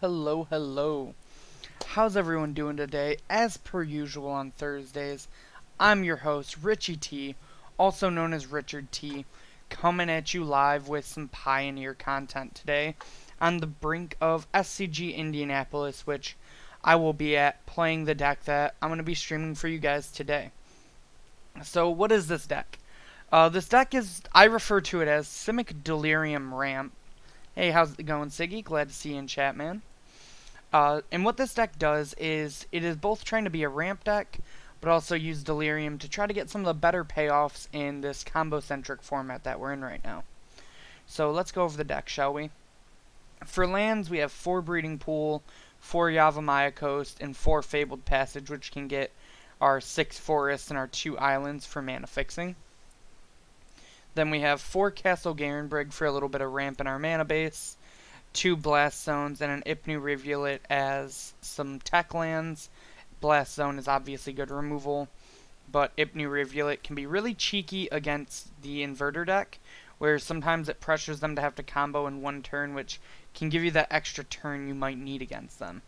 Hello. How's everyone doing today? As per usual on Thursdays, I'm your host, Richie T, also known as Richard T, coming at you live with some Pioneer content today on the brink of SCG Indianapolis, which I will be at playing the deck that I'm going to be streaming for you guys today. So, what is this deck? This deck I refer to it as Simic Delerium Ramp. Hey, how's it going, Siggy? Glad to see you in chat, man. And what this deck does is it is both trying to be a ramp deck, but also use Delirium to try to get some of the better payoffs in this combo-centric format that we're in right now. So let's go over the deck, shall we? For lands, we have 4 Breeding Pool, 4 Yavimaya Coast, and 4 Fabled Passage, which can get our 6 forests and our 2 islands for mana fixing. Then we have 4 Castle Garenbrig for a little bit of ramp in our mana base, 2 Blast Zones, and an Ipnu Rivulet as some tech lands. Blast Zone is obviously good removal, but Ipnu Rivulet can be really cheeky against the Inverter deck, where sometimes it pressures them to have to combo in one turn, which can give you that extra turn you might need against them.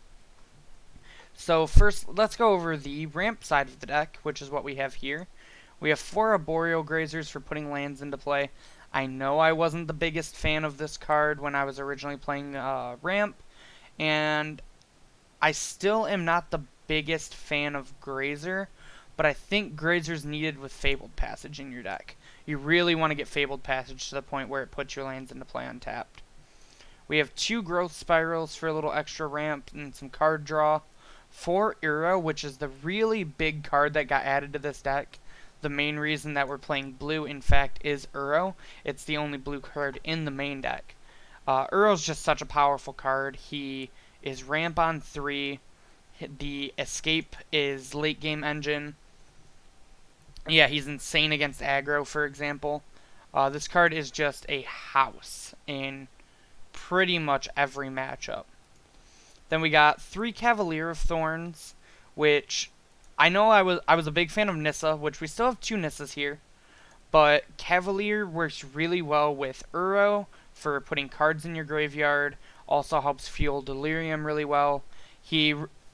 So first, let's go over the ramp side of the deck, which is what we have here. We have 4 Arboreal Grazers for putting lands into play. I know I wasn't the biggest fan of this card when I was originally playing Ramp, and I still am not the biggest fan of Grazer, but I think Grazer's needed with Fabled Passage in your deck. You really want to get Fabled Passage to the point where it puts your lands into play untapped. We have 2 Growth Spirals for a little extra ramp and some card draw. 4 Uro, which is the really big card that got added to this deck. The main reason that we're playing blue, in fact, is Uro. It's the only blue card in the main deck. Uro's just such a powerful card. He is ramp on 3. The escape is late game engine. Yeah, he's insane against aggro, for example. This card is just a house in pretty much every matchup. Then we got 3 Cavalier of Thorns, which I know I was a big fan of Nissa, which we still have 2 Nissas here, but Cavalier works really well with Uro for putting cards in your graveyard. Also helps fuel Delirium really well.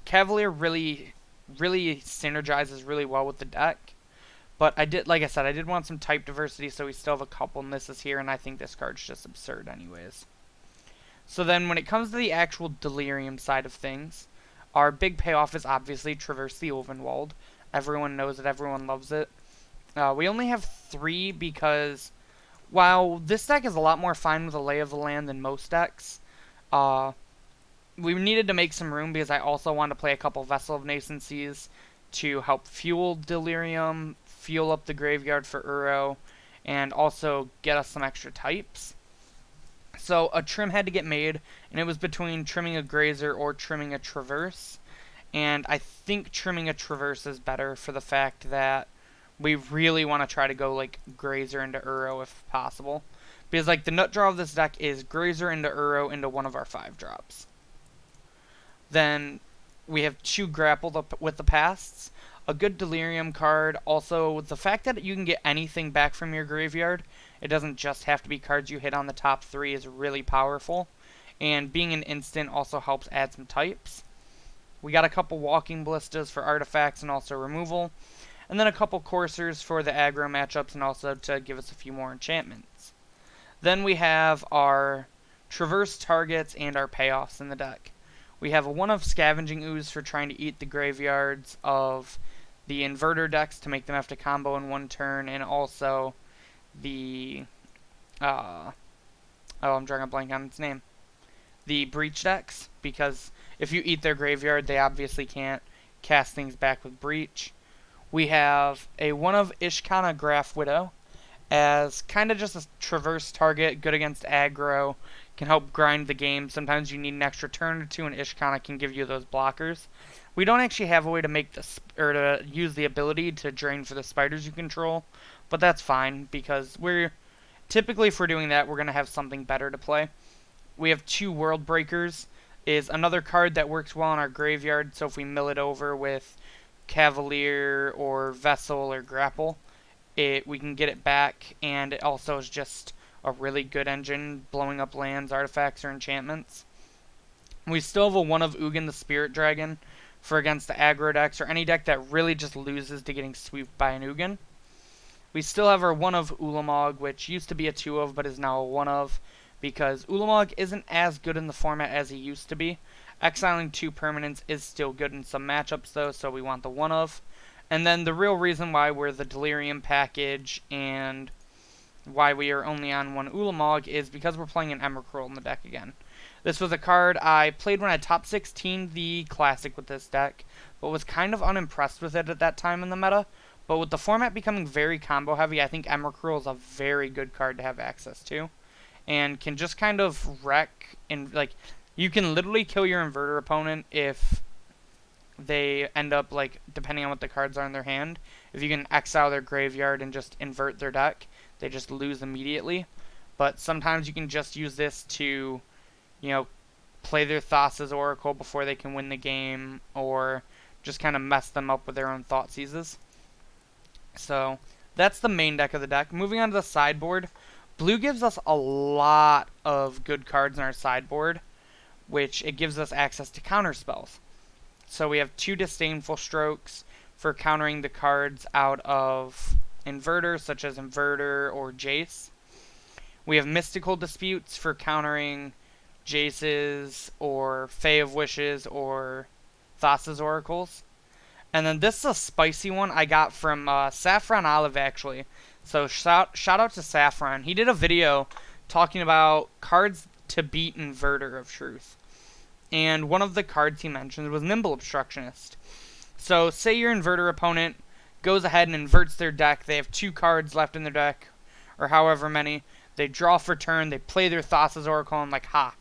Cavalier really synergizes really well with the deck. But like I said, I did want some type diversity, so we still have a couple Nissas here, and I think this card's just absurd anyways. So then when it comes to the actual Delirium side of things, our big payoff is obviously Traverse the Ulvenwald. Everyone knows it, everyone loves it. We only have 3 because while this deck is a lot more fine with a Lay of the Land than most decks, we needed to make some room because I also want to play a couple Vessel of Nascencies to help fuel Delirium, fuel up the graveyard for Uro, and also get us some extra types. So a trim had to get made, and it was between trimming a Grazer or trimming a Traverse. And I think trimming a Traverse is better for the fact that we really want to try to go like Grazer into Uro if possible. Because like the nut draw of this deck is Grazer into Uro into one of our 5 drops. Then we have 2 Grapple with the Pasts. A good Delirium card. Also, the fact that you can get anything back from your graveyard, it doesn't just have to be cards you hit on the top 3, is really powerful. And being an instant also helps add some types. We got a couple Walking Ballistas for artifacts and also removal. And then a couple Coursers for the aggro matchups and also to give us a few more enchantments. Then we have our Traverse targets and our payoffs in the deck. We have a 1 of Scavenging Ooze for trying to eat the graveyards of the Inverter decks to make them have to combo in one turn, and also the I'm drawing a blank on its name. The Breach decks, because if you eat their graveyard, they obviously can't cast things back with Breach. We have a 1 of Ishkana Graph Widow as kind of just a Traverse target, good against aggro, can help grind the game. Sometimes you need an extra turn or 2, and Ishkana can give you those blockers. We don't actually have a way to make this or to use the ability to drain for the spiders you control, but that's fine because typically if we're doing that, we're gonna have something better to play. We have 2 World Breakers, is another card that works well in our graveyard. So if we mill it over with Cavalier or Vessel or Grapple, we can get it back, and it also is just a really good engine blowing up lands, artifacts, or enchantments. We still have a 1 of Ugin the Spirit Dragon for against the aggro decks, or any deck that really just loses to getting swept by an Ugin. We still have our 1 of Ulamog, which used to be a 2 of, but is now a 1 of, because Ulamog isn't as good in the format as he used to be. Exiling 2 permanents is still good in some matchups, though, so we want the 1 of. And then the real reason why we're the Delirium package and why we are only on 1 Ulamog is because we're playing an Emrakul in the deck again. This was a card I played when I top 16 the Classic with this deck, but was kind of unimpressed with it at that time in the meta. But with the format becoming very combo heavy, I think Emrakul is a very good card to have access to. And can just kind of wreck, and like, you can literally kill your Inverter opponent if they end up, like, depending on what the cards are in their hand. If you can exile their graveyard and just invert their deck, they just lose immediately. But sometimes you can just use this to, you know, play their Thassa's Oracle before they can win the game, or just kind of mess them up with their own Thoughtseizes. So, that's the main deck of the deck. Moving on to the sideboard, blue gives us a lot of good cards in our sideboard, which it gives us access to counter spells. So we have 2 Disdainful Strokes for countering the cards out of Inverter, such as Inverter or Jace. We have Mystical Disputes for countering Jace's or Fae of Wishes or Thassa's Oracles. And then this is a spicy one I got from Saffron Olive, actually. So shout out to Saffron. He did a video talking about cards to beat Inverter of Truth. And one of the cards he mentioned was Nimble Obstructionist. So say your Inverter opponent goes ahead and inverts their deck. They have 2 cards left in their deck, or however many. They draw for turn. They play their Thassa's Oracle, and like, ha,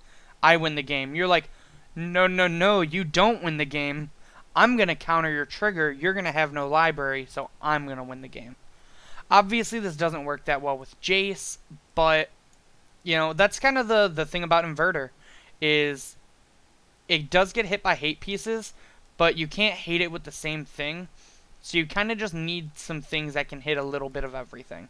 I win the game. You're like, no, you don't win the game. I'm going to counter your trigger. You're going to have no library, so I'm going to win the game. Obviously, this doesn't work that well with Jace, but, you know, that's kind of the thing about Inverter, is it does get hit by hate pieces, but you can't hate it with the same thing. So you kind of just need some things that can hit a little bit of everything.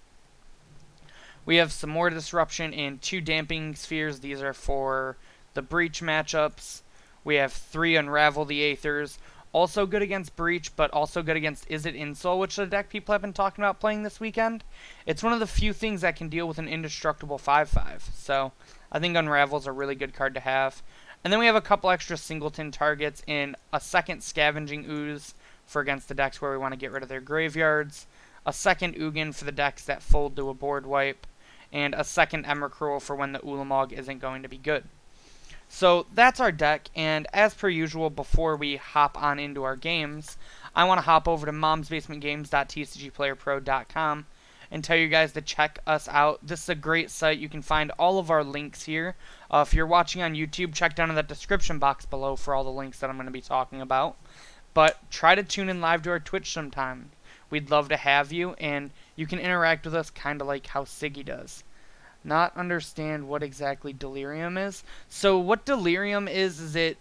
We have some more disruption in 2 Damping Spheres. These are for the Breach matchups. We have 3 Unravel the Aethers. Also good against Breach, but also good against Is It Insol, which the deck people have been talking about playing this weekend. It's one of the few things that can deal with an indestructible 5/5. So I think Unravel is a really good card to have. And then we have a couple extra singleton targets in a second Scavenging Ooze for against the decks where we want to get rid of their graveyards, a second Ugin for the decks that fold to a board wipe, and a second Emrakul for when the Ulamog isn't going to be good. So that's our deck, and as per usual, before we hop on into our games, I want to hop over to momsbasementgames.tcgplayerpro.com and tell you guys to check us out. This is a great site. You can find all of our links here. If you're watching on YouTube, check down in the description box below for all the links that I'm going to be talking about. But try to tune in live to our Twitch sometime. We'd love to have you, and you can interact with us kind of like how Siggy does. Not understand what exactly Delirium is. So what Delirium is it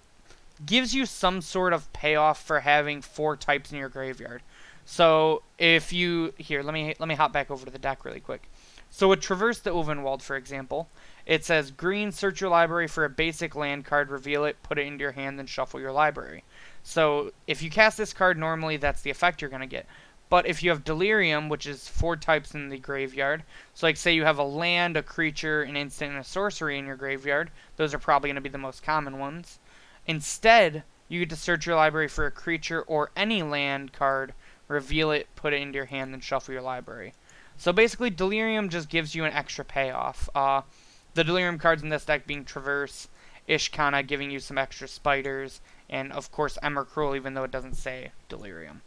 gives you some sort of payoff for having 4 types in your graveyard. So if you here, let me hop back over to the deck really quick. So with Traverse the Ulvenwald, for example, it says green, search your library for a basic land card, reveal it, put it into your hand, then shuffle your library. So if you cast this card normally, that's the effect you're going to get. But if you have Delirium, which is 4 types in the graveyard, so like say you have a land, a creature, an instant, and a sorcery in your graveyard, those are probably going to be the most common ones. Instead, you get to search your library for a creature or any land card, reveal it, put it into your hand, then shuffle your library. So basically, Delirium just gives you an extra payoff. The Delirium cards in this deck being Traverse, Ishkana giving you some extra spiders, and of course Emrakul, even though it doesn't say Delirium.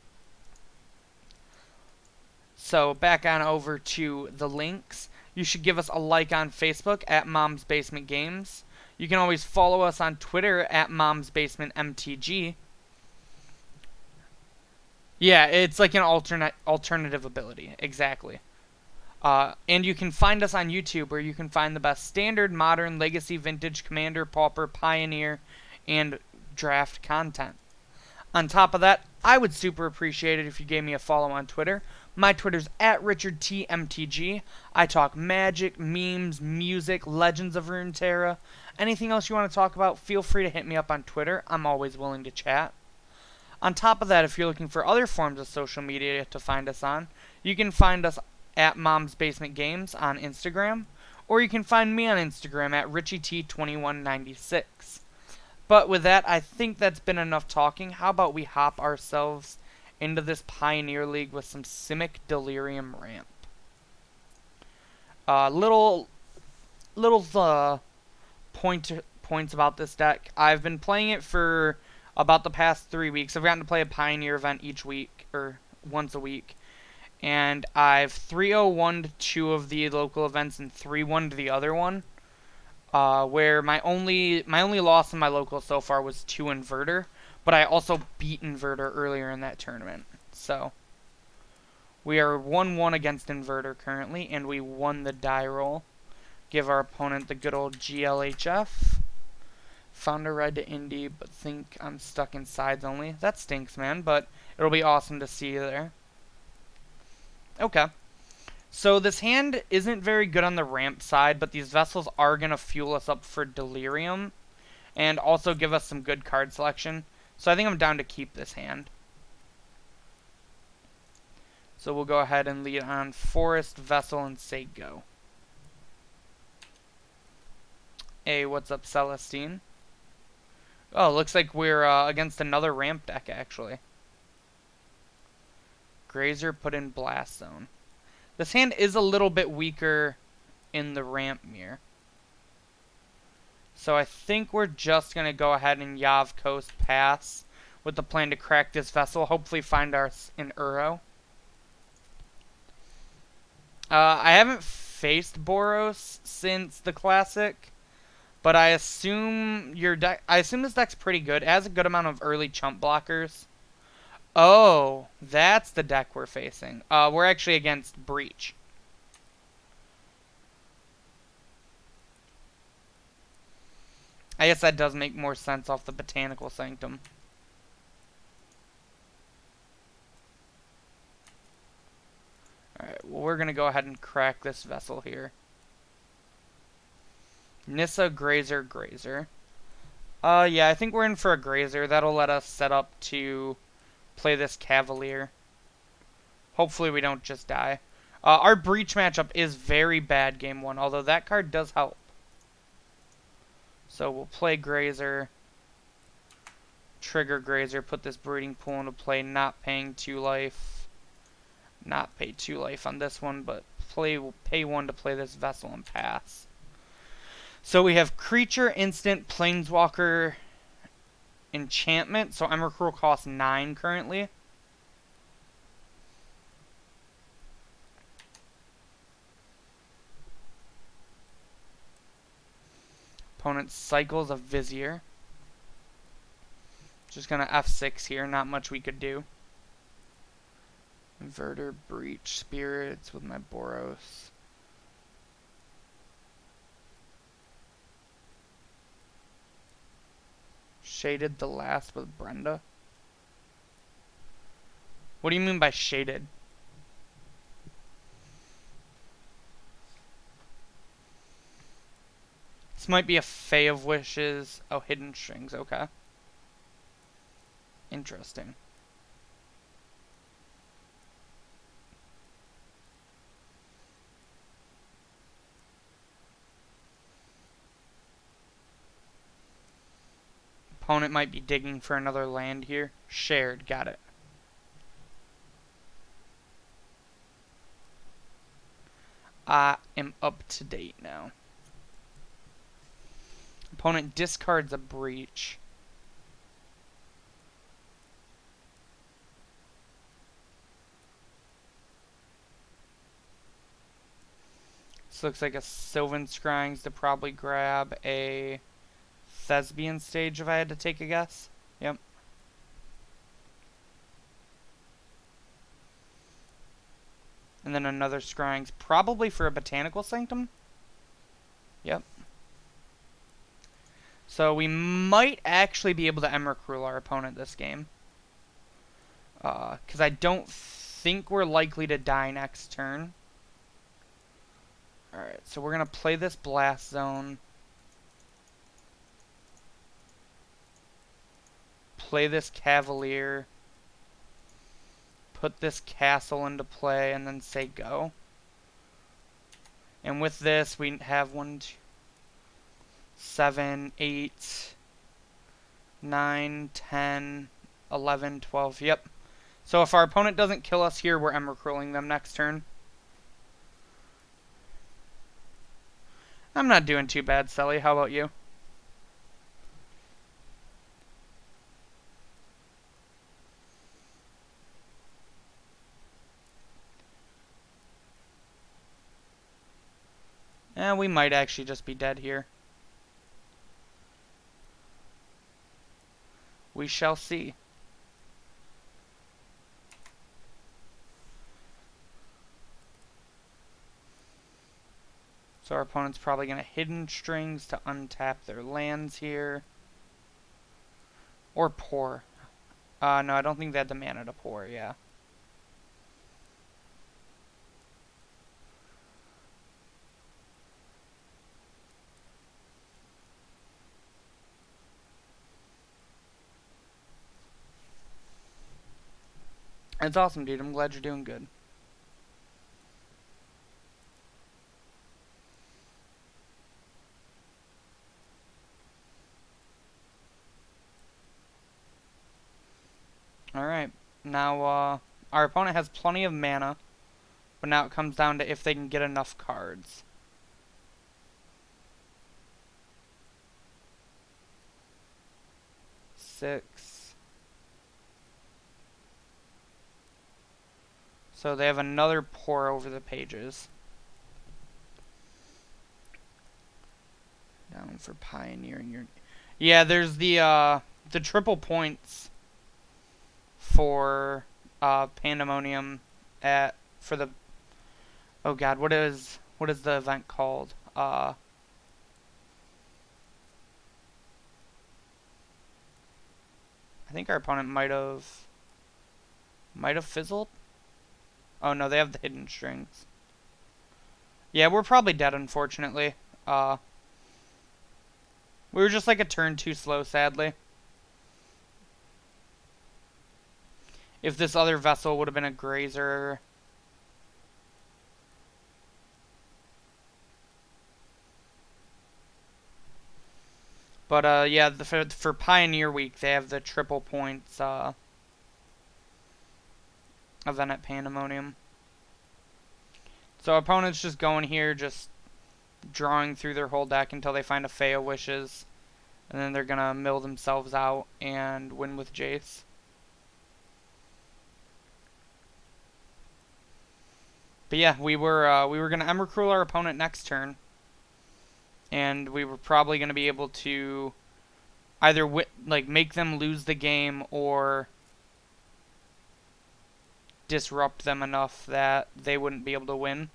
So back on over to the links. You should give us a like on Facebook at Mom's Basement Games. You can always follow us on Twitter at Mom's Basement MTG. Yeah, it's like an alternative ability, exactly. And you can find us on YouTube, where you can find the best standard, modern, legacy, vintage, commander, pauper, pioneer, and draft content. On top of that, I would super appreciate it if you gave me a follow on Twitter. My Twitter's at RichardTMTG. I talk magic, memes, music, Legends of Runeterra. Anything else you want to talk about, feel free to hit me up on Twitter. I'm always willing to chat. On top of that, if you're looking for other forms of social media to find us on, you can find us at Mom's Basement Games on Instagram, or you can find me on Instagram at RichieT2196. But with that, I think that's been enough talking. How about we hop ourselves into this Pioneer League with some Simic Delerium Ramp. Little points about this deck. I've been playing it for about the past 3 weeks. I've gotten to play a Pioneer event each week, or once a week. And I've 3-0-1'd 2 of the local events and 3-1'd the other one. Where my only loss in my local so far was to Inverter, but I also beat Inverter earlier in that tournament. So we are 1-1 against Inverter currently, and we won the die roll. Give our opponent the good old GLHF. Found a red to Indy, but think I'm stuck in sides only. That stinks, man, but it'll be awesome to see you there. Okay. So this hand isn't very good on the ramp side, but these vessels are going to fuel us up for Delirium and also give us some good card selection. So I think I'm down to keep this hand. So we'll go ahead and lead on Forest, Vessel, and say go. Hey, what's up, Celestine? Oh, looks like we're against another ramp deck, actually. Grazer put in Blast Zone. This hand is a little bit weaker in the ramp mirror. So I think we're just going to go ahead and Yav Coast pass with the plan to crack this vessel. Hopefully find us an Uro. I haven't faced Boros since the Classic. But I assume this deck's pretty good. It has a good amount of early chump blockers. Oh, that's the deck we're facing. We're actually against Breach. I guess that does make more sense off the Botanical Sanctum. Alright, well, we're going to go ahead and crack this vessel here. Nissa, Grazer, Grazer. Yeah, I think we're in for a Grazer. That'll let us set up to play this Cavalier. Hopefully we don't just die. Our Breach matchup is very bad game 1, although that card does help. So we'll play Grazer. Trigger Grazer, put this Breeding Pool into play, not paying 2 life. Not pay 2 life on this one, but pay 1 to play this Vessel and pass. So we have Creature, Instant, Planeswalker, Enchantment. So Emrakul costs 9 currently. Opponent cycles a Vizier. Just gonna F6 here, not much we could do. Inverter, Breach, Spirits with my Boros. Shaded the last with Brenda. What do you mean by shaded? This might be a Fae of Wishes. Oh, Hidden Strings, okay. Interesting. Opponent might be digging for another land here. Shared, got it. I am up to date now. Opponent discards a Breach. This looks like a Sylvan Scryings to probably grab a Thespian Stage if I had to take a guess. Yep. And then another Scryings, probably for a Botanical Sanctum. Yep. So we might actually be able to Emrakul our opponent this game. Because I don't think we're likely to die next turn. Alright, so we're going to play this Blast Zone. Play this Cavalier. Put this Castle into play and then say go. And with this, we have 1, 2, 7, 8, 9, 10, 11, 12. Yep. So if our opponent doesn't kill us here, we're Emrakulling them next turn. I'm not doing too bad, Sully. How about you? We might actually just be dead here. We shall see. So our opponent's probably going to Hidden Strings to untap their lands here. Or Pour. No, I don't think they had the mana to Pour, yeah. It's awesome, dude. I'm glad you're doing good. Alright. Now, our opponent has plenty of mana. But now it comes down to if they can get enough cards. Six. So they have another Pour over the pages. Down for Pioneering your... Yeah, there's the triple points for Pandemonium for the... Oh god, what is the event called? I think our opponent might have fizzled. Oh no, they have the Hidden Strings. Yeah, we're probably dead, unfortunately. We were just like a turn too slow, sadly. If this other vessel would have been a grazer. But yeah, for Pioneer Week, they have the triple points event at Pandemonium. So opponents just going here, just drawing through their whole deck until they find a Fey of Wishes. And then they're going to mill themselves out and win with Jace. But yeah, we were going to Emrakul our opponent next turn. And we were probably going to be able to either make them lose the game or disrupt them enough that they wouldn't be able to win.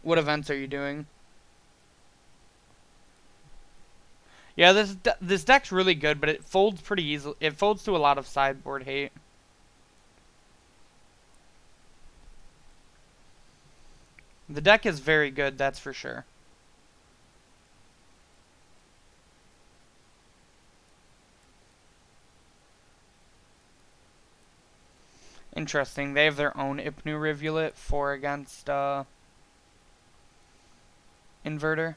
What events are you doing? Yeah, this deck's really good, but it folds pretty easily. It folds to a lot of sideboard hate. The deck is very good, that's for sure. Interesting. They have their own Ipnu Rivulet for against Inverter.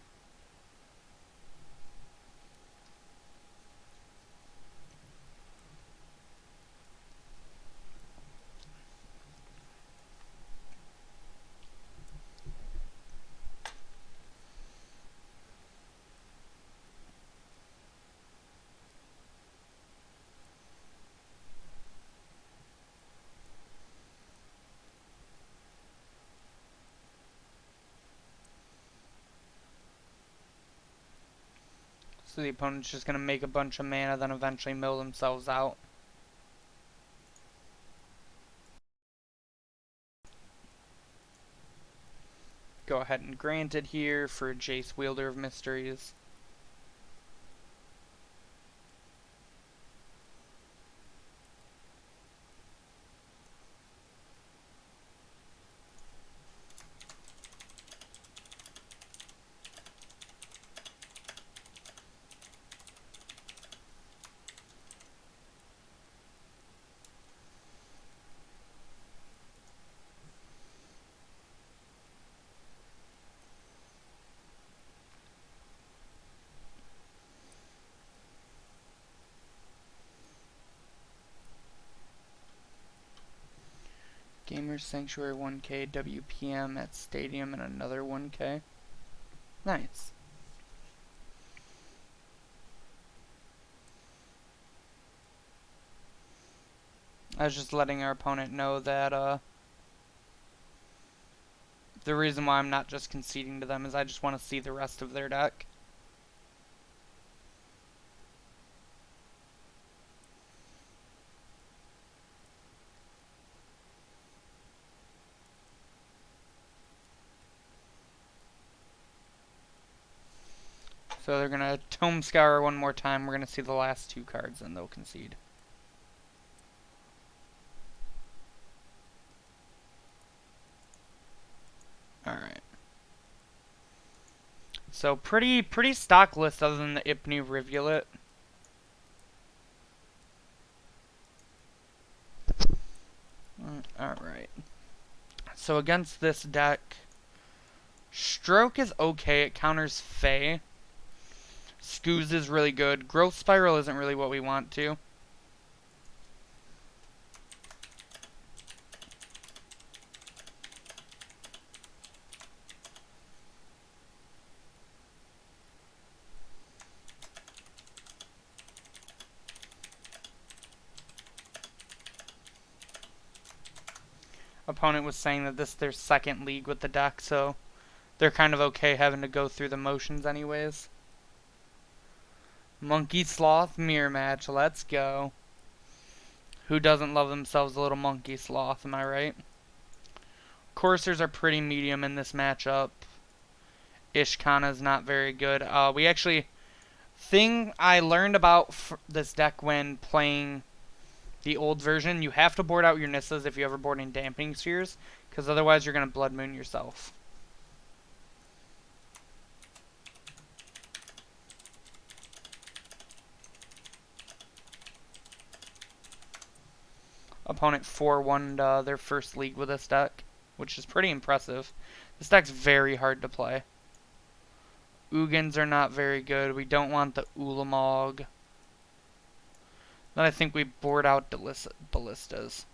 So the opponent's just going to make a bunch of mana, then eventually mill themselves out. Go ahead and grant it here for Jace, Wielder of Mysteries. Gamer Sanctuary 1K, WPM at Stadium, and another 1K. Nice. I was just letting our opponent know that, the reason why I'm not just conceding to them is I just want to see the rest of their deck. So they're going to Tome Scour one more time. We're going to see the last two cards, and they'll concede. Alright. So pretty stock list other than the Ipnu Rivulet. Alright. So against this deck, Stroke is okay. It counters Fae. Scooz is really good. Growth Spiral isn't really what we want to. Opponent was saying that this is their second league with the deck, so they're kind of okay having to go through the motions anyways. Monkey Sloth Mirror Match, let's go. Who doesn't love themselves a little Monkey Sloth, am I right? Coursers are pretty medium in this matchup. Ishkana's not very good. We actually... Thing I learned about this deck when playing the old version, you have to board out your Nissas if you ever board in Dampening Spheres, because otherwise you're going to Blood Moon yourself. Opponent 4-1'd their first league with this deck, which is pretty impressive. This deck's very hard to play. Ugins are not very good. We don't want the Ulamog. Then I think we board out Ballistas.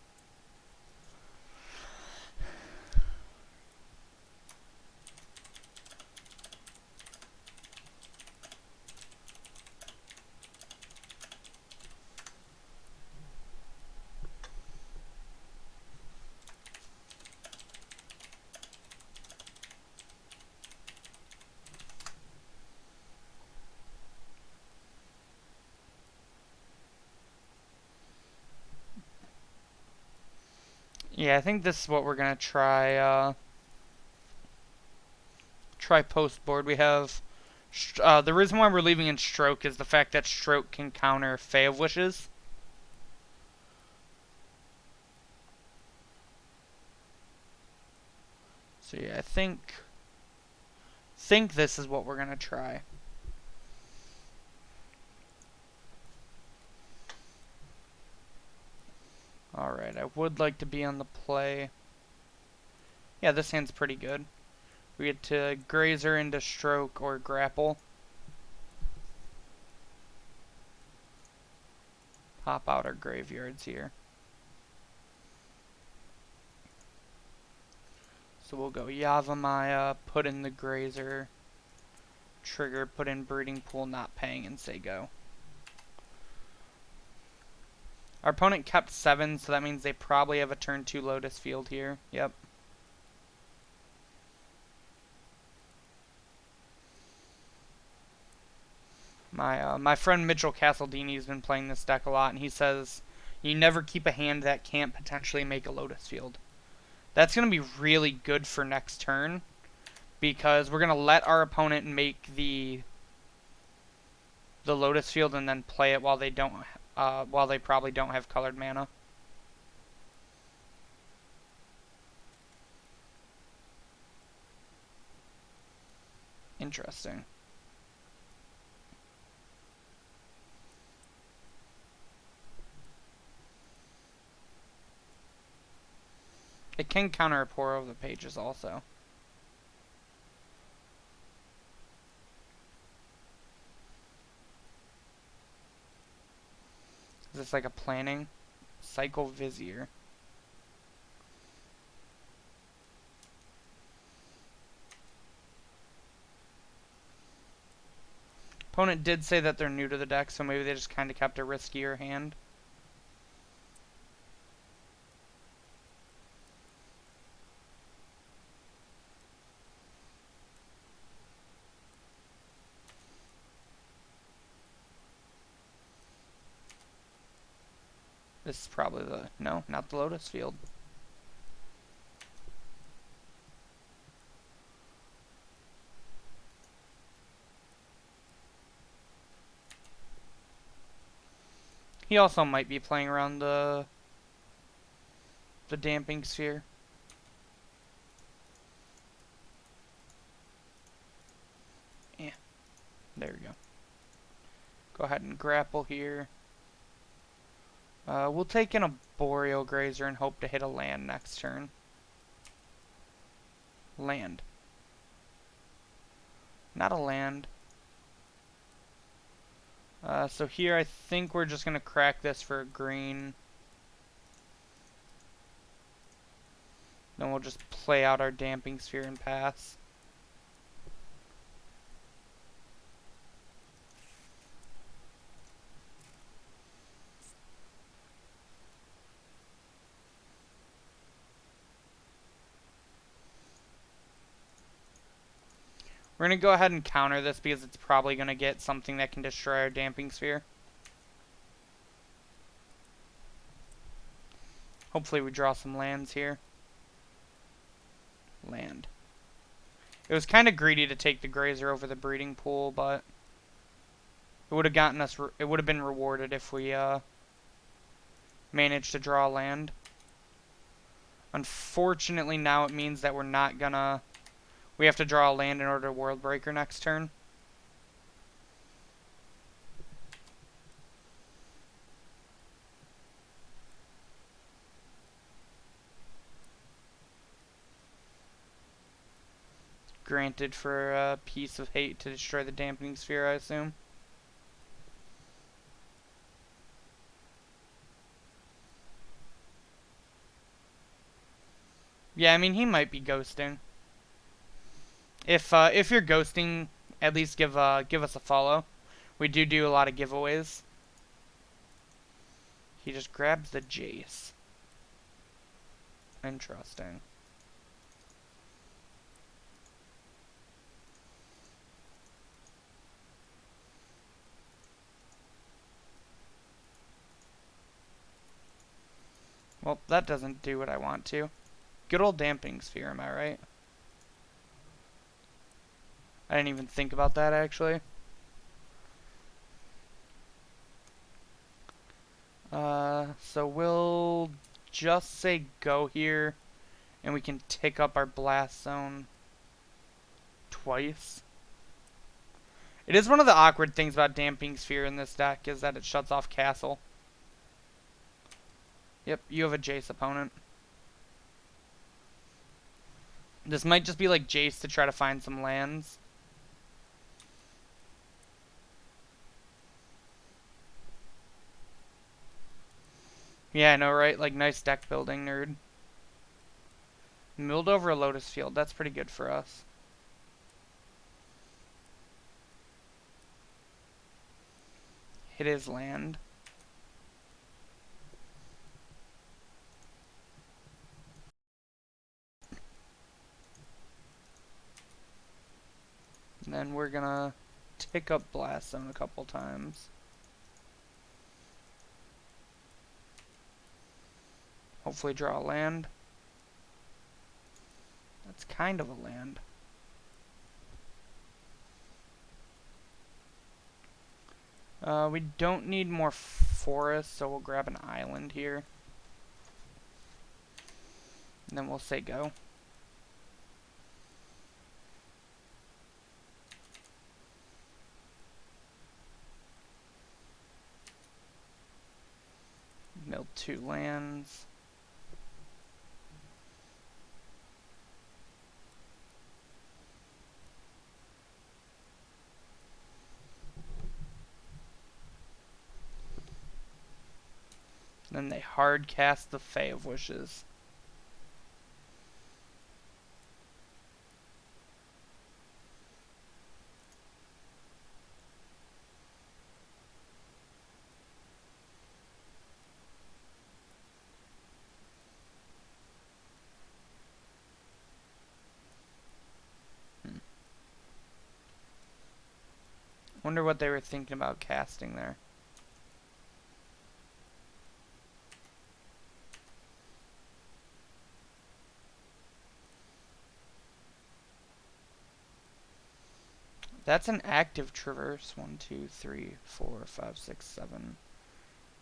Yeah, I think this is what we're gonna try. Try post board. We have the reason why we're leaving in Stroke is the fact that Stroke can counter Fae of Wishes. So yeah, I think this is what we're gonna try. Alright, I would like to be on the play. Yeah, this hand's pretty good. We get to Grazer into Stroke or Grapple. Pop out our graveyards here. So we'll go Yavimaya, put in the Grazer, trigger, put in Breeding Pool, not paying, and say go. Our opponent kept 7, so that means they probably have a turn 2 Lotus Field here. Yep. My friend Mitchell Castledini has been playing this deck a lot, and he says you never keep a hand that can't potentially make a Lotus Field. That's going to be really good for next turn, because we're gonna let our opponent make the Lotus Field and then play it while they don't, while they probably don't have colored mana. Interesting. It can counter a pour over the pages also. Is this like a planning? Cycle Vizier. Opponent did say that they're new to the deck, so maybe they just kind of kept a riskier hand. This is probably the... No, not the Lotus Field. He also might be playing around the damping sphere. Yeah, there we go. Go ahead and grapple here. We'll take in a Boreal Grazer and hope to hit a land next turn. Land. Not a land. So here I think we're just going to crack this for a green. Then we'll just play out our damping sphere and pass. We're going to go ahead and counter this because it's probably going to get something that can destroy our damping sphere. Hopefully we draw some lands here. Land. It was kind of greedy to take the Grazer over the breeding pool, but it would have gotten us. It would have been rewarded if we managed to draw land. Unfortunately, now it means that we're not gonna. We have to draw a land in order to World Breaker next turn. Granted for a piece of hate to destroy the dampening sphere, I assume. Yeah, I mean, he might be ghosting. If you're ghosting, at least give us a follow. We do a lot of giveaways. He just grabs the Jace. Interesting. Well, that doesn't do what I want to. Good old damping sphere, am I right? I didn't even think about that, actually. So we'll just say go here, and we can tick up our blast zone twice. It is one of the awkward things about damping sphere in this deck is that it shuts off castle. Yep, you have a Jace opponent. This might just be like Jace to try to find some lands. Yeah, I know, right? Like, nice deck building, nerd. Milled over a Lotus Field. That's pretty good for us. Hit his land. And then we're gonna tick up Blast Zone a couple times. Hopefully draw a land. That's kind of a land. We don't need more forest, so we'll grab an island here. And then we'll say go. Milled 2 lands. Then they hard cast the Fae of Wishes. Wonder what they were thinking about casting there. That's an active traverse. 1, 2, 3, 4, 5, 6, 7,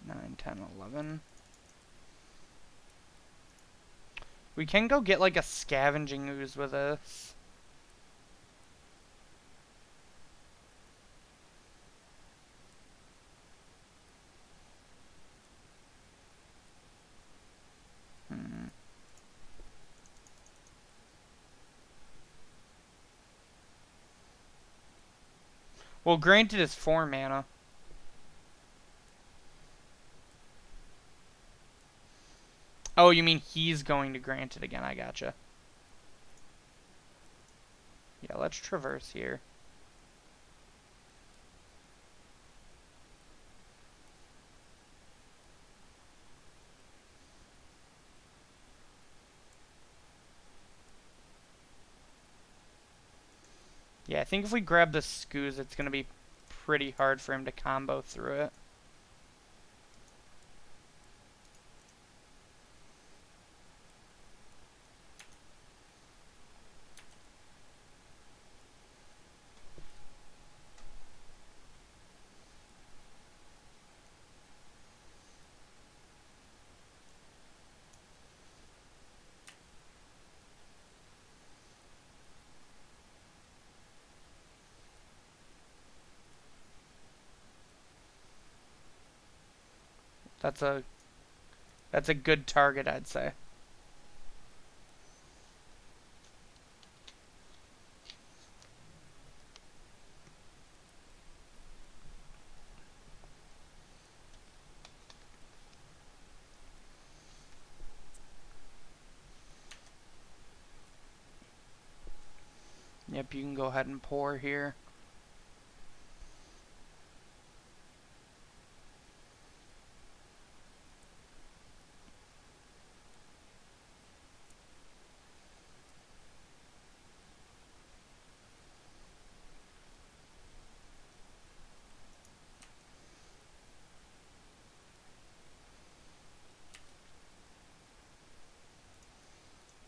9, 10, 11. We can go get like a scavenging ooze with us. Well, granted is 4 mana. Oh, you mean he's going to grant it again. I gotcha. Yeah, let's traverse here. Yeah, I think if we grab the Skoos, it's going to be pretty hard for him to combo through it. That's a good target, I'd say. Yep, you can go ahead and pour here.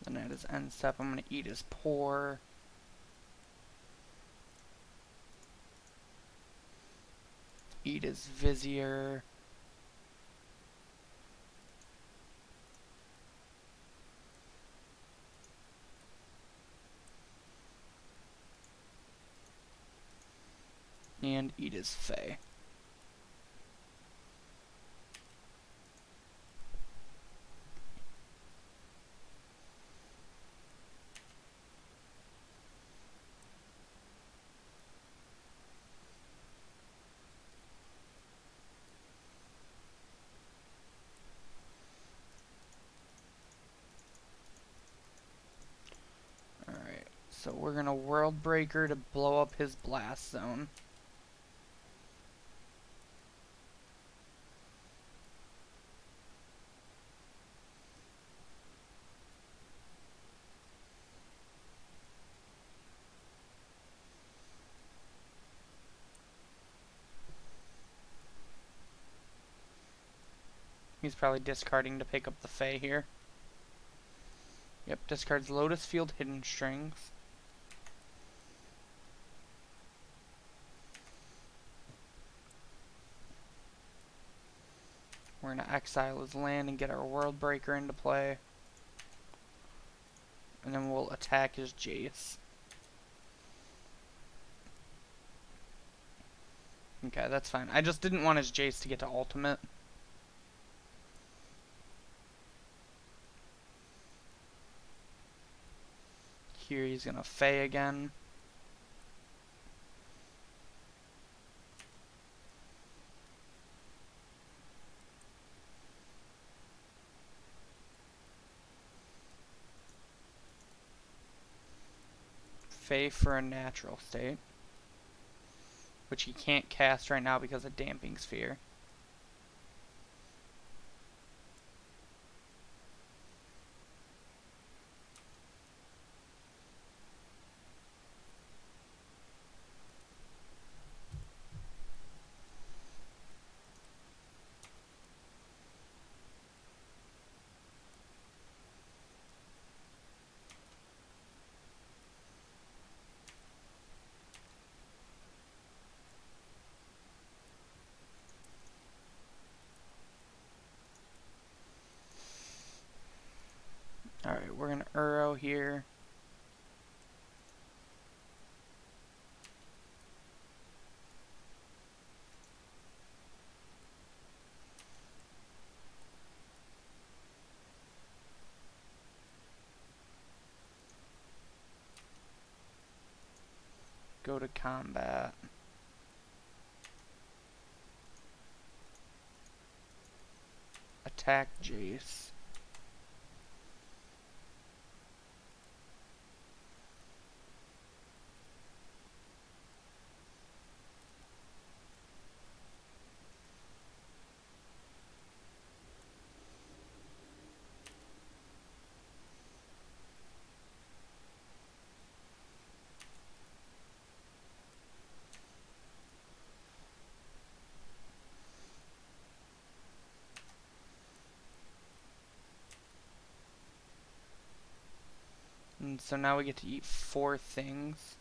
Then at his end step, I'm going to eat his pour. Eat his Vizier. And eat his Fae. Alright, so we're going to World Breaker to blow up his blast zone. He's probably discarding to pick up the Fae here. Yep, discards Lotus Field Hidden Strings. We're going to exile his land and get our World Breaker into play. And then we'll attack his Jace. Okay, that's fine. I just didn't want his Jace to get to ultimate. Here he's going to Fae again. Fae for a natural state, which he can't cast right now because of Damping Sphere. Alright, we're gonna Uro here. Go to combat. Attack Jace. And so now we get to eat 4 things.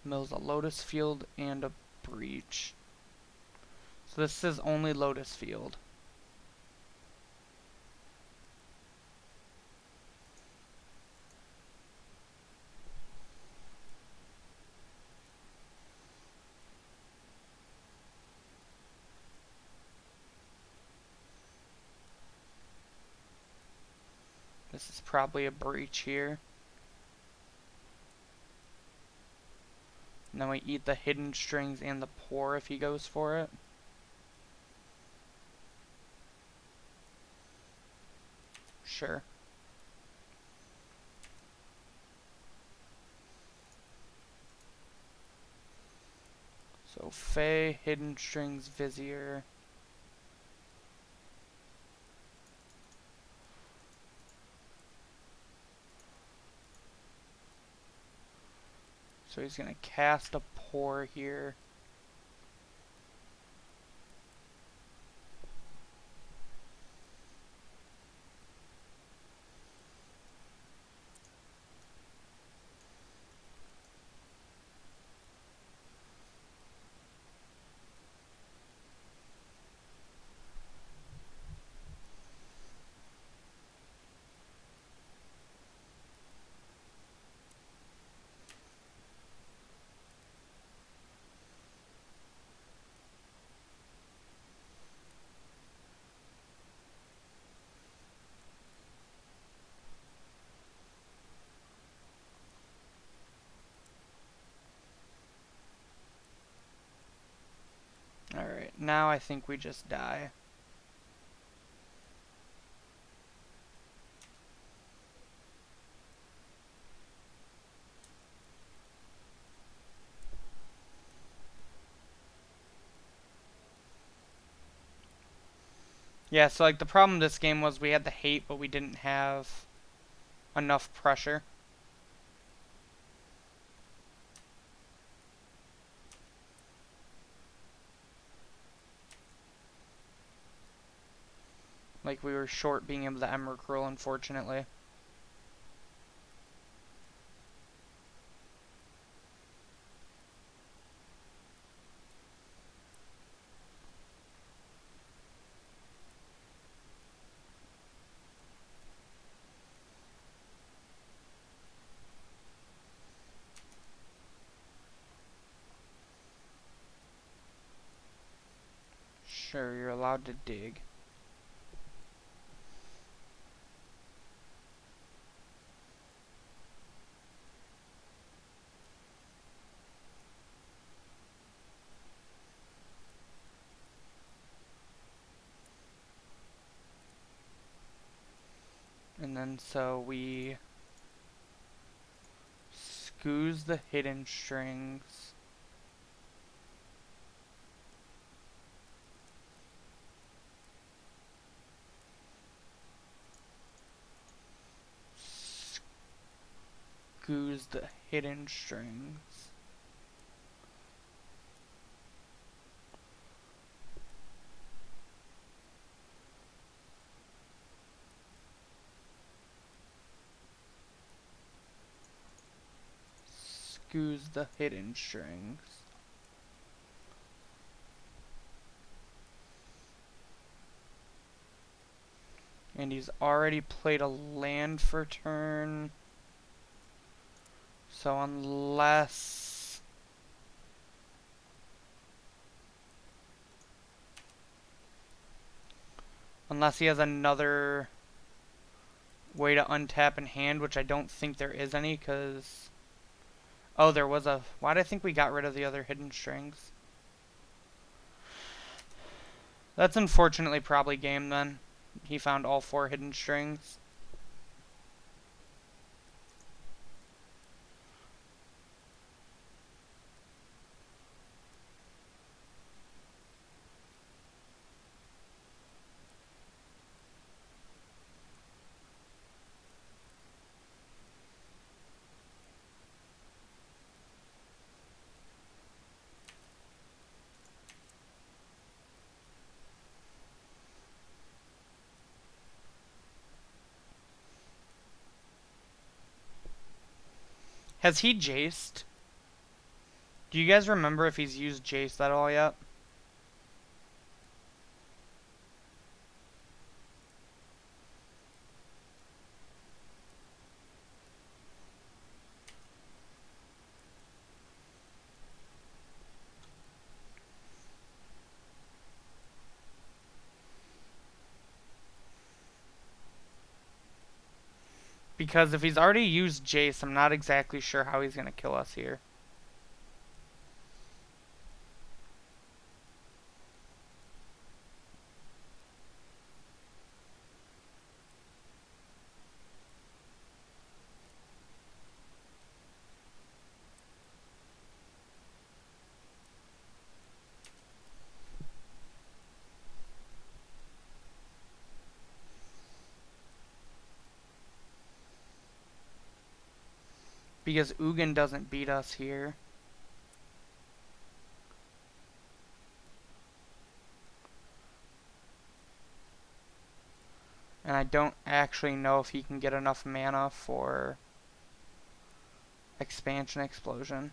Mills a Lotus Field and a Breach. So this is only Lotus Field. This is probably a Breach here. And then we eat the Hidden Strings and the Pour if he goes for it. Sure. So Fae, Hidden Strings, Vizier. So he's gonna cast a Pour here. Alright, now I think we just die. Yeah, so like the problem this game was we had the hate, but we didn't have enough pressure. Like we were short being able to Emrakul, unfortunately. Sure, you're allowed to dig. And then so we scoos the hidden strings. Scoos the hidden strings. Scoos the hidden strings. And he's already played a land for turn. So unless he has another way to untap in hand, which I don't think there is any, because... Oh, there was a... Why did I think we got rid of the other hidden strings? That's unfortunately probably game then. He found all 4 hidden strings. Has he jaced? Do you guys remember if he's used jace at all yet? Because if he's already used jace, I'm not exactly sure how he's going to kill us here. Because Ugin doesn't beat us here. And I don't actually know if he can get enough mana for Expansion Explosion.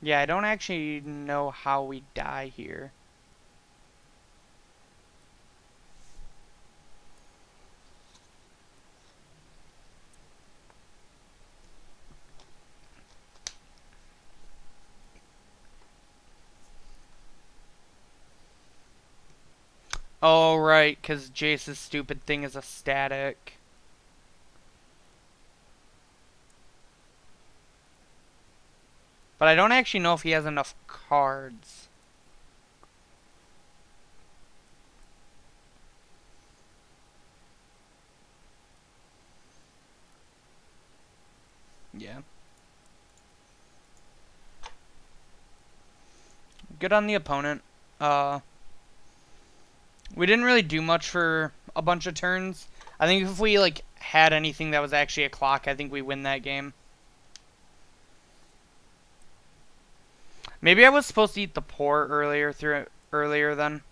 Yeah, I don't actually know how we die here. Oh, right, because Jace's stupid thing is a static. But I don't actually know if he has enough cards. Yeah. Good on the opponent. We didn't really do much for a bunch of turns. I think if we, like, had anything that was actually a clock, I think we win that game. Maybe I was supposed to eat the port earlier then.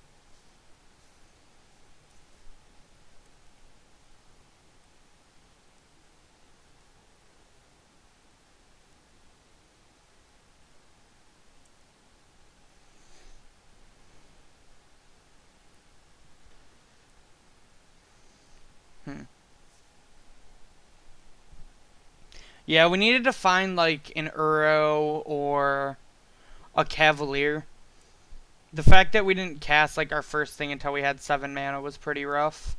Yeah, we needed to find like an Uro or a Cavalier. The fact that we didn't cast like our first thing until we had 7 mana was pretty rough.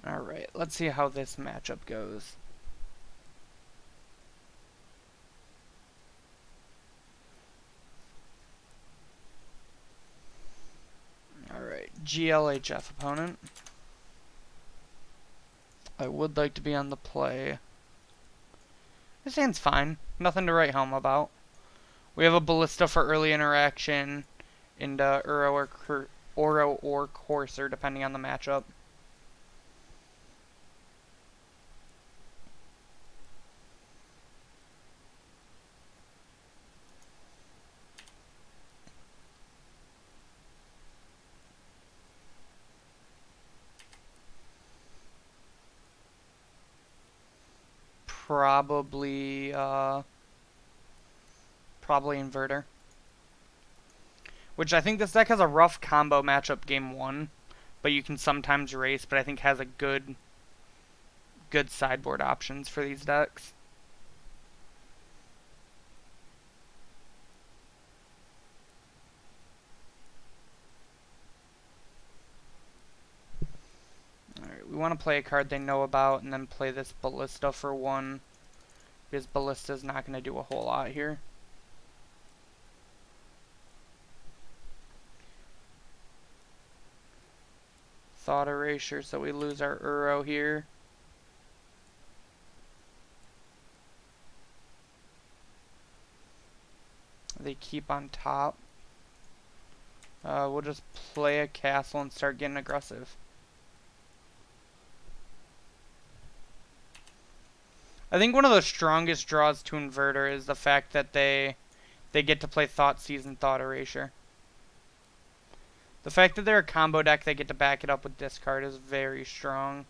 Alright, let's see how this matchup goes. Alright, GLHF opponent. I would like to be on the play. This hand's fine. Nothing to write home about. We have a Ballista for early interaction and Oro or Courser, depending on the matchup. Probably Inverter. Which I think this deck has a rough combo matchup game 1, but you can sometimes race, but I think has a good sideboard options for these decks. Alright, we want to play a card they know about and then play this Ballista for 1. Because Ballista's not going to do a whole lot here. Thought Erasure, so we lose our Uro here. They keep on top. We'll just play a castle and start getting aggressive. I think one of the strongest draws to Inverter is the fact that they get to play Thoughtseize and Thought Erasure. The fact that they're a combo deck they get to back it up with discard is very strong.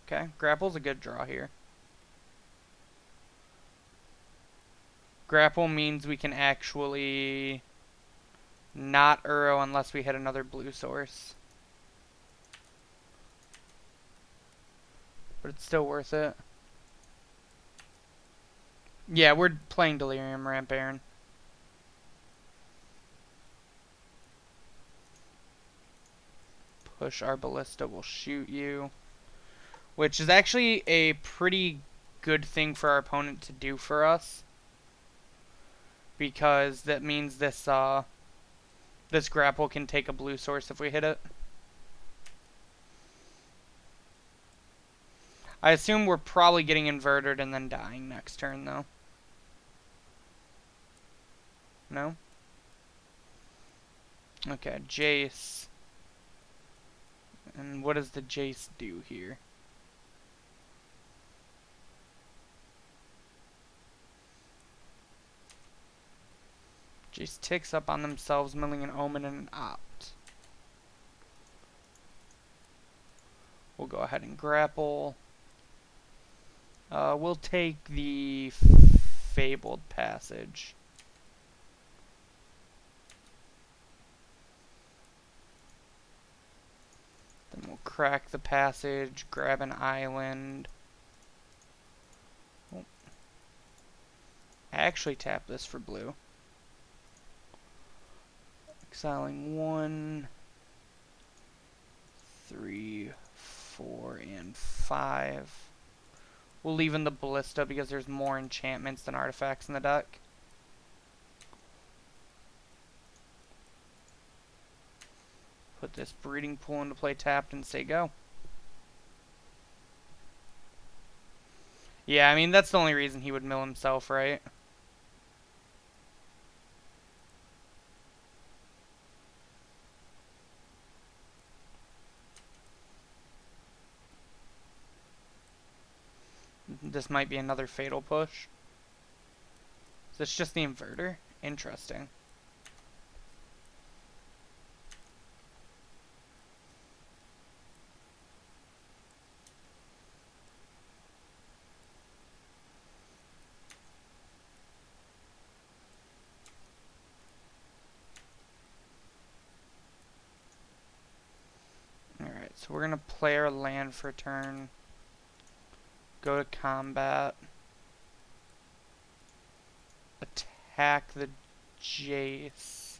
Okay, Grapple's a good draw here. Grapple means we can actually not Uro unless we hit another blue source. But it's still worth it. Yeah, we're playing Delirium Ramp, Aaron. Push our Ballista will shoot you. Which is actually a pretty good thing for our opponent to do for us. Because that means this this grapple can take a blue source if we hit it. I assume we're probably getting inverted and then dying next turn, though. No? Okay, Jace. And what does the Jace do here? Jace ticks up on themselves, milling an Omen and an Opt. We'll go ahead and grapple. We'll take the Fabled Passage. Then we'll crack the passage, grab an island. Oh. Actually tap this for blue. Exiling 1, 3, 4, and 5. We'll leave in the Ballista because there's more enchantments than artifacts in the deck. Put this Breeding Pool into play tapped and say go. Yeah, I mean, that's the only reason he would mill himself, right? This might be another fatal push. Is this just the inverter? Interesting. So we're gonna play our land for a turn. Go to combat. Attack the Jace.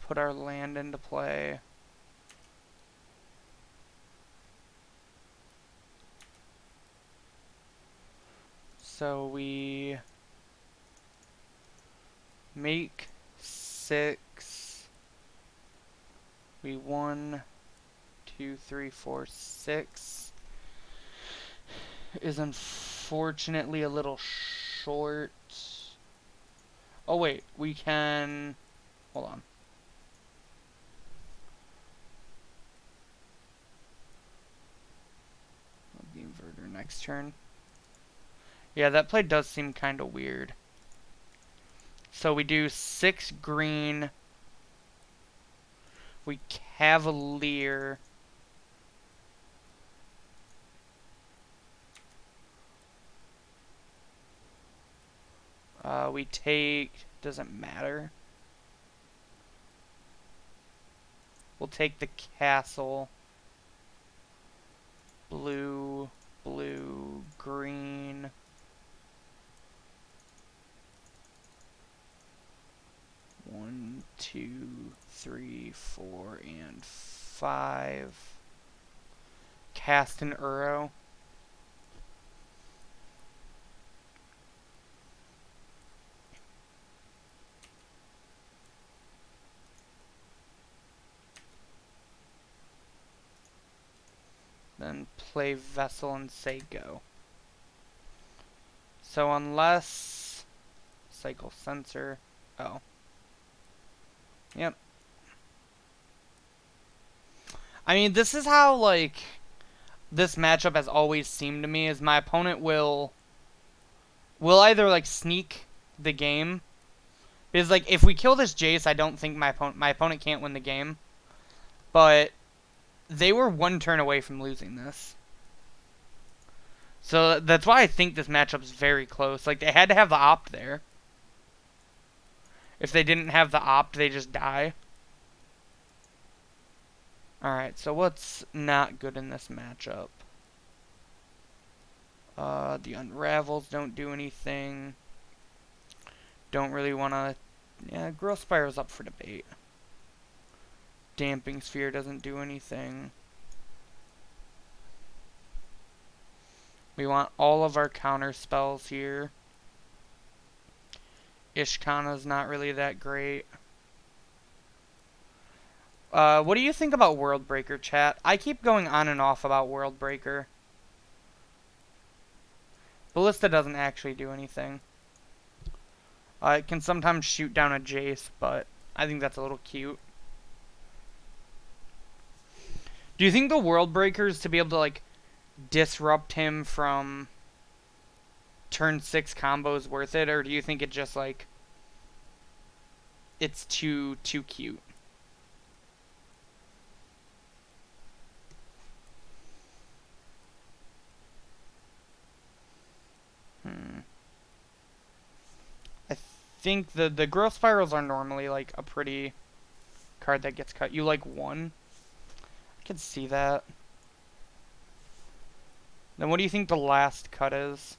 Put our land into play. So we make 6. We 1, 2, 3, 4, 6. Is unfortunately a little short. Oh wait, we can... Hold on. The Inverter next turn. Yeah, that play does seem kind of weird. So we do 6 green. We Cavalier. We take... Doesn't matter. We'll take the castle. Blue, blue, green. One, 2, 3, 4, and 5. Cast an Uro. Then play Vessel and say go. So unless... Cycle Sensor. Oh. Yep. I mean, this is how, like, this matchup has always seemed to me, is my opponent will either, like, sneak the game. Because, like, if we kill this Jace, I don't think my opponent can't win the game. But they were 1 turn away from losing this. So that's why I think this matchup's very close. Like, they had to have the opt there. If they didn't have the opt, they just die. Alright, so what's not good in this matchup? The Unravels don't do anything. Don't really want to... Yeah, Growth Spiral's up for debate. Damping Sphere doesn't do anything. We want all of our counter spells here. Ishkana's not really that great. What do you think about World Breaker, chat? I keep going on and off about World Breaker. Ballista doesn't actually do anything. It can sometimes shoot down a Jace, but I think that's a little cute. Do you think the World Breakers, to be able to, like, disrupt him from turn 6 combos worth it, or do you think it just, like, it's too cute? I think the Growth Spirals are normally, like, a pretty card that gets cut. You like 1? I can see that. Then what do you think the last cut is?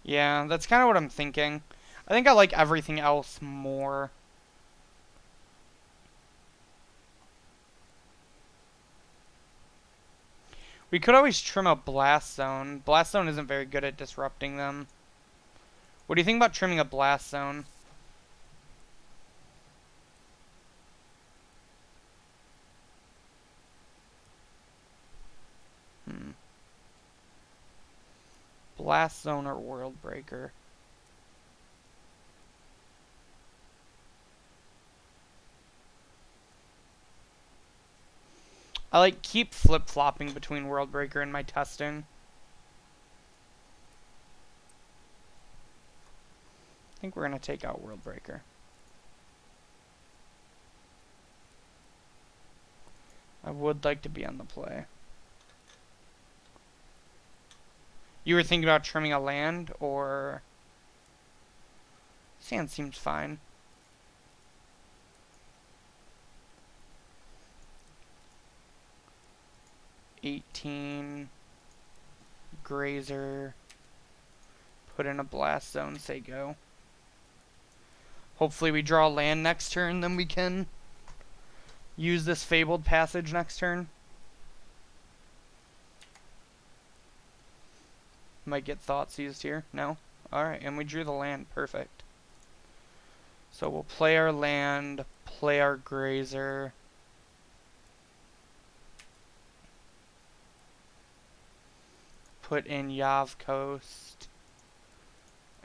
Yeah, that's kind of what I'm thinking. I think I like everything else more. We could always trim a Blast Zone. Blast Zone isn't very good at disrupting them. What do you think about trimming a Blast Zone? Blast Zone or World Breaker? I like keep flip-flopping between World Breaker and my testing. I think we're going to take out World Breaker. I would like to be on the play. You were thinking about trimming a land, or... Sand seems fine. $18. Grazer. Put in a blast zone, say go. Hopefully we draw land next turn, then we can use this Fabled Passage next turn. Might get thoughts used here. No? Alright, and we drew the land. Perfect. So we'll play our land, play our Grazer. Put in Yav Coast.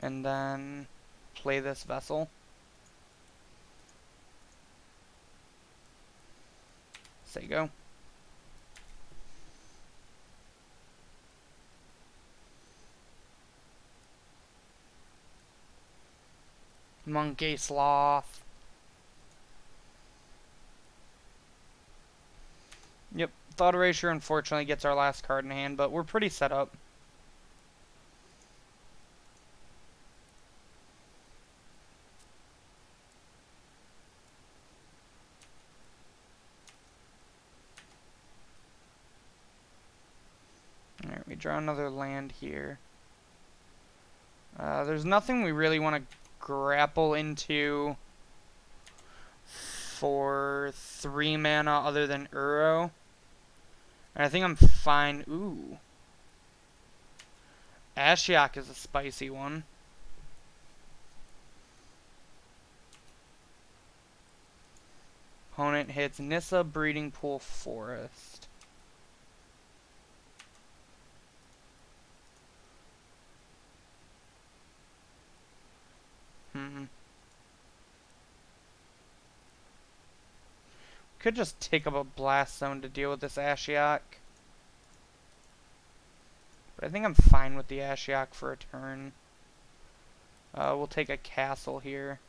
And then play this Vessel. Say go. Monkey Sloth. Yep, Thought Erasure unfortunately gets our last card in hand, but we're pretty set up. Alright, we draw another land here. There's nothing we really want to grapple into for 3 mana other than Uro. And I think I'm fine. Ooh. Ashiok is a spicy one. Opponent hits Nissa, Breeding Pool, Forest. Could just take up a blast zone to deal with this Ashiok. But I think I'm fine with the Ashiok for a turn. We'll take a castle here.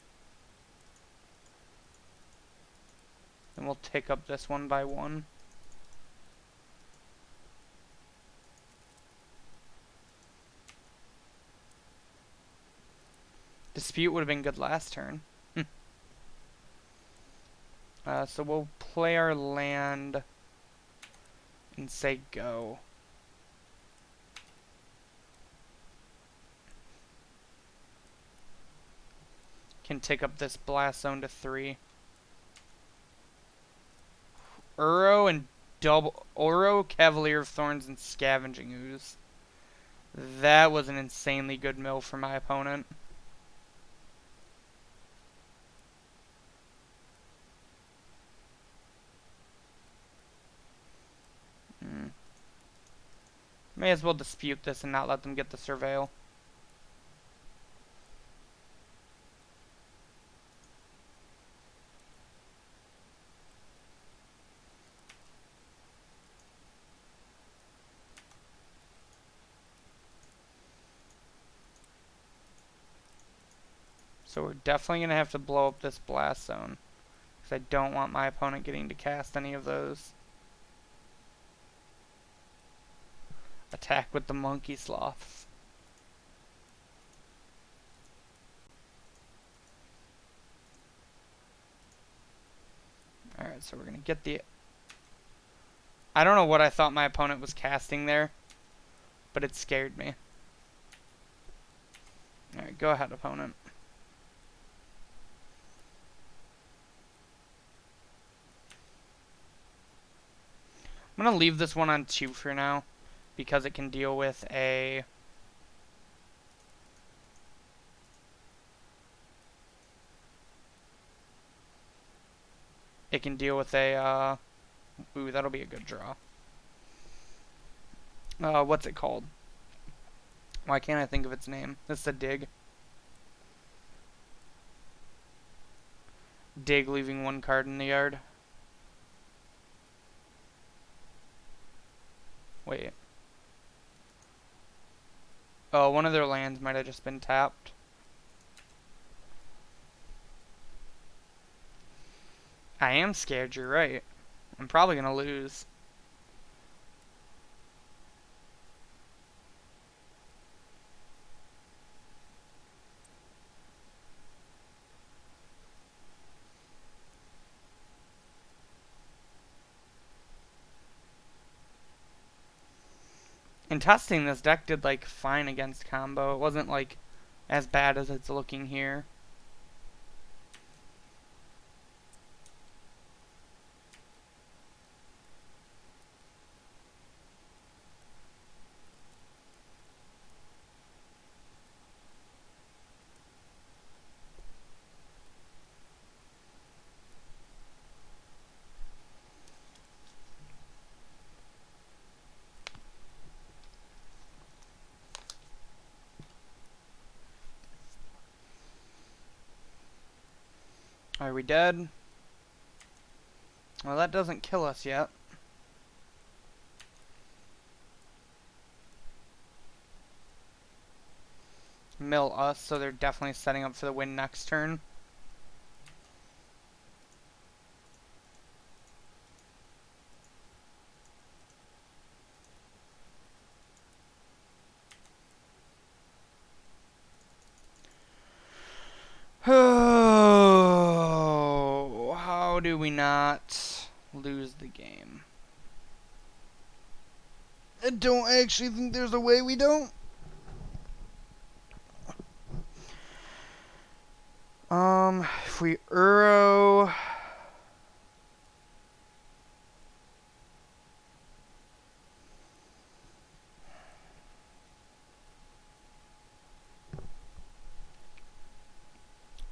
And we'll take up this one by 1. Dispute would have been good last turn. So we'll play our land and say go. Can take up this blast zone to 3. Uro, Cavalier of Thorns, and Scavenging Ooze. That was an insanely good mill for my opponent. May as well dispute this and not let them get the Surveil. So we're definitely going to have to blow up this blast zone, because I don't want my opponent getting to cast any of those. Attack with the Monkey Sloths. Alright, so we're going to get the... I don't know what I thought my opponent was casting there, but it scared me. Alright, go ahead, opponent. I'm going to leave this one on 2 for now, because it can deal with a... It can deal with a, ooh, that'll be a good draw. What's it called? Why can't I think of its name? This is a dig. Dig, leaving 1 card in the yard. Wait. Oh, one of their lands might have just been tapped. I am scared, you're right. I'm probably gonna lose. In testing, this deck did, like, fine against combo. It wasn't, like, as bad as it's looking here. Are we dead? Well, that doesn't kill us yet. Mill us, so they're definitely setting up for the win next turn. Oh, how do we not lose the game? I don't actually think there's a way we don't. If we Uro...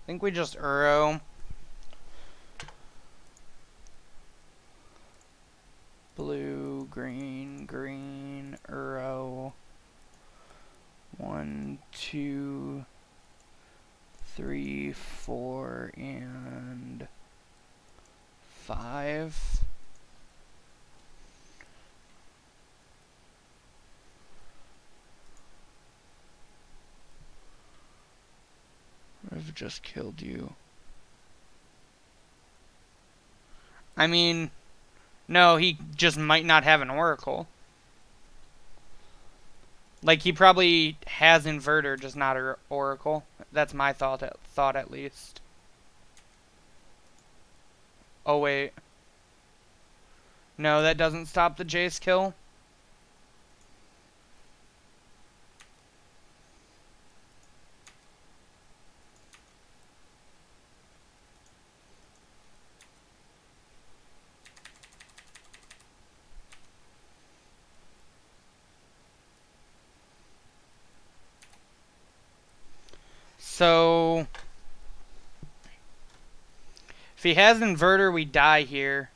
I think we just Uro. Blue, green, green, Uro. 1, 2, 3, 4, and 5. I've just killed you. I mean, no, he just might not have an Oracle. Like, he probably has Inverter, just not an Oracle. That's my thought at least. Oh, wait. No, that doesn't stop the Jace kill. So, if he has Inverter, we die here.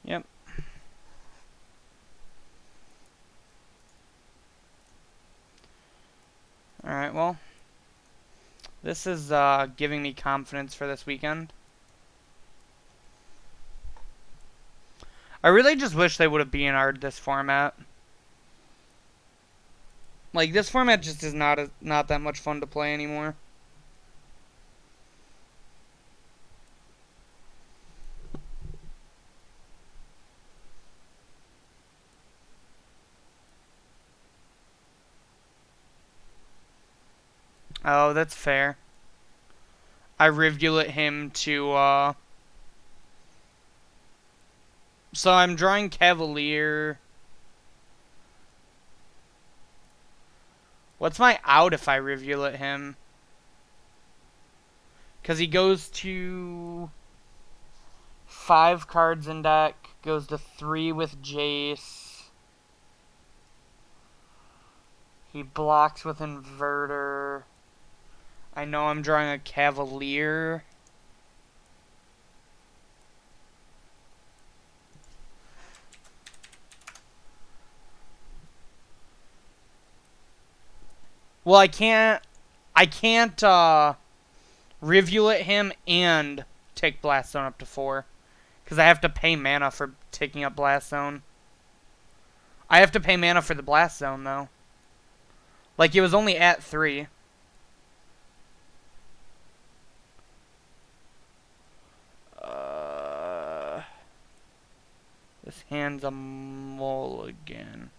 Yep. Alright, well. This is giving me confidence for this weekend. I really just wish they would have BNR'd this format. Like, this format just is not that much fun to play anymore. Oh, that's fair. I rivulet him to, So I'm drawing Cavalier. What's my out if I rivulet him? Because he goes to 5 cards in deck. Goes to 3 with Jace. He blocks with Inverter. I know I'm drawing a Cavalier. Well, I can't rivulet him and take Blast Zone up to 4. Because I have to pay mana for taking up Blast Zone. I have to pay mana for the Blast Zone, though. Like, it was only at 3. This hand's a mulligan.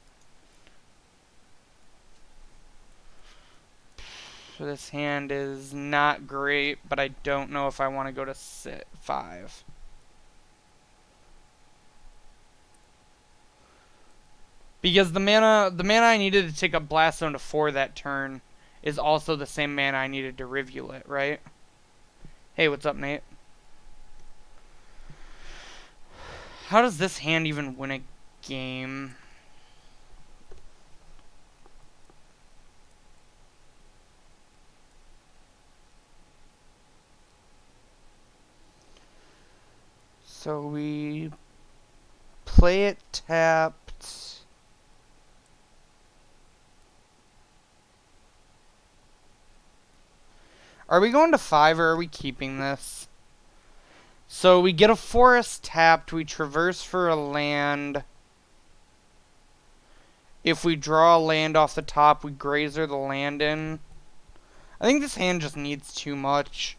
So this hand is not great, but I don't know if I want to go to 5. Because the mana I needed to take up Blast Zone to 4 that turn is also the same mana I needed to Rivulet, right? Hey, what's up, Nate? How does this hand even win a game? So we play it tapped. Are we going to 5 or are we keeping this? So we get a forest tapped, we traverse for a land. If we draw a land off the top, we grazer the land in. I think this hand just needs too much.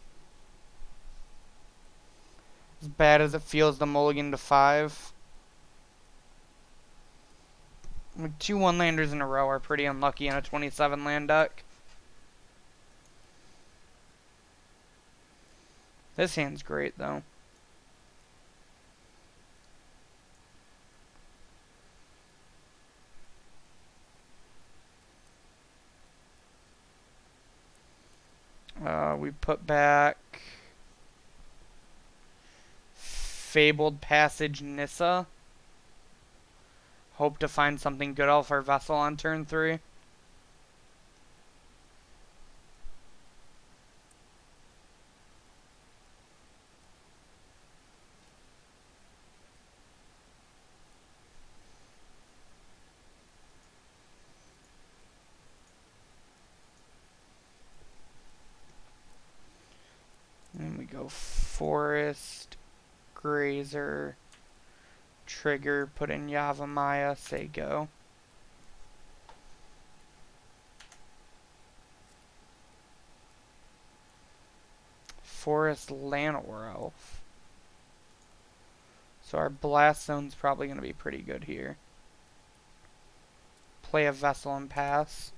As bad as it feels to mulligan to 5. Like 2 1-landers in a row are pretty unlucky in a 27 land deck. This hand's great though. We put back Fabled Passage Nissa. Hope to find something good off our Vessel on turn 3. And we go Forest, Grazer, Trigger, put in Yavimaya, say go. Forest Llanowar Elf. So our Blast Zone's probably going to be pretty good here. Play a Vessel and pass.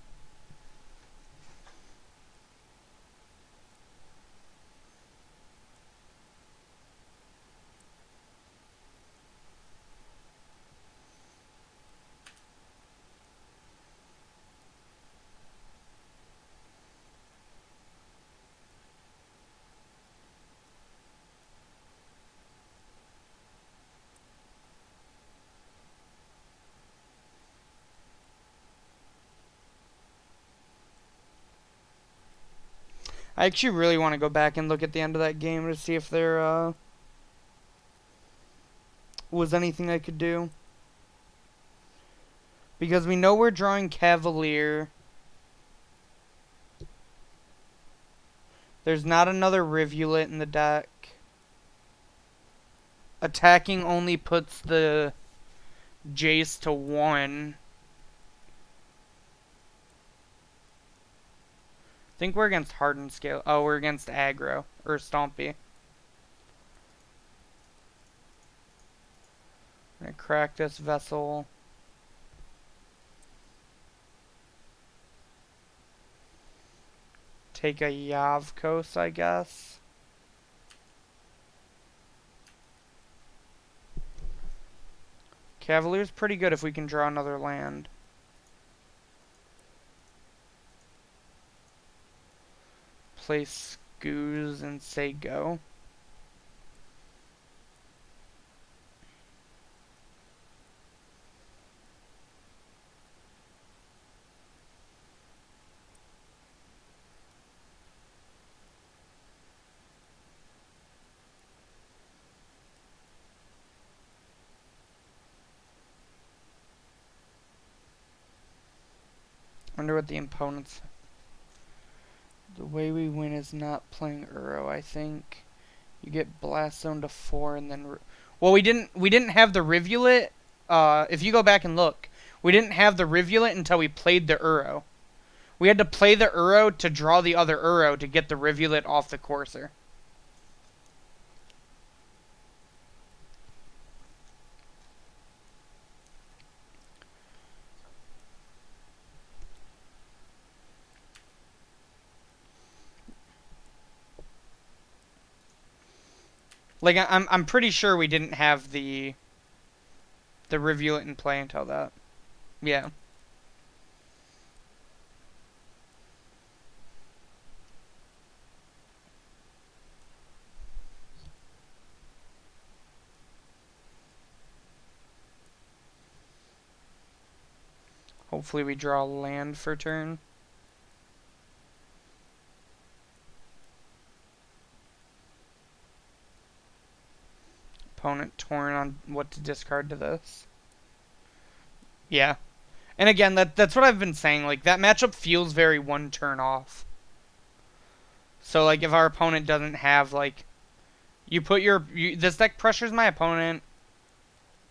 I actually really want to go back and look at the end of that game to see if there was anything I could do. Because we know we're drawing Cavalier. There's not another Rivulet in the deck. Attacking only puts the Jace to 1. I think we're against Hardened Scale. Oh, we're against Aggro. Or Stompy. I'm gonna crack this Vessel. Take a Yavkos, I guess. Cavalier's pretty good if we can draw another land. Play Scoos and say go. Wonder what the opponents... The way we win is not playing Uro, I think. You get Blast Zone to 4 and then... Well, we didn't have the Rivulet. If you go back and look, we didn't have the Rivulet until we played the Uro. We had to play the Uro to draw the other Uro to get the Rivulet off the Courser. Like, I'm pretty sure we didn't have the Rivulet in play until that. Yeah. Hopefully we draw land for turn. Opponent torn on what to discard to this. Yeah. And again, that's what I've been saying. Like, that matchup feels very one turn off. So, like, if our opponent doesn't have, like... this deck pressures my opponent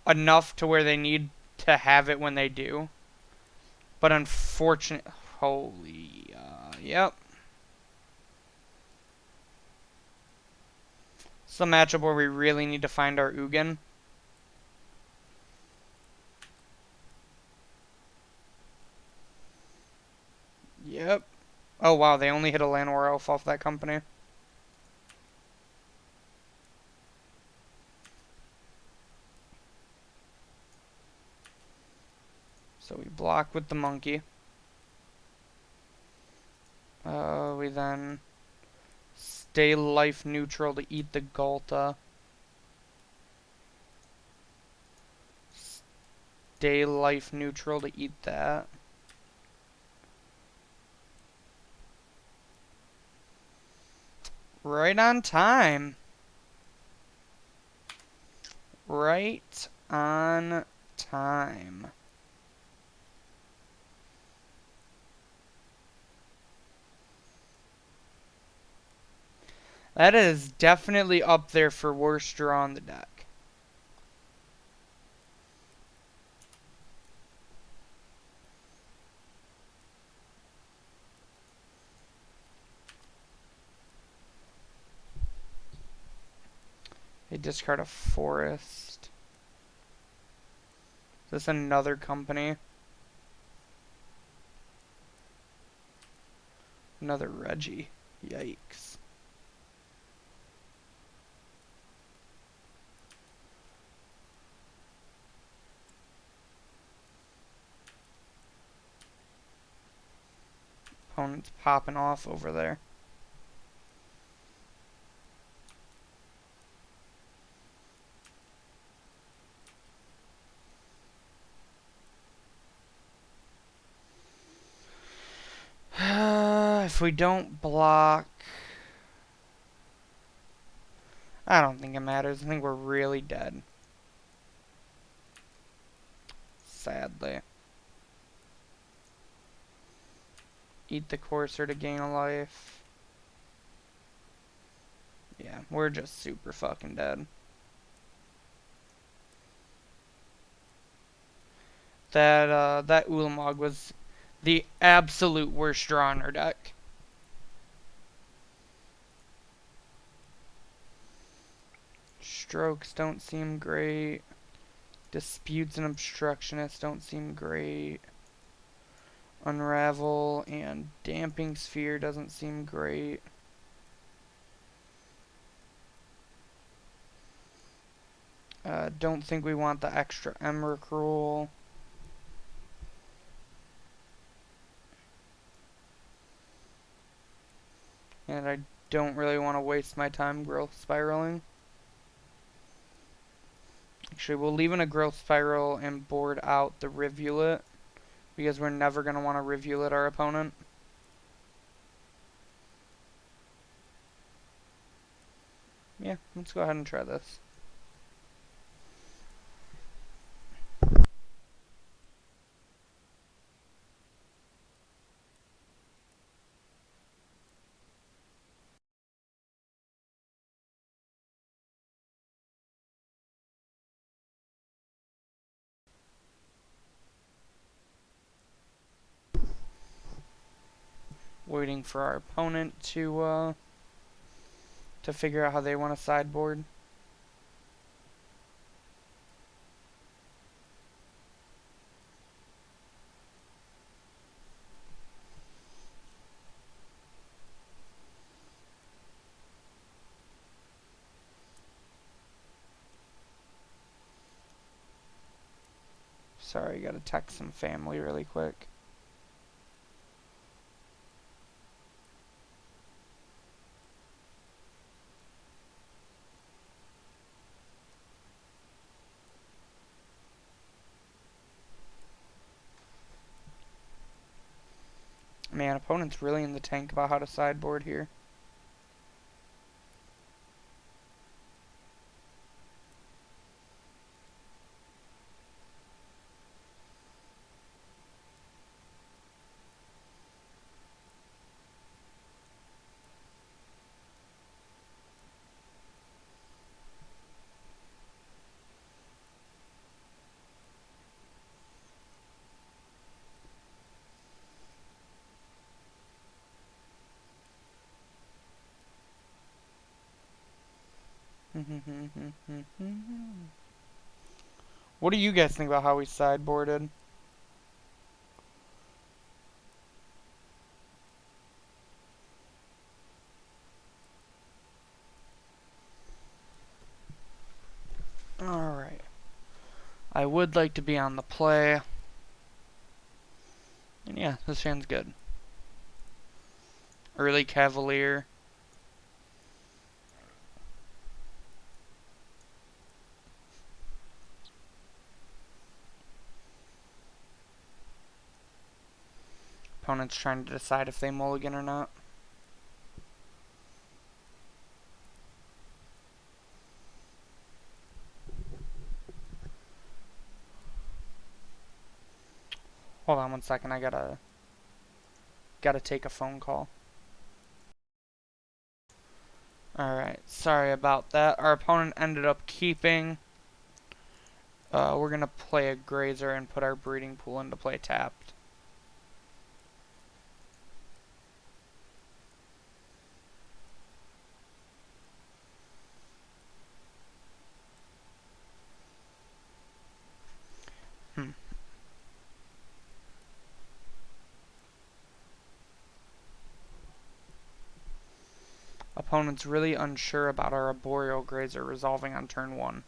enough to where they need to have it when they do. But unfortunately... Holy... yep. It's a matchup where we really need to find our Ugin. Yep. Oh, wow, they only hit a Llanowar Elf off that company. So we block with the monkey. We then stay life neutral to eat the Ghalta. Stay life neutral to eat that. Right on time. Right on time. That is definitely up there for worst draw on the deck. They discard a forest. Is this another company? Another Reggie. Yikes. Opponent's popping off over there. If we don't block... I don't think it matters. I think we're really dead. Sadly. Eat the Courser to gain a life. Yeah, we're just super fucking dead. That Ulamog was the absolute worst draw in our deck. Strokes don't seem great. Disputes and Obstructionists don't seem great. Unravel and Damping Sphere doesn't seem great. Don't think we want the extra Emrakul. And I don't really want to waste my time growth spiraling. Actually, we'll leave in a growth spiral and board out the Rivulet, because we're never going to want to Rivulet our opponent. Yeah, let's go ahead and try this. Waiting for our opponent to figure out how they want to sideboard. Sorry, gotta text some family really quick. Man, opponent's really in the tank about how to sideboard here. What do you guys think about how we sideboarded? Alright. I would like to be on the play. And yeah, this hand's good. Early Cavalier. Opponent's trying to decide if they mulligan or not. Hold on 1 second, I gotta take a phone call. Alright, sorry about that. Our opponent ended up keeping. We're gonna play a grazer and put our breeding pool into play tapped. Opponent's really unsure about our arboreal grazer resolving on turn 1.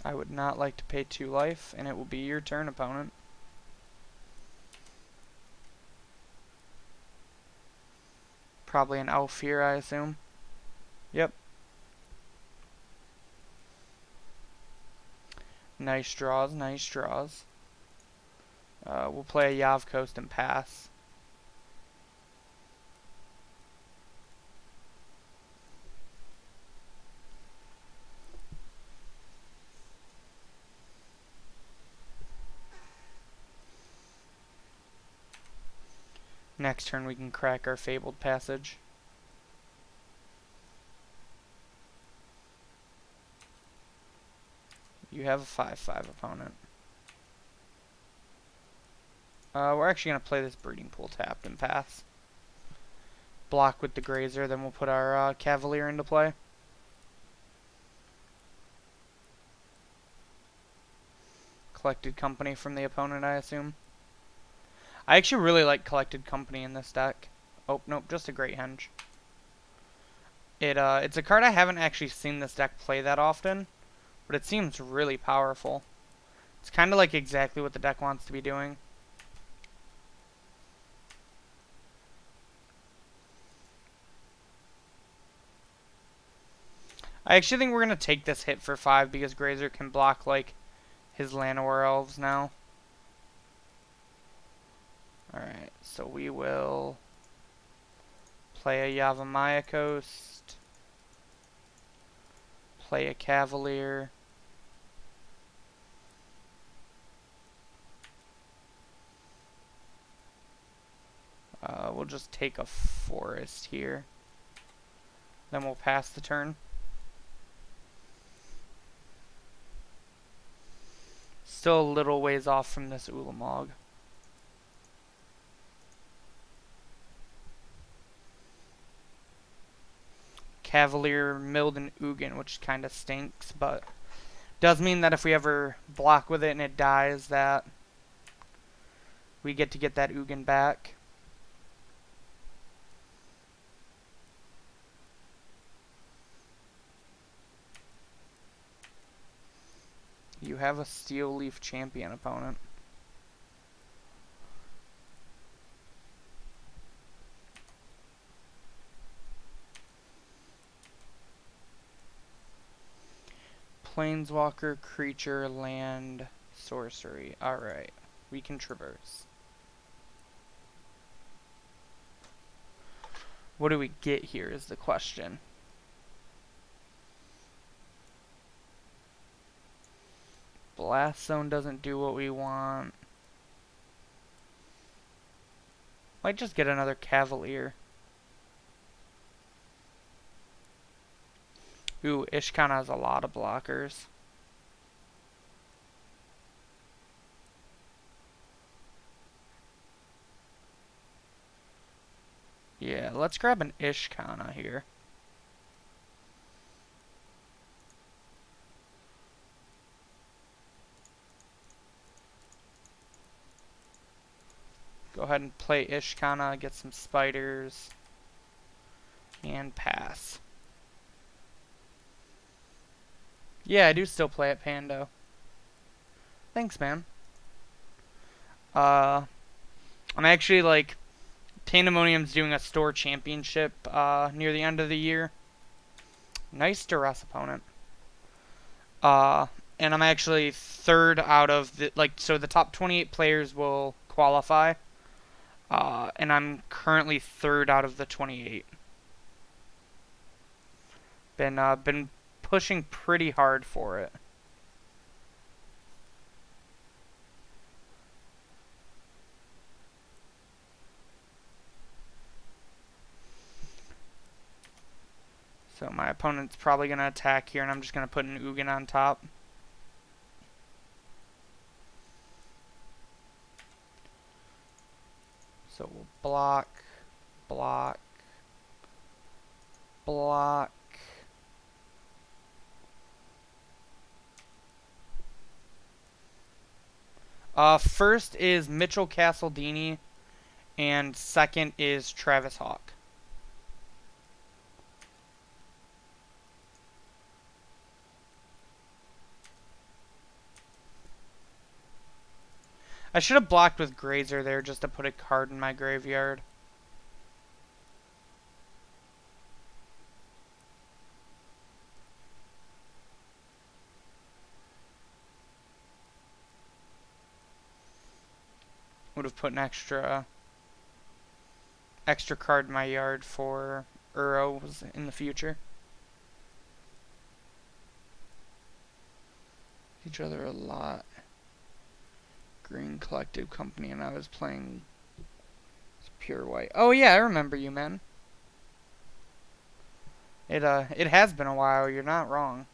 I would not like to pay 2 life, and it will be your turn, opponent. Probably an elf here, I assume. Yep. Nice draws, nice draws. We'll play a Yav Coast and pass. Next turn we can crack our Fabled Passage. You have a 5/5 opponent. We're actually going to play this breeding pool tapped and pass. Block with the grazer, then we'll put our Cavalier into play. Collected Company from the opponent, I assume. I actually really like Collected Company in this deck. Oh, nope, just a Great Henge. It's a card I haven't actually seen this deck play that often, but it seems really powerful. It's kind of like exactly what the deck wants to be doing. I actually think we're going to take this hit for 5 because Grazer can block, like, his Llanowar Elves now. Alright, so we will play a Yavimaya Coast, play a Cavalier, we'll just take a Forest here, then we'll pass the turn. Still a little ways off from this Ulamog. Cavalier, Milden, Ugin, which kind of stinks, but does mean that if we ever block with it and it dies, that we get to get that Ugin back. You have a Steel Leaf champion opponent. Planeswalker, creature, land, sorcery. Alright. We can traverse. What do we get here is the question. Blast Zone doesn't do what we want. Might just get another Cavalier. Ooh, Ishkan has a lot of blockers. Yeah, let's grab an Ishkana here. Go ahead and play Ishkana, get some spiders, and pass. Yeah, I do still play at Pando. Thanks, man. I'm actually, like, Pandemonium's doing a store championship near the end of the year. Nice duress opponent. And I'm actually third out of the, like, so the top 28 players will qualify. And I'm currently third out of the 28. Been pushing pretty hard for it. So my opponent's probably going to attack here, and I'm just going to put an Ugin on top. So we'll block, block, block. First is Mitchell Castledini, and second is Travis Hawk. I should have blocked with Grazer there just to put a card in my graveyard. Would have put an extra card in my yard for Uros in the future. Each other a lot. Green Collective Company, and I was playing pure white. Oh yeah, I remember you, man. It has been a while. You're not wrong.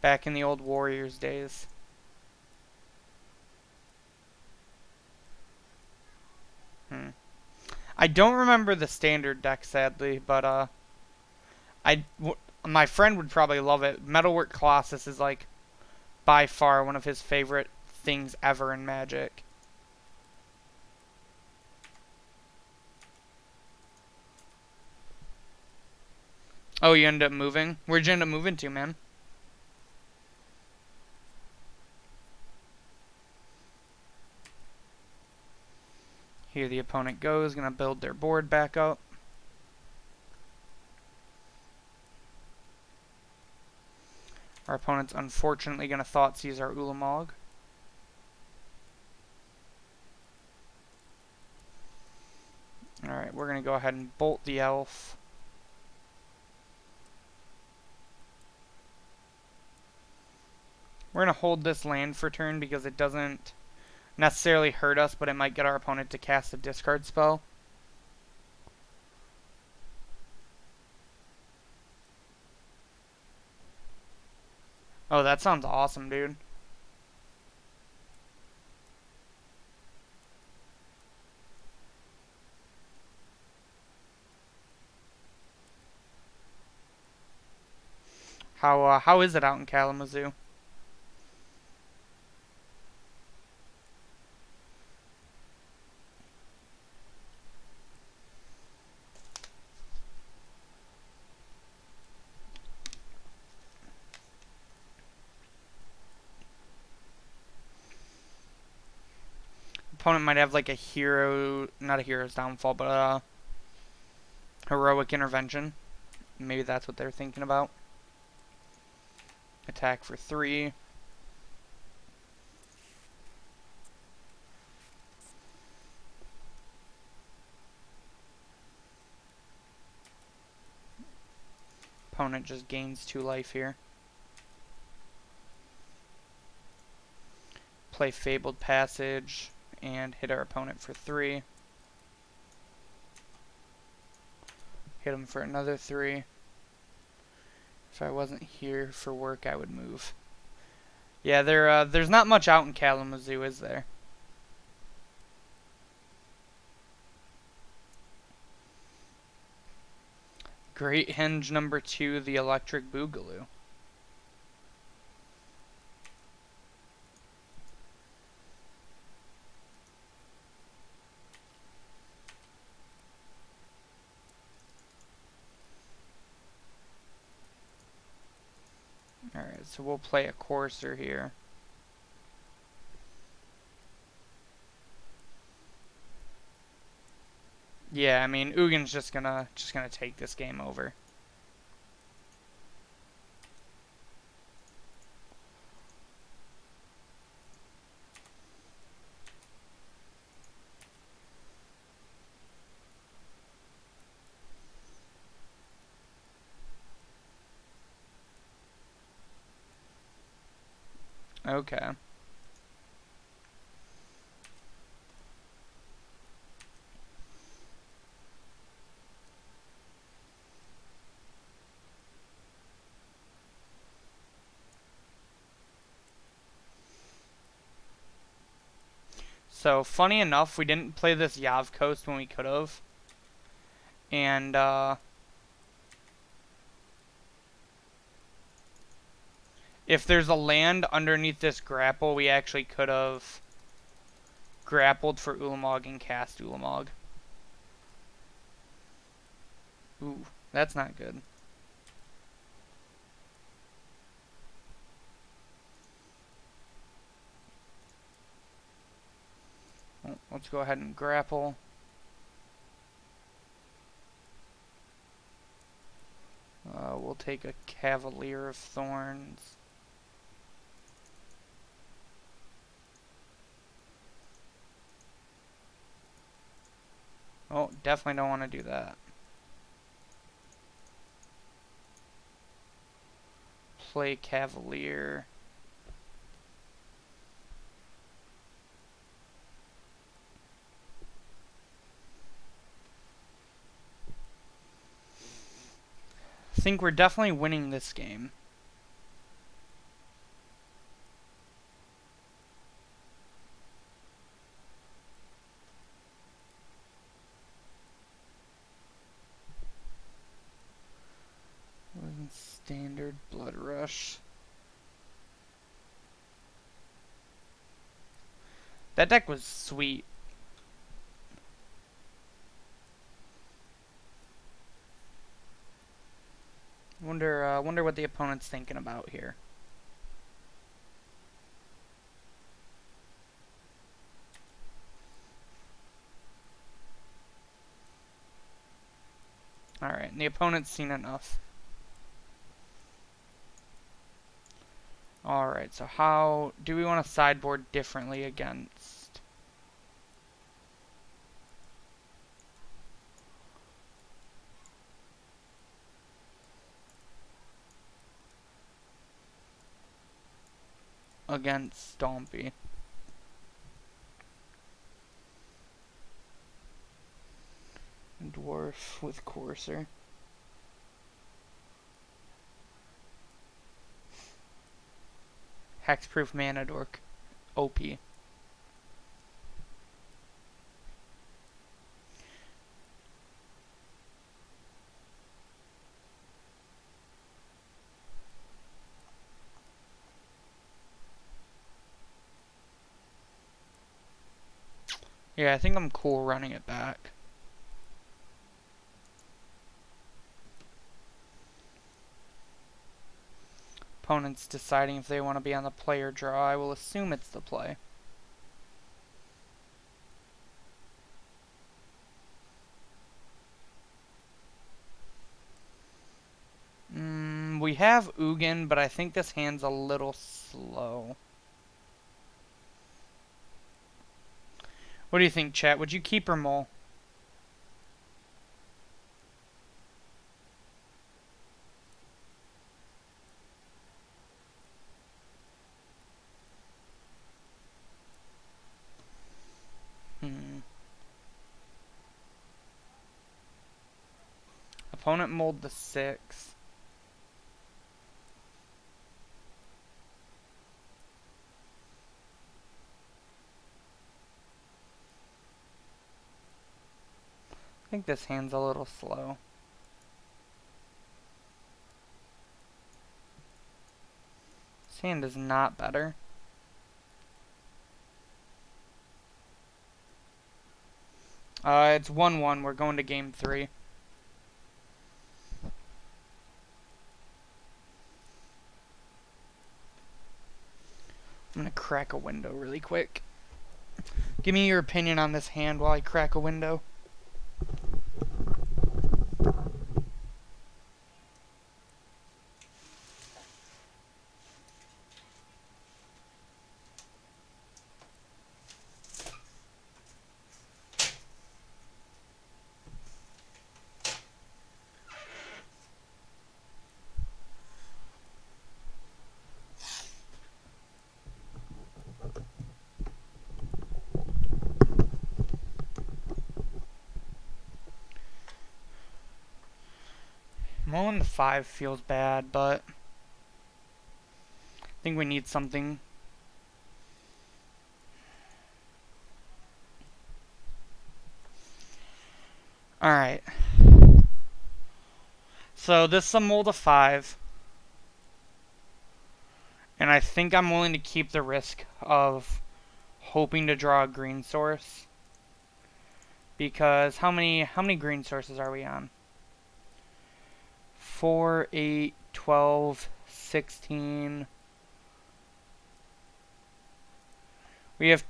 Back in the old Warriors days. I don't remember the standard deck, sadly, but my friend would probably love it. Metalwork Colossus is like by far one of his favorite things ever in Magic. Oh, you ended up moving? Where'd you end up moving to, man? Here the opponent goes, gonna build their board back up. Our opponent's unfortunately gonna Thoughtseize our Ulamog. Alright, we're gonna go ahead and bolt the elf. We're gonna hold this land for turn because it doesn't necessarily hurt us, but it might get our opponent to cast a discard spell. Oh, that sounds awesome, dude. How is it out in Kalamazoo? Opponent might have like a hero, not a hero's downfall, but a heroic intervention. Maybe that's what they're thinking about. Attack for 3. Opponent just gains 2 life here. Play Fabled Passage and hit our opponent for 3. Hit him for another 3. If I wasn't here for work, I would move. Yeah, there's not much out in Kalamazoo, is there? Great Henge number 2, the Electric Boogaloo. Alright, so we'll play a Courser here. Yeah, I mean, Ugin's just gonna take this game over. Okay. So, funny enough, we didn't play this Yav Coast when we could have. And, if there's a land underneath this grapple, we actually could have grappled for Ulamog and cast Ulamog. Ooh, that's not good. Well, let's go ahead and grapple. We'll take a Cavalier of Thorns. Oh, definitely don't want to do that. Play Cavalier. I think we're definitely winning this game. Standard Blood Rush. That deck was sweet. Wonder what the opponent's thinking about here. Alright, and the opponent's seen enough. Alright, so how do we want to sideboard differently against? Against Stompy. Dwarf with Courser. Hexproof Mana Dork. OP. Yeah, I think I'm cool running it back. Opponent's deciding if they want to be on the play or draw. I will assume it's the play. We have Ugin, but I think this hand's a little slow. What do you think, chat? Would you keep or mull? Opponent mulled the 6. I think this hand's a little slow. This hand is not better. It's 1-1. We're going to game 3. I'm going to crack a window really quick. Give me your opinion on this hand while I crack a window. Mulling the 5 feels bad, but I think we need something. Alright. So this is a mull to 5. And I think I'm willing to keep the risk of hoping to draw a green source. Because how many green sources are we on? 4, 8, 12, 16. We have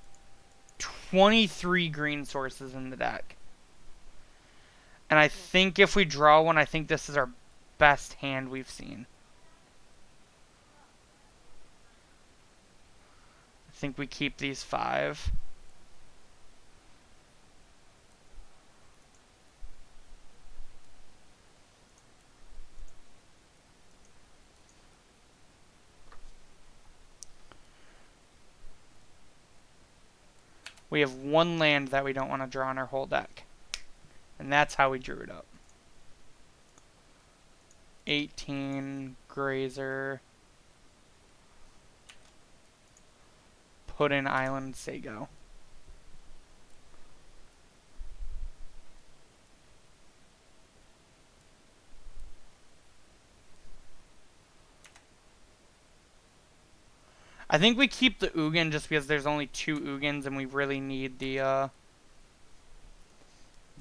23 green sources in the deck. And I think if we draw one, I think this is our best hand we've seen. I think we keep these 5. We have 1 land that we don't want to draw on our whole deck. And that's how we drew it up. 18, Grazer. Put in Island, say go. I think we keep the Ugin just because there's only 2 Ugins and we really need the,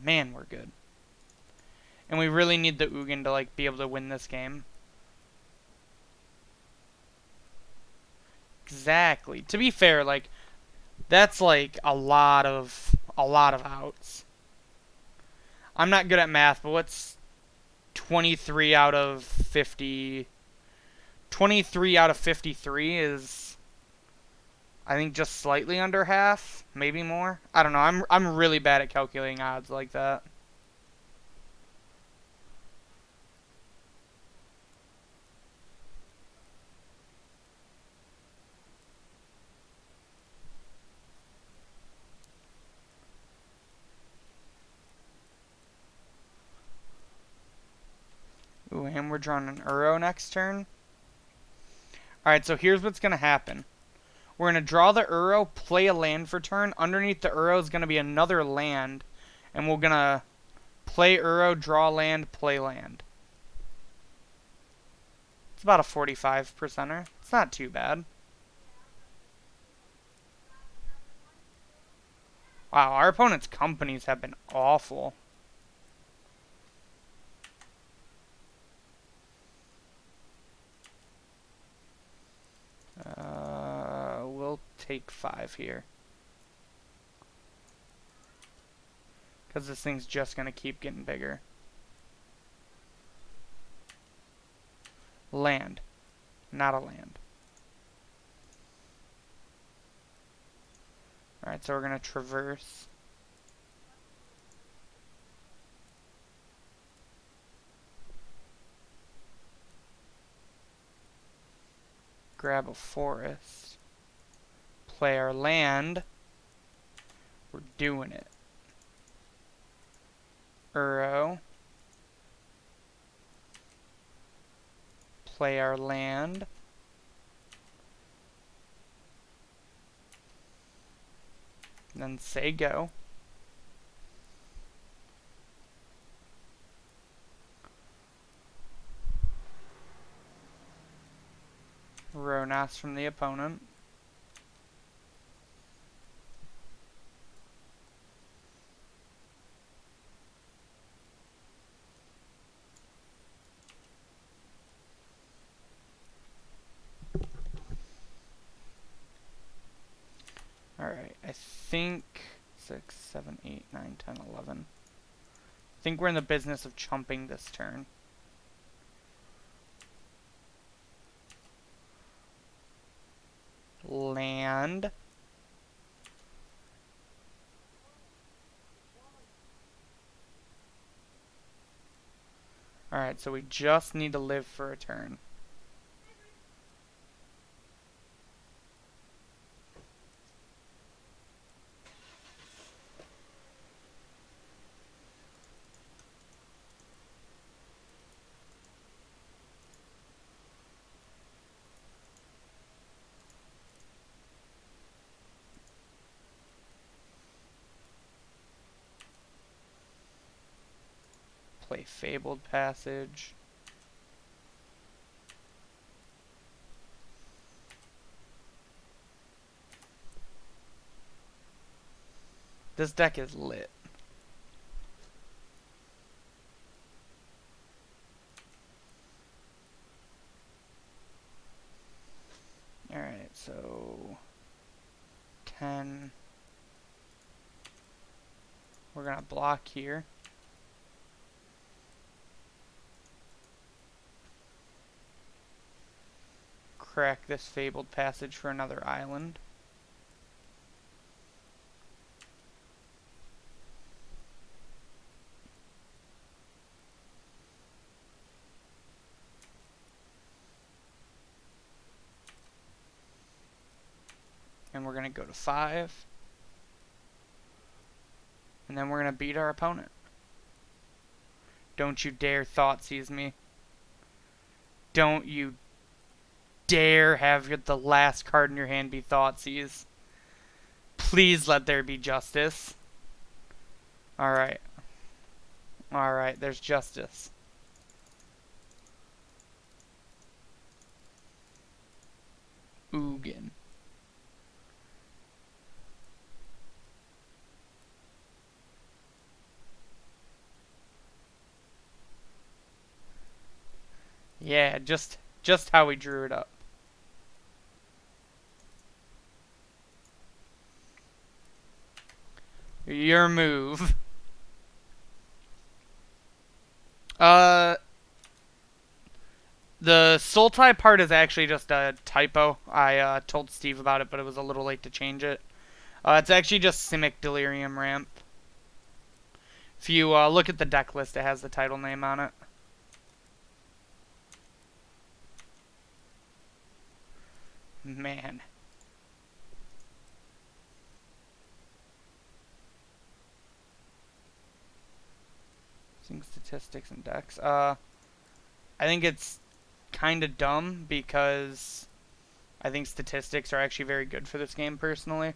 Man, we're good. And we really need the Ugin to, like, be able to win this game. Exactly. To be fair, like, that's, like, a lot of outs. I'm not good at math, but what's 23 out of 50? 23 out of 53 is, I think, just slightly under half, maybe more. I don't know. I'm really bad at calculating odds like that. Ooh, and we're drawing an Uro next turn. Alright, so here's what's going to happen. We're going to draw the Uro, play a land for turn. Underneath the Uro is going to be another land. And we're going to play Uro, draw land, play land. It's about a 45%er. It's not too bad. Wow, our opponent's companies have been awful. We'll take 5 here. Because this thing's just going to keep getting bigger. Land. Not a land. Alright, so we're going to traverse. Grab a forest. Play our land. We're doing it. Uro. Play our land. Then say go. Ronas from the opponent. Alright, I think 6, 7, 8, 9, 10, 11. I think we're in the business of chumping this turn. Land. Alright, so we just need to live for a turn. Play Fabled Passage. This deck is lit. Alright, so 10. We're gonna block here. Crack this Fabled Passage for another island. And we're going to go to 5. And then we're going to beat our opponent. Don't you dare Thoughtseize me. Don't you dare have the last card in your hand be Thoughtseize. Please let there be justice. Alright. Alright, there's justice. Ugin. Yeah, just how we drew it up. Your move. The Sultai part is actually just a typo. I told Steve about it, but it was a little late to change it. It's actually just Simic Delerium Ramp. If you look at the deck list, it has the title name on it. Man. Using statistics and decks. I think it's kind of dumb because I think statistics are actually very good for this game personally.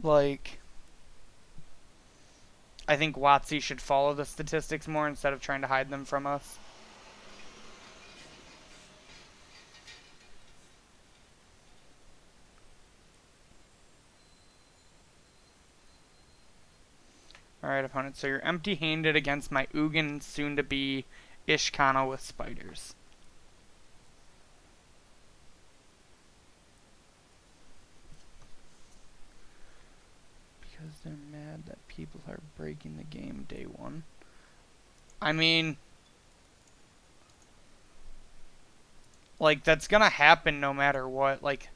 Like, I think WotC should follow the statistics more instead of trying to hide them from us. Alright, opponent, so you're empty-handed against my Ugin, soon-to-be Ishkana with spiders. Because they're mad that people are breaking the game day one. I mean, like, that's gonna happen no matter what. Like,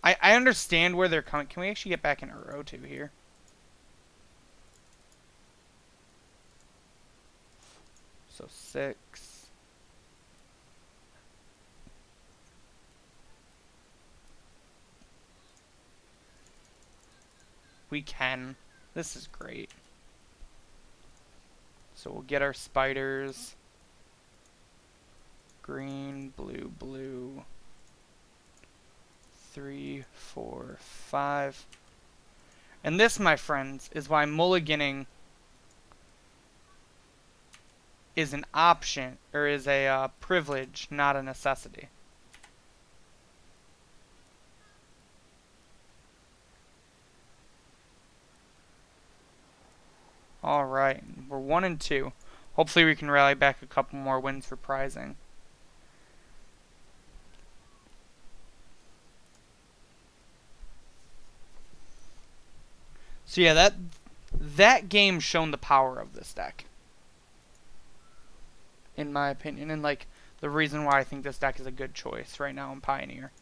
I understand where they're coming. Can we actually get back in Uro 2 here? So 6. We can. This is great. So we'll get our spiders. Green, blue, blue. 3, 4, 5. And this, my friends, is why mulliganing is an option, or is a privilege, not a necessity. Alright, we're 1 and 2. Hopefully we can rally back a couple more wins for prizing. So yeah, that game's shown the power of this deck. In my opinion, and like the reason why I think this deck is a good choice right now in Pioneer.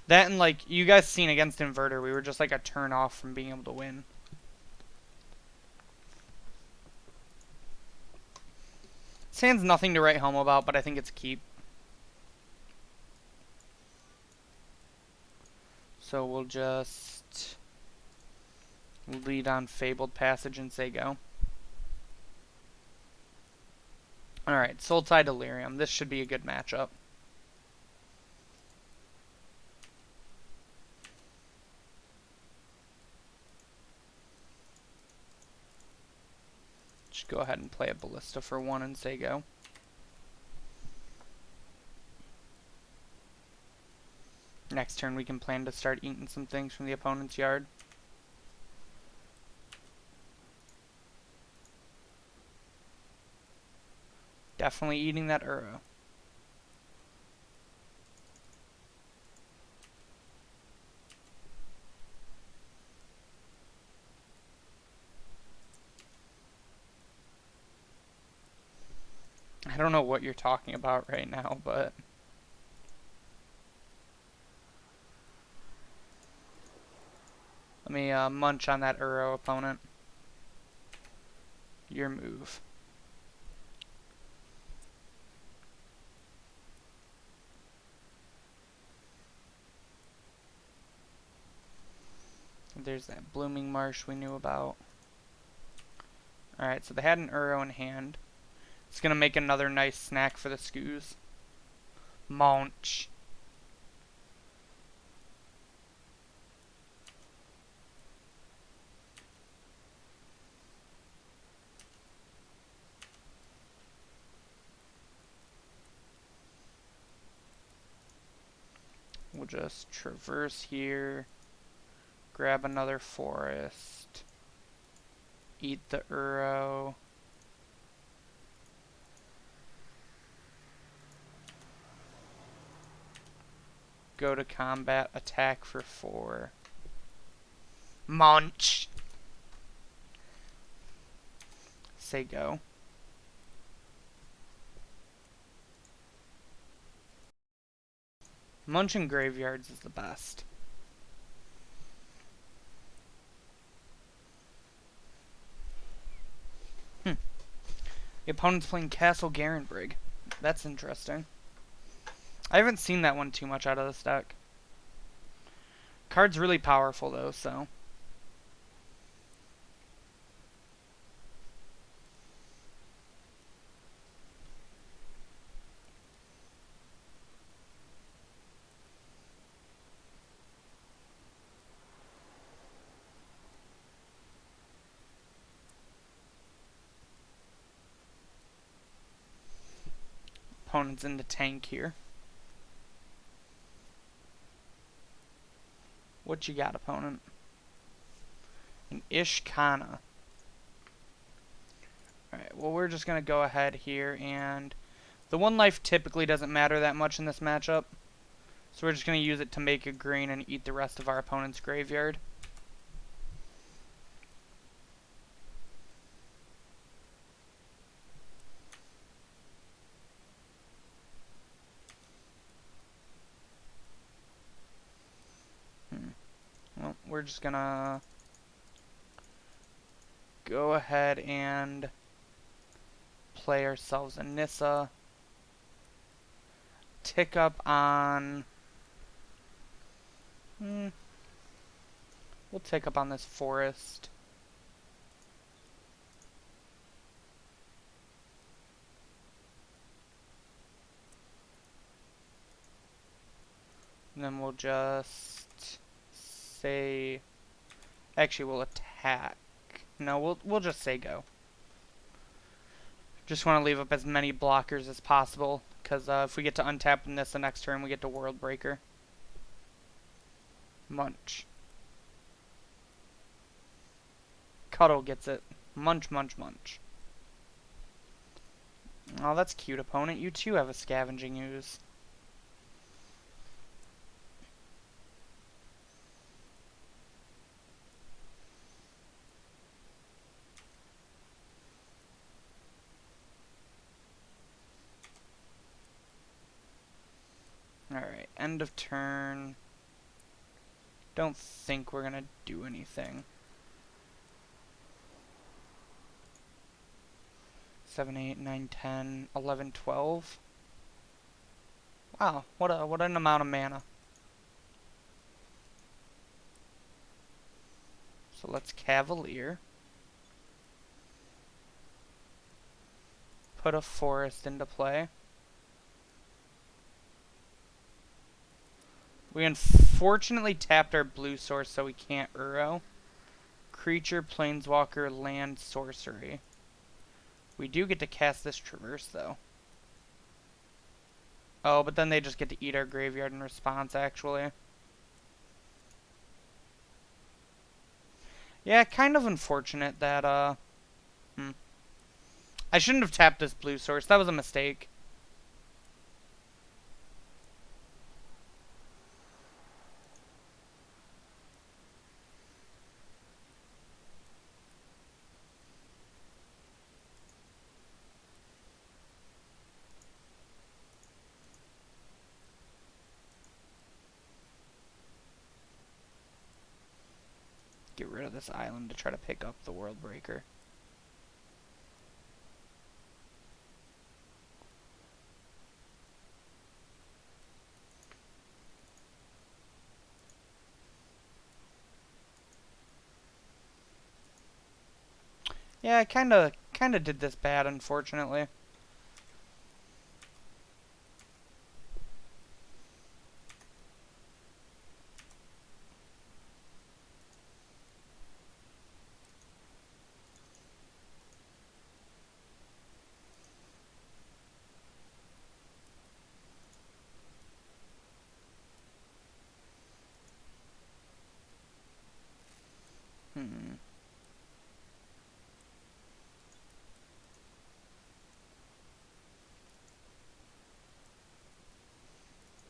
That and like you guys seen against Inverter, we were just like a turn off from being able to win. Sand's nothing to write home about, but I think it's a keep. So we'll just lead on Fabled Passage and say go. Alright, Sultai Delirium. This should be a good matchup. Just go ahead and play a Ballista for 1 and say go. Next turn we can plan to start eating some things from the opponent's yard. Definitely eating that Uro. I don't know what you're talking about right now, but... Let me munch on that Uro opponent. Your move. There's that Blooming Marsh we knew about. Alright, so they had an Uro in hand. It's going to make another nice snack for the Skoos. Munch. We'll just traverse here. Grab another forest. Eat the Uro. Go to combat, attack for 4. Munch! Say go. Munching graveyards is the best. The opponent's playing Castle Garenbrig. That's interesting. I haven't seen that one too much out of this deck. Card's really powerful though, so... Opponent's in the tank here. What you got, opponent? An Ishkana. Alright, well we're just going to go ahead here and... The 1 life typically doesn't matter that much in this matchup. So we're just going to use it to make a green and eat the rest of our opponent's graveyard. we're just gonna go ahead and play ourselves a Nissa. Tick up on... we'll tick up on this forest. And then we'll just say... Actually, we'll attack. No, we'll just say go. Just want to leave up as many blockers as possible, because if we get to untap in this the next turn, we get to World Breaker. Munch. Cuddle gets it. Munch, munch, munch. Oh, that's cute, opponent. You too have a Scavenging Ooze. Alright, end of turn. Don't think we're gonna do anything. 7, 8, 9, 10, 11, 12. Wow, what an amount of mana. So let's Cavalier. Put a forest into play. We unfortunately tapped our blue source, so we can't Uro. Creature, Planeswalker, Land, Sorcery. We do get to cast this Traverse, though. Oh, but then they just get to eat our graveyard in response, actually. Yeah, kind of unfortunate that, I shouldn't have tapped this blue source. That was a mistake. Get rid of this island to try to pick up the World Breaker. Yeah, I kinda did this bad, unfortunately.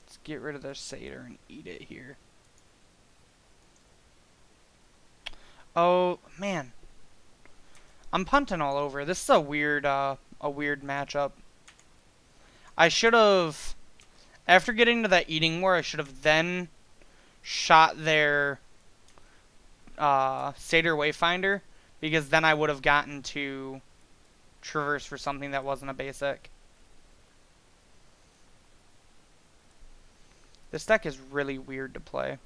Let's get rid of their Satyr and eat it here. Oh, man. I'm punting all over. This is a weird matchup. I should have, after getting to that Eating War, I should have then shot their Satyr Wayfinder, because then I would have gotten to Traverse for something that wasn't a basic. This deck is really weird to play.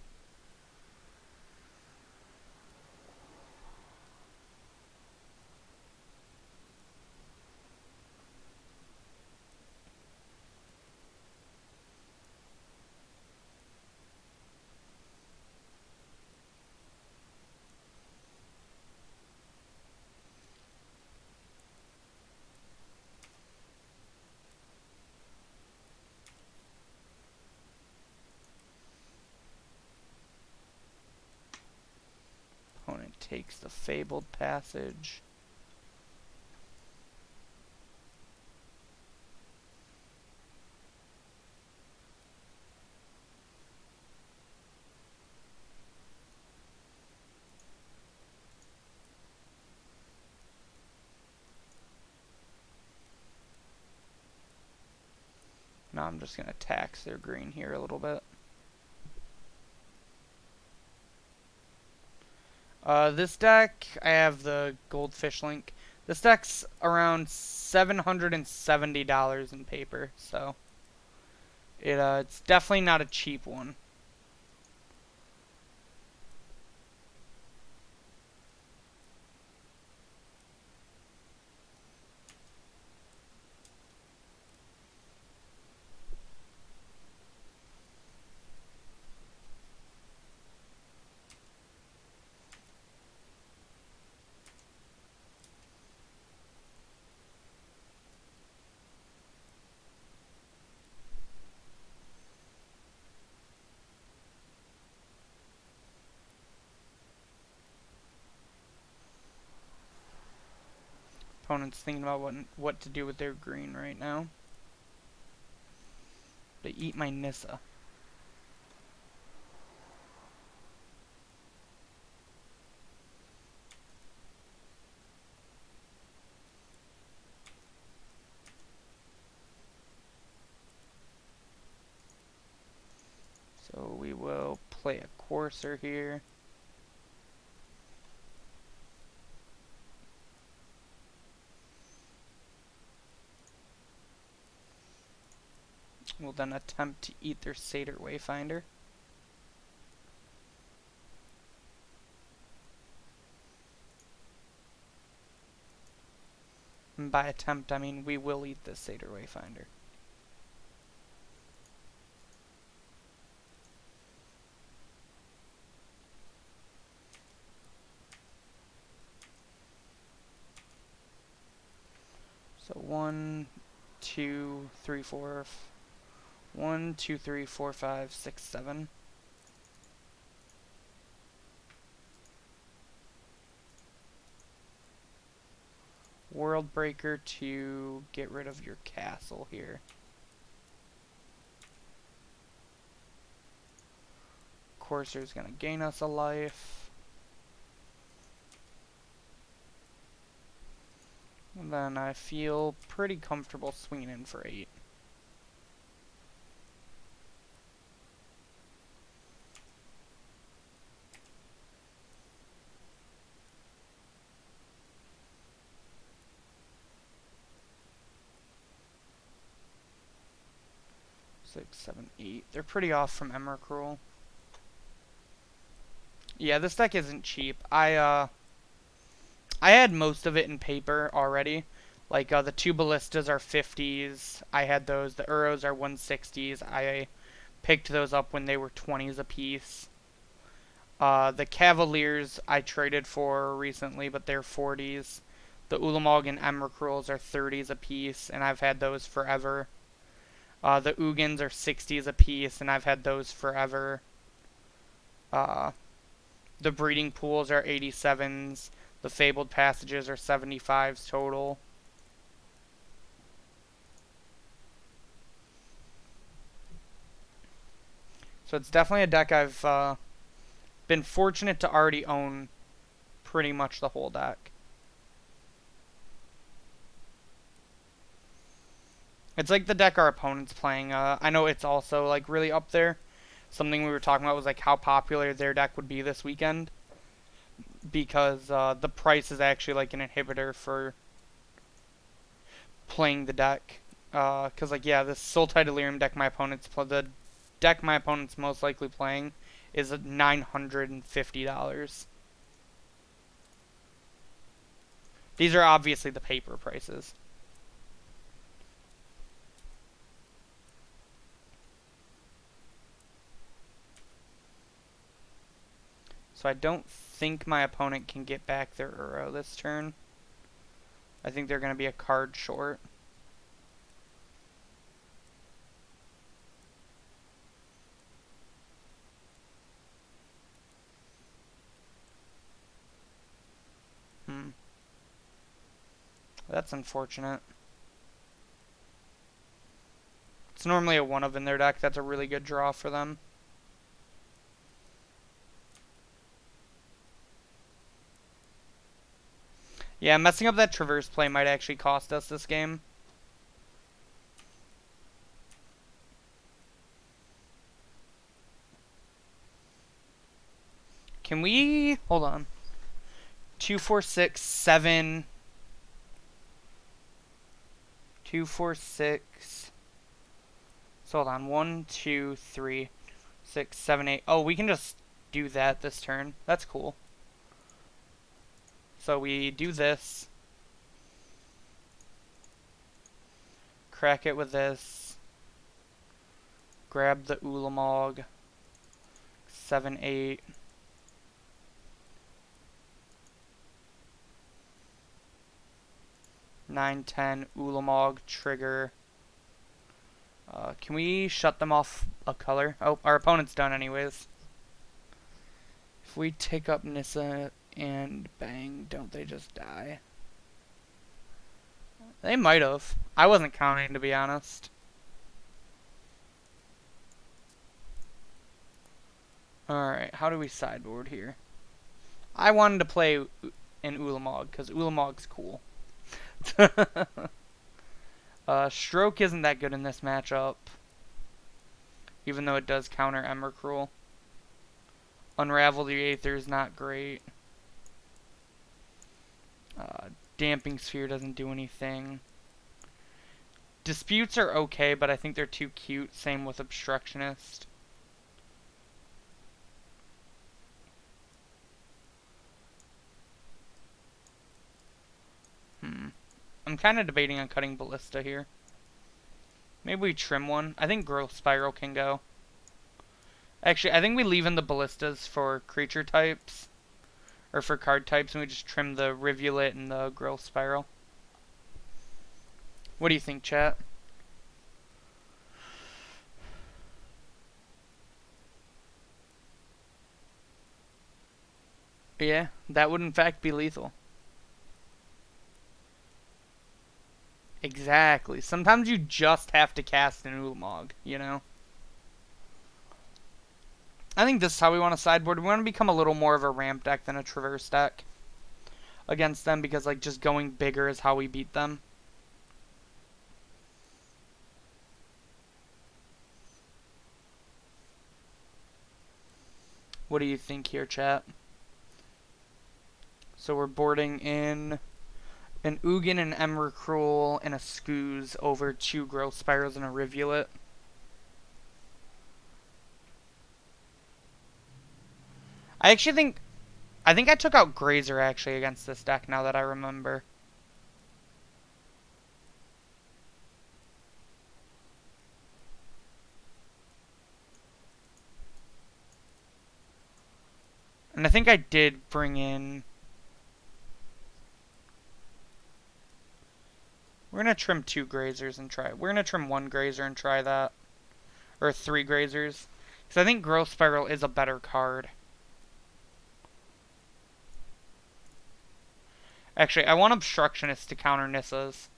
Opponent takes the Fabled Passage. Now I'm just going to tax their green here a little bit. This deck, I have the Goldfish link. This deck's around $770 in paper, so it's definitely not a cheap one. Opponent's thinking about what to do with their green right now. They eat my Nissa. So we will play a Courser here. We'll then attempt to eat their Satyr Wayfinder. And by attempt, I mean we will eat the Satyr Wayfinder. So 1, 2, 3, 4. 1, 2, 3, 4, 5, 6, 7. World Breaker to get rid of your castle here. Courser's gonna gain us a life. And then I feel pretty comfortable swinging in for 8. Six, 7, 8. They're pretty off from Emrakul. Yeah, this deck isn't cheap. I had most of it in paper already. Like, the 2 Ballistas are 50s. I had those. The Uros are 160s. I picked those up when they were 20s a piece. The Cavaliers I traded for recently, but they're 40s. The Ulamog and Emrakuls are 30s a piece, and I've had those forever. The Ugins are 60s a piece, and I've had those forever. The breeding pools are 87s. The fabled passages are 75s total. So it's definitely a deck I've been fortunate to already own pretty much the whole deck. It's like the deck our opponent's playing. I know it's also like really up there. Something we were talking about was like how popular their deck would be this weekend, because the price is actually like an inhibitor for playing the deck. Because like yeah, this Sultai Delirium deck the deck my opponent's most likely playing is at $950. These are obviously the paper prices. So I don't think my opponent can get back their Uro this turn. I think they're going to be a card short. That's unfortunate. It's normally a 1 of in their deck. That's a really good draw for them. Yeah, messing up that traverse play might actually cost us this game. Can we... Hold on. 2, 4, 6, 7. 2, 4, 6. So hold on. 1, 2, 3, 6, 7, 8. Oh, we can just do that this turn. That's cool. So we do this. Crack it with this. Grab the Ulamog. 7, 8. Nine, 10, Ulamog, trigger. Can we shut them off a color? Oh, our opponent's done anyways. If we take up Nissa and bang, don't they just die? They might have. I wasn't counting, to be honest. Alright, how do we sideboard here? I wanted to play an Ulamog, because Ulamog's cool. Stroke isn't that good in this matchup, even though it does counter Emrakul. Unravel the Aether is not great. Damping Sphere doesn't do anything. Disputes are okay, but I think they're too cute. Same with Obstructionist. I'm kind of debating on cutting Ballista here. Maybe we trim one. I think Growth Spiral can go. Actually, I think we leave in the Ballistas for creature types. Or for card types, and we just trim the Rivulet and the Growth Spiral. What do you think, chat? Yeah, that would in fact be lethal. Exactly. Sometimes you just have to cast an Ulamog, you know? I think this is how we want to sideboard. We want to become a little more of a ramp deck than a traverse deck against them, because like just going bigger is how we beat them. What do you think here, chat? So we're boarding in an Ugin, an Emrakul, and a Skooz over 2 Growth Spirals and a Rivulet. I think I took out Grazer actually against this deck now that I remember. And I think I did bring in... We're going to trim 2 Grazers and try... We're going to trim 1 Grazer and try that. Or 3 Grazers. Because I think Growth Spiral is a better card. Actually, I want Obstructionist to counter Nissas.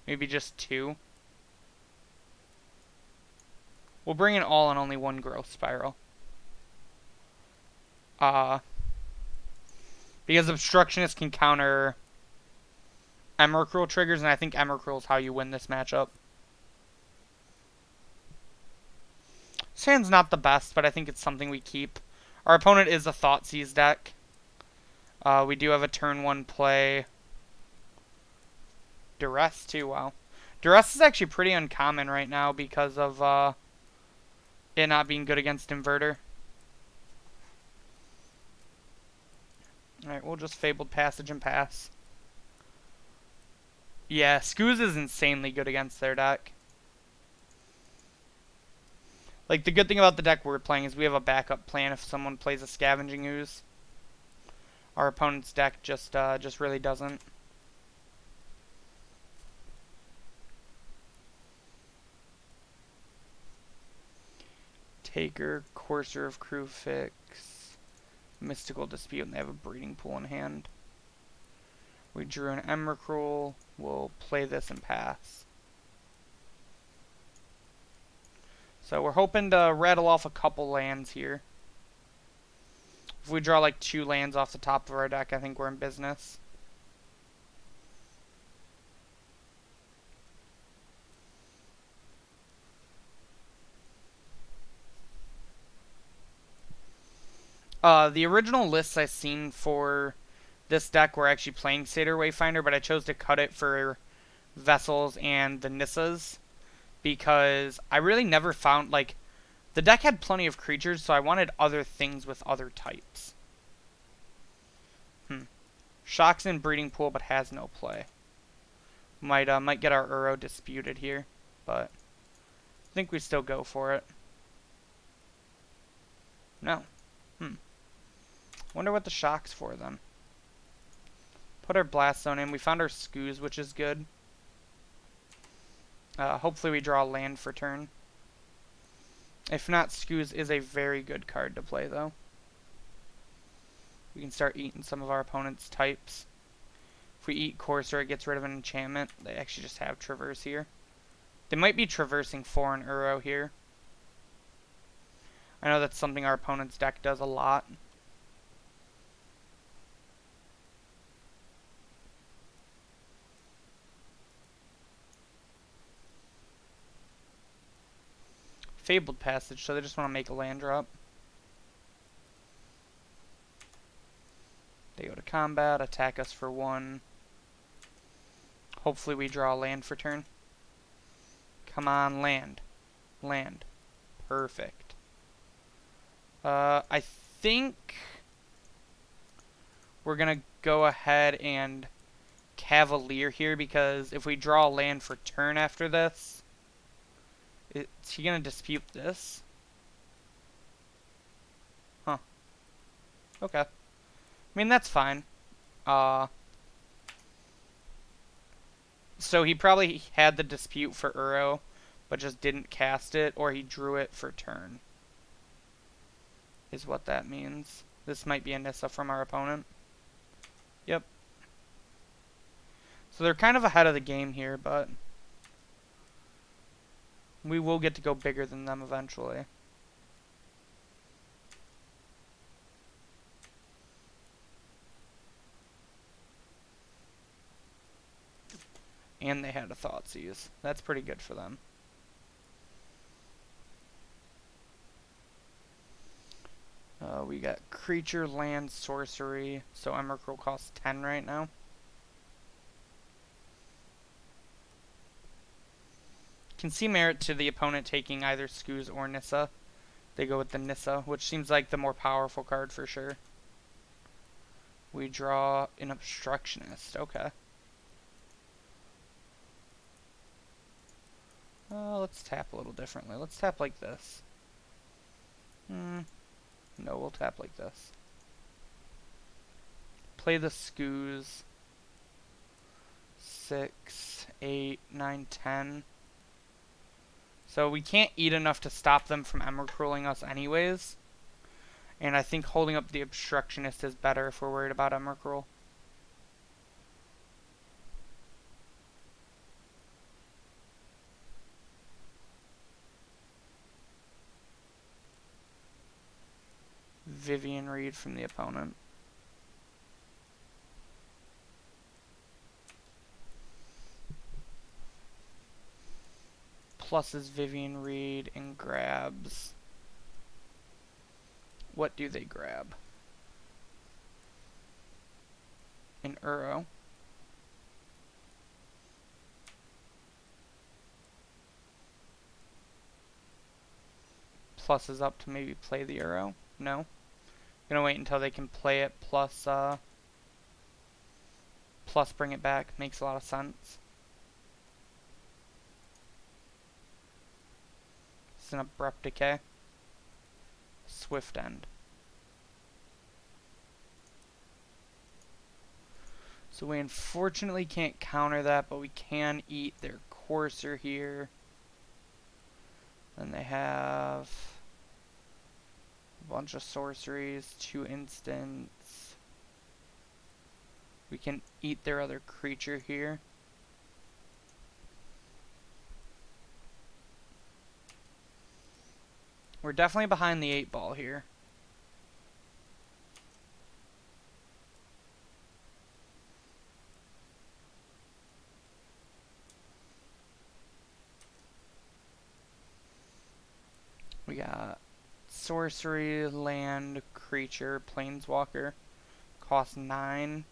Maybe just 2. We'll bring it all on only 1 Growth Spiral. Because Obstructionist can counter Emrakul triggers, and I think Emrakul is how you win this matchup. This hand's not the best, but I think it's something we keep. Our opponent is a Thoughtseize deck. We do have a turn 1 play. Duress too, wow. Duress is actually pretty uncommon right now because of it not being good against Inverter. Alright, we'll just Fabled Passage and pass. Yeah, Skooz is insanely good against their deck. Like, the good thing about the deck we're playing is we have a backup plan if someone plays a Scavenging Ooze. Our opponent's deck just really doesn't. Taker, Courser of Crewfix, Mystical Dispute, and they have a Breeding Pool in hand. We drew an Emrakul. We'll play this and pass. So we're hoping to rattle off a couple lands here. If we draw like 2 lands off the top of our deck, I think we're in business. The original lists I seen for this deck were actually playing Satyr Wayfinder, but I chose to cut it for Vessels and the Nissas because I really never found, like, the deck had plenty of creatures, so I wanted other things with other types. Shocks in Breeding Pool, but has no play. Might get our Uro disputed here, but I think we still go for it. No. Wonder what the Shock's for, then. Put our Blast Zone in. We found our Skoos, which is good. Hopefully we draw land for turn. If not, Skoos is a very good card to play, though. We can start eating some of our opponent's types. If we eat Courser, it gets rid of an enchantment. They actually just have Traverse here. They might be traversing 4 and Uro here. I know that's something our opponent's deck does a lot. Fabled Passage, so they just want to make a land drop. They go to combat, attack us for 1. Hopefully we draw a land for turn. Come on, land. Land. Perfect. I think we're going to go ahead and Cavalier here, because if we draw a land for turn after this, is he going to dispute this? Huh. Okay. I mean, that's fine. So he probably had the dispute for Uro, but just didn't cast it, or he drew it for turn. Is what that means. This might be a Nissa from our opponent. Yep. So they're kind of ahead of the game here, but we will get to go bigger than them eventually. And they had a Thoughtseize. That's pretty good for them. We got creature, land, sorcery. So Emrakul costs 10 right now. Can see merit to the opponent taking either Skoos or Nissa. They go with the Nissa, which seems like the more powerful card for sure. We draw an Obstructionist. Okay. Let's tap a little differently. Let's tap like this. No, we'll tap like this. Play the Skoos. 6, 8, 9, 10. So we can't eat enough to stop them from Emrakuling us anyways. And I think holding up the Obstructionist is better if we're worried about Emrakul. Vivian Reed from the opponent. Pluses Vivian Reed and grabs. What do they grab? An Uro. Pluses up to maybe play the Uro? No. Gonna wait until they can play it plus bring it back. Makes a lot of sense. It's an Abrupt Decay. Swift End. So we unfortunately can't counter that, but we can eat their Courser here. Then they have a bunch of sorceries, 2 instants. We can eat their other creature here. We're definitely behind the 8 ball here. We got Sorcery, land, creature, planeswalker. Cost 9.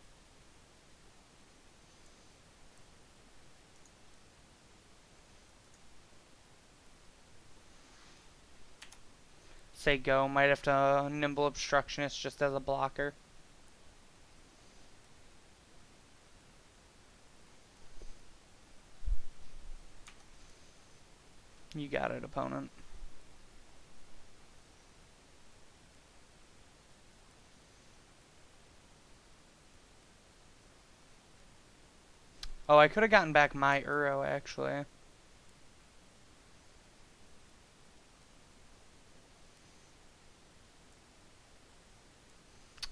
Say go. Might have to Nimble Obstructionist just as a blocker. You got it, opponent. Oh, I could have gotten back my Uro, actually.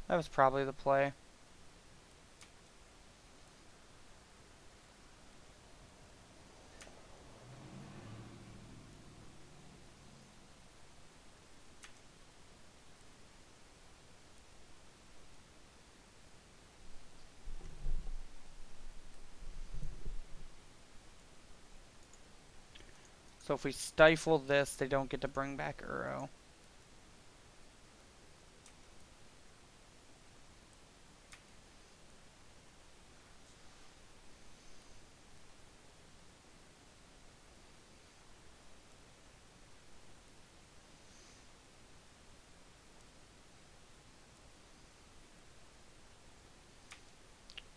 That was probably the play. So if we stifle this, they don't get to bring back Uro.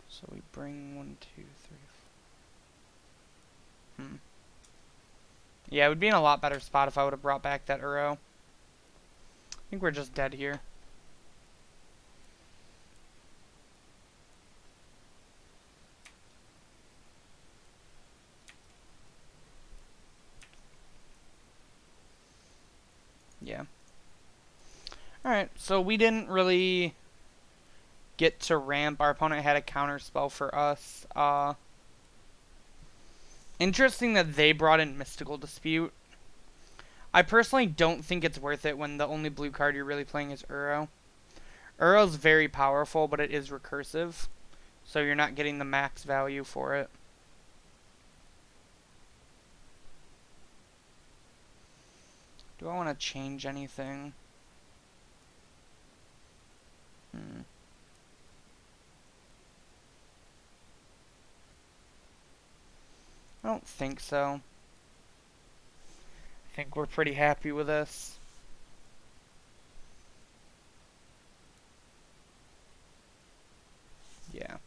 So we bring 1, 2, 3, 4. Yeah, it would be in a lot better spot if I would have brought back that Uro. I think we're just dead here. Yeah. Alright, so we didn't really get to ramp. Our opponent had a counter spell for us. Interesting that they brought in Mystical Dispute. I personally don't think it's worth it when the only blue card you're really playing is Uro. Uro's very powerful, but it is recursive, so you're not getting the max value for it. Do I want to change anything? I don't think so. I think we're pretty happy with this. Yeah.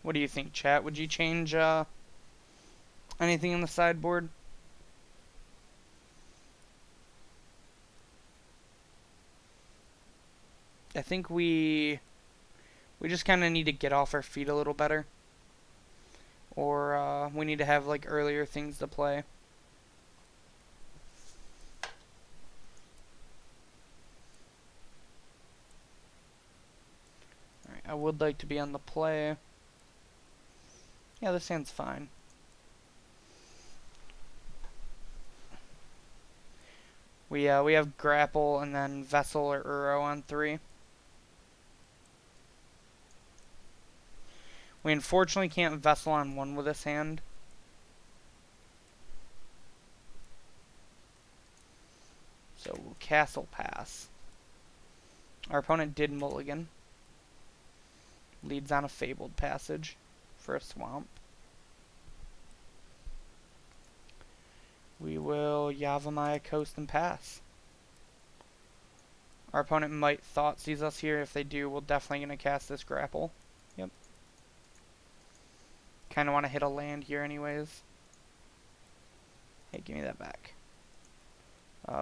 What do you think, chat? Would you change anything in the sideboard? I think we just kind of need to get off our feet a little better. Or we need to have like earlier things to play. Alright, I would like to be on the play. Yeah, this hand's fine. We have Grapple and then Vessel or Uro on 3. We unfortunately can't Vessel on 1 with this hand. So we'll Castle Pass. Our opponent did mulligan. Leads on a Fabled Passage for a swamp. We will Yavimaya Coast and pass. Our opponent might Thoughtseize us here. If they do, we're definitely going to cast this Grapple. Yep. Kind of want to hit a land here anyways. Hey, give me that back.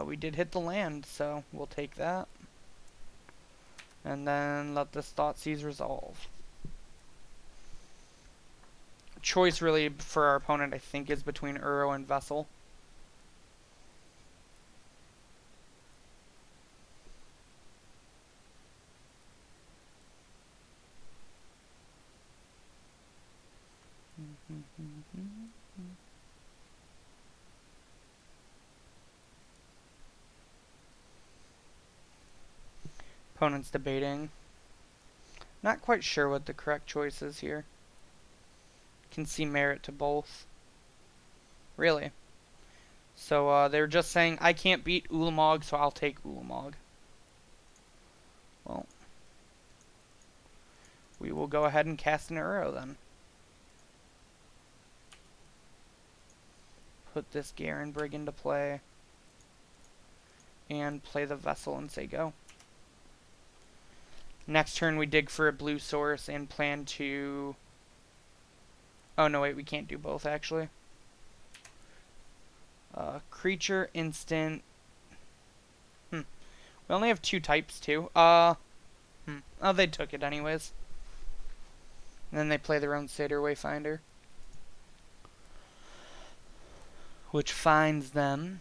We did hit the land, so we'll take that. And then let this Thoughtseize resolve. Choice really for our opponent, I think, is between Uro and Vessel. Opponent's debating. Not quite sure what the correct choice is here. Can see merit to both. Really? So they're just saying, I can't beat Ulamog, so I'll take Ulamog. Well, we will go ahead and cast an arrow then. Put this Garen Brig into play. And play the Vessel and say go. Next turn we dig for a blue source and plan to... Oh no, wait, we can't do both actually. Creature, instant... We only have 2 types too. Oh, they took it anyways. And then they play their own Satyr Wayfinder. Which finds them...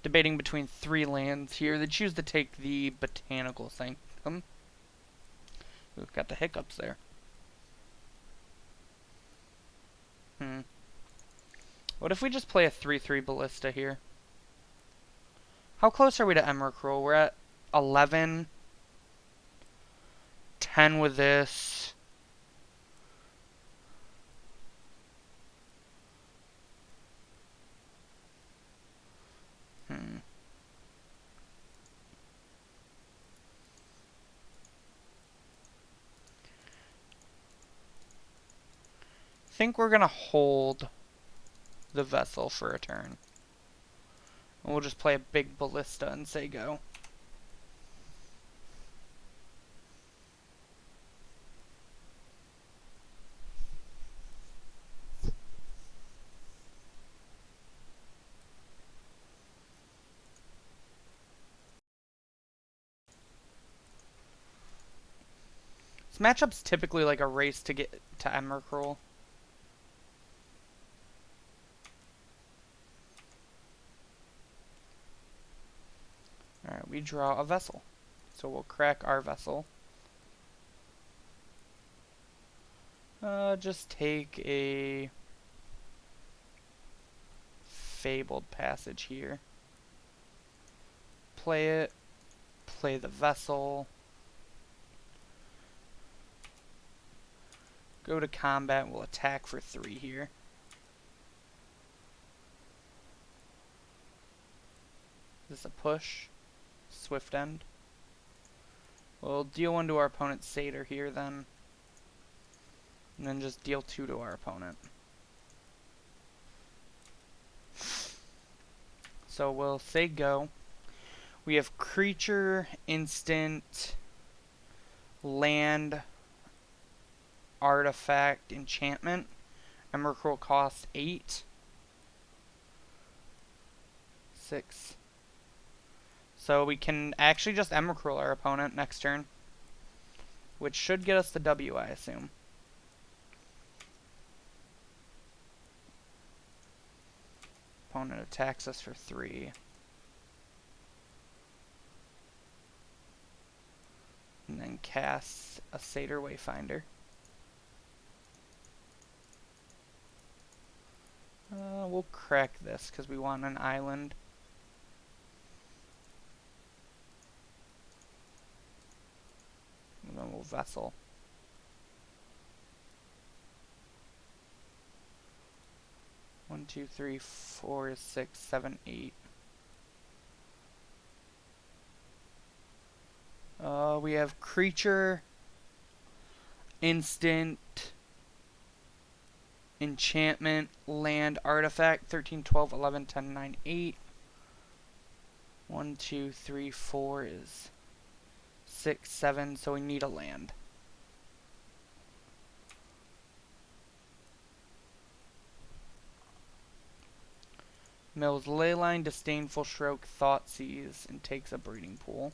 debating between 3 lands here. They choose to take the Botanical Sanctum. We've got the hiccups there. What if we just play a 3/3 Ballista here? How close are we to Emrakul? We're at 11. 10 with this. I think we're gonna hold the Vessel for a turn. And we'll just play a big Ballista and say go. This matchup's typically like a race to get to Emrakul. Alright, we draw a Vessel. So we'll crack our Vessel. Just take a Fabled Passage here. Play it. Play the Vessel. Go to combat. We'll attack for 3 here. Is this a push? Swift End. We'll deal 1 to our opponent's Satyr here then. And then just deal 2 to our opponent. So we'll say go. We have creature, instant, land, artifact, enchantment. Emrakul cost 8. 6. So we can actually just Emrakul our opponent next turn. Which should get us the W, I assume. Opponent attacks us for 3. And then casts a Satyr Wayfinder. We'll crack this because we want an island. And then we'll Vessel. One, 2, 3, 4, 6, 7, 8. We have creature, instant, enchantment, land, artifact. 13, 12, 11, 10, 9, 8. 1, 2, 3, 4 is 6, 7, so we need a land. Mills Leyline, Disdainful Stroke, Thoughtseize, and takes a Breeding Pool.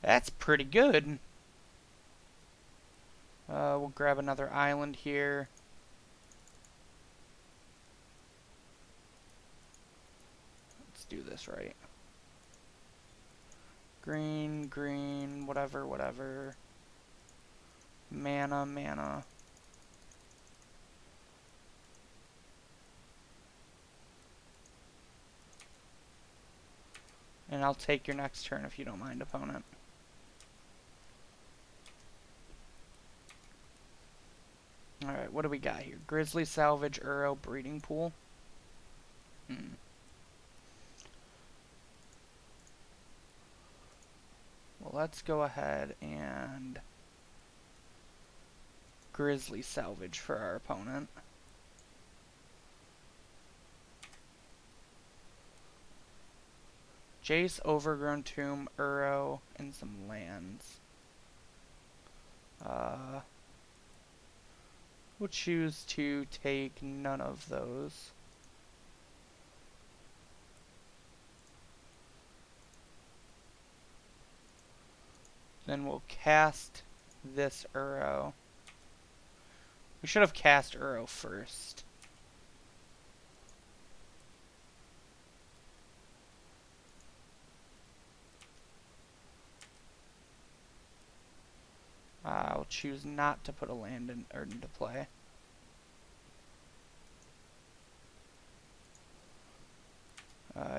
That's pretty good. We'll grab another island here. Let's do this right. Green, green, whatever, whatever. Mana, mana. And I'll take your next turn if you don't mind, opponent. Alright, what do we got here? Grizzly Salvage, Uro, Breeding Pool. Well, let's go ahead and Grizzly Salvage for our opponent. Jace, Overgrown Tomb, Uro, and some lands. We'll choose to take none of those. Then we'll cast this Uro. We should have cast Uro first. I'll choose not to put a land into play.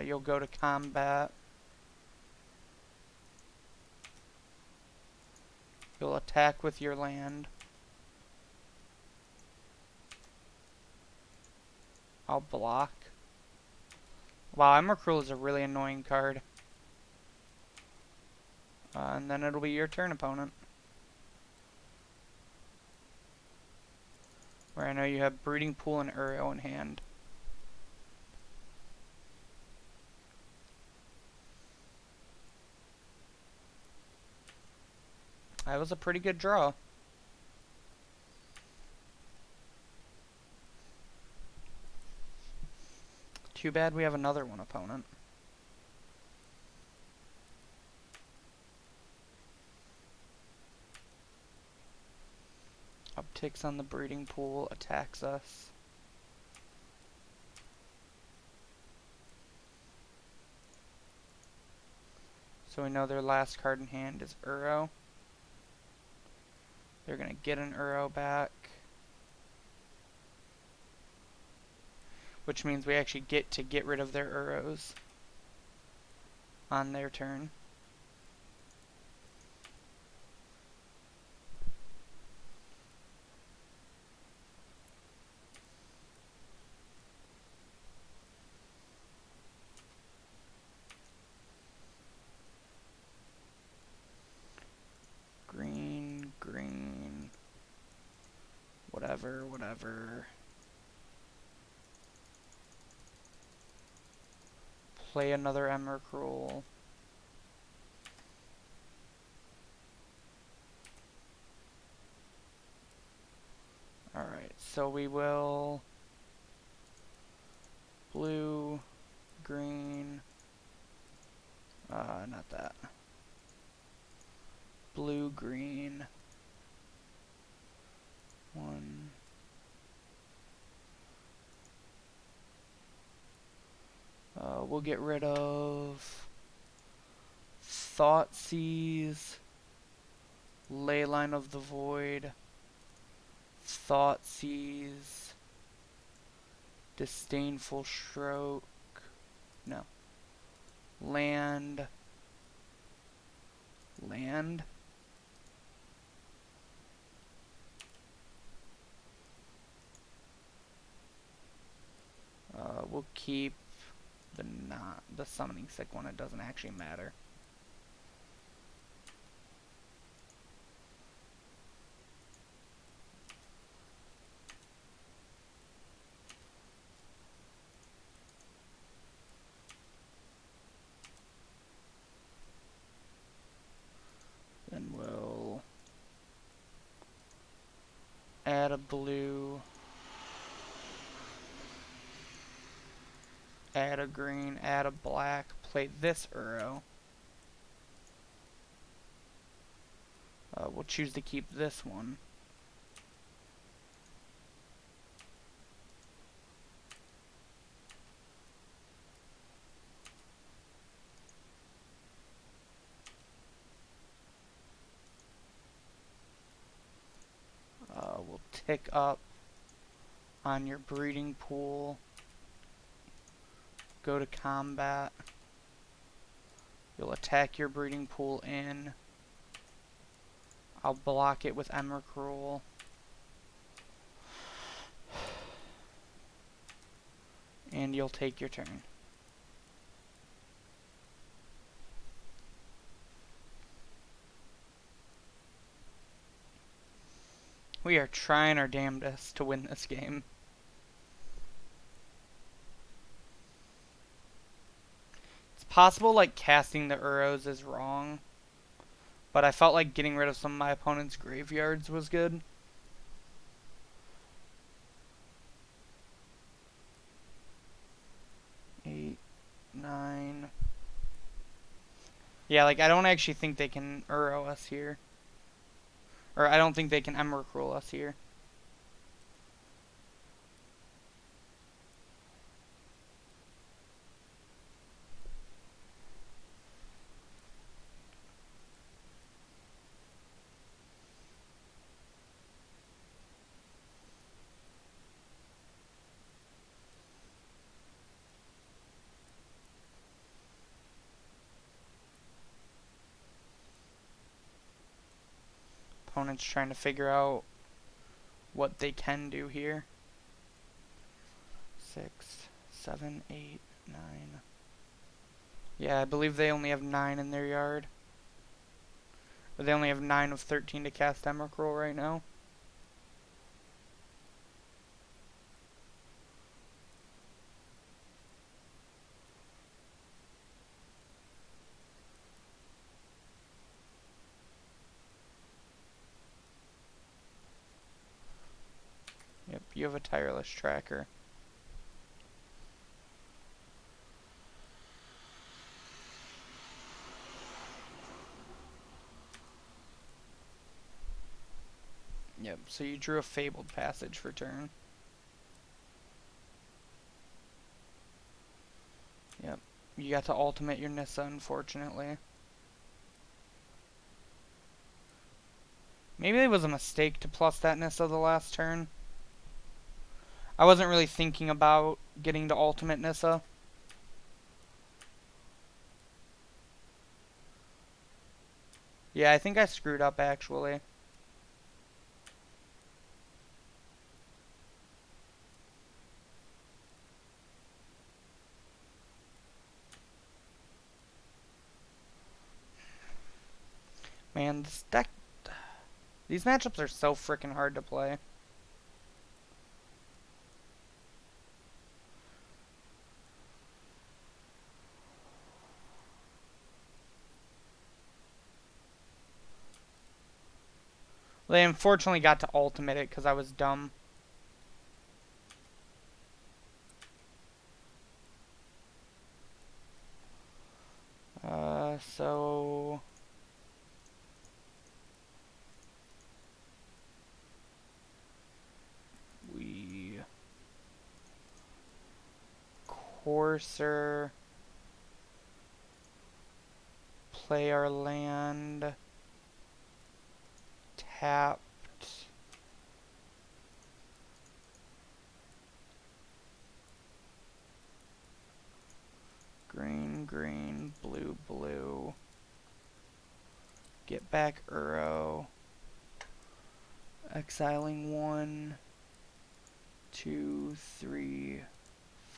You'll go to combat. You'll attack with your land. I'll block. Wow, Emrakul is a really annoying card. And then it'll be your turn, opponent. Where I know you have Breeding Pool and Uro in hand. That was a pretty good draw. Too bad we have another one, opponent. Upticks on the Breeding Pool, attacks us. So we know their last card in hand is Uro. They're going to get an Uro back. Which means we actually get to get rid of their Uros on their turn. Green, green, whatever, whatever. Play another Emrakul. Alright, so we will blue, green, not that. Blue, green. One. We'll get rid of Thoughtseize, Leyline of the Void, Thoughtseize, Disdainful Stroke, no, Land, we'll keep the Summoning Sick one. It doesn't actually matter. Then we'll add a blue, add a green, add a black, play this Uro. We'll choose to keep this one. We'll tick up on your Breeding Pool. Go to combat. You'll attack your Breeding Pool in. I'll block it with Emrakul. And you'll take your turn. We are trying our damnedest to win this game. It's possible like casting the Uros is wrong, but I felt like getting rid of some of my opponent's graveyards was good. Eight, 9. Yeah, like I don't actually think they can Uro us here. Or I don't think they can Emrakul us here. Opponent's trying to figure out what they can do here. 6, 7, 8, 9. Yeah, I believe they only have 9 in their yard. Or they only have 9 of 13 to cast Emrakul right now. Yep, you have a tireless tracker. Yep, so you drew a Fabled Passage for turn. Yep, you got to ultimate your Nissa, unfortunately. Maybe it was a mistake to plus that Nissa the last turn. I wasn't really thinking about getting to ultimate Nissa. Yeah, I think I screwed up, actually. Man, this deck... These matchups are so freaking hard to play. They unfortunately got to ultimate it because I was dumb. So... We... Courser... Play our land... Tapped... Green, green, blue, blue... Get back Uro... Exiling 1, 2, 3,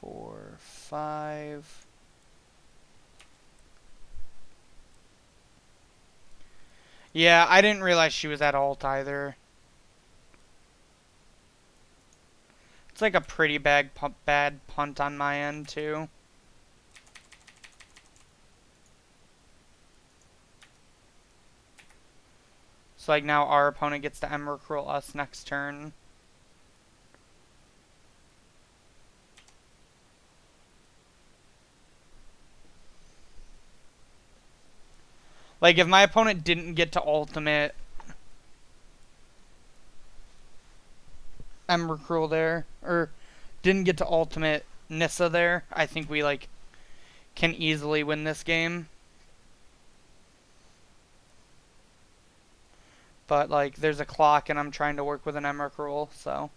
4, 5. Yeah, I didn't realize she was at ult either. It's like a pretty bad punt on my end too. So like now our opponent gets to Emrakul us next turn. Like if my opponent didn't get to ultimate Emrakul there, or didn't get to ultimate Nissa there, I think we like can easily win this game. But like there's a clock and I'm trying to work with an Emrakul, so.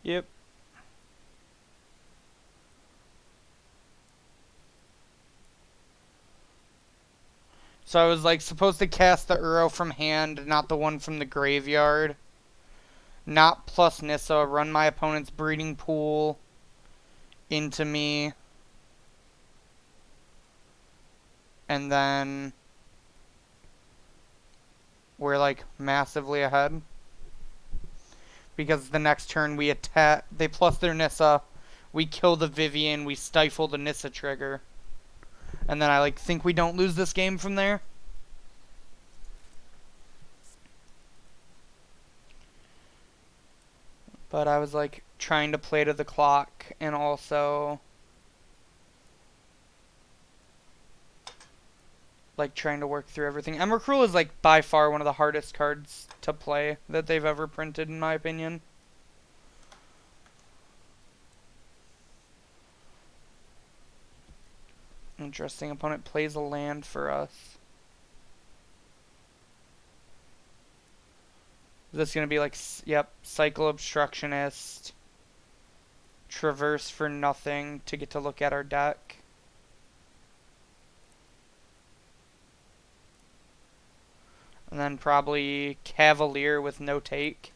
Yep. So I was like supposed to cast the Uro from hand, not the one from the graveyard. Not plus Nissa, run my opponent's breeding pool into me. And then we're like massively ahead. Because the next turn we attack, they plus their Nissa, we kill the Vivian, we stifle the Nissa trigger. And then I like think we don't lose this game from there. But I was like trying to play to the clock and also like trying to work through everything. Emrakul is like by far one of the hardest cards to play that they've ever printed in my opinion. Interesting. Opponent plays a land for us. Is this going to be like, yep, Cycle Obstructionist. Traverse for nothing to get to look at our deck. And then probably Cavalier with no take.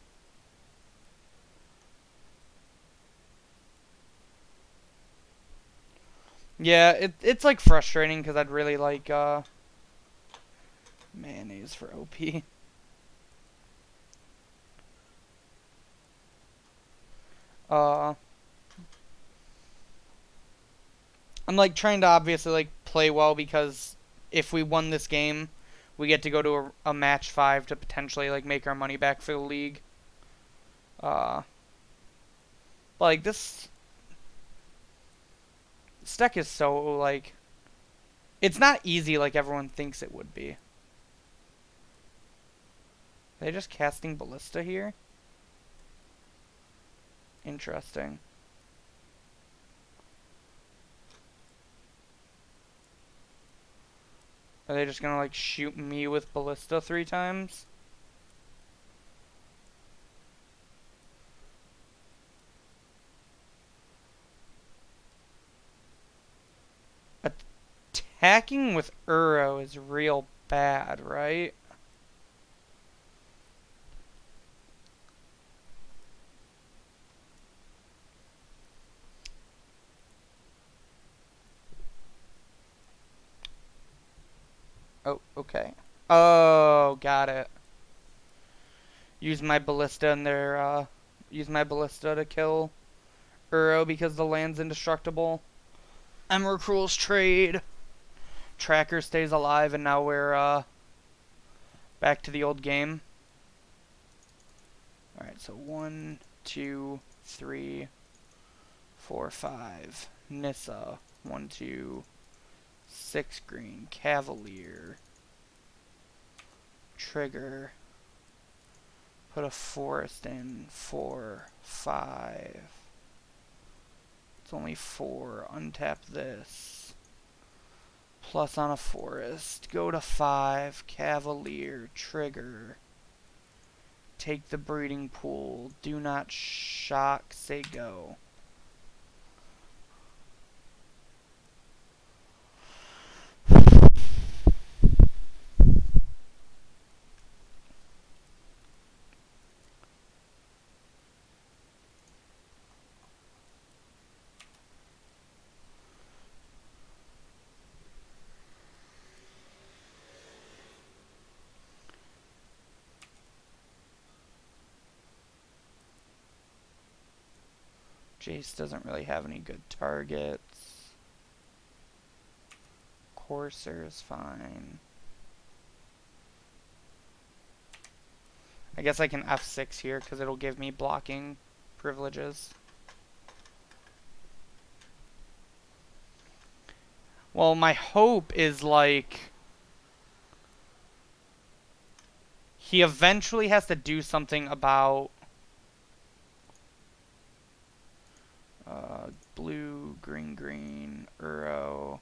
Yeah, it's like frustrating because I'd really like mayonnaise for OP. I'm like trying to obviously like play well because if we won this game, we get to go to a match 5 to potentially like make our money back for the league. Like this deck is so like it's not easy like everyone thinks it would be. Are they just casting Ballista here? Interesting. Are they just gonna like shoot me with Ballista 3 times? Attacking with Uro is real bad, right? Oh, okay. Oh, got it. Use my Ballista in their, use my Ballista to kill Uro because the land's indestructible. Emrakul's trade. Tracker stays alive, and now we're, back to the old game. Alright, so 1, 2, 3, 4, 5. Nissa. 1, 2, 6 green. Cavalier. Trigger. Put a forest in. 4, 5. It's only 4. Untap this. Plus on a forest. Go to 5. Cavalier. Trigger. Take the breeding pool. Do not shock. Say go. Jace doesn't really have any good targets. Courser is fine. I guess I can F6 here because it'll give me blocking privileges. Well, my hope is like he eventually has to do something about blue, green, green, Uro.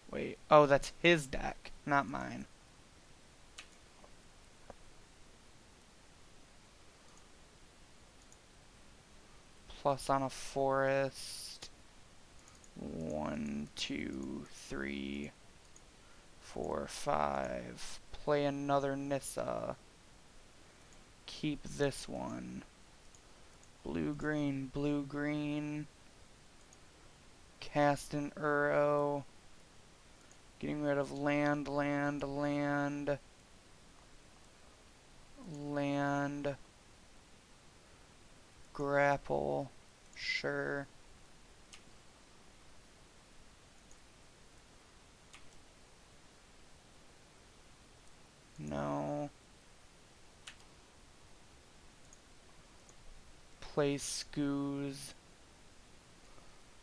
Wait, oh, that's his deck, not mine. plus on a forest. 1, 2, 3, 4, 5. Play another Nissa. Keep this one. Blue, green, blue, green. Cast an Uro. Getting rid of land, land, land. Land. Grapple. Sure. No. Play Skoos.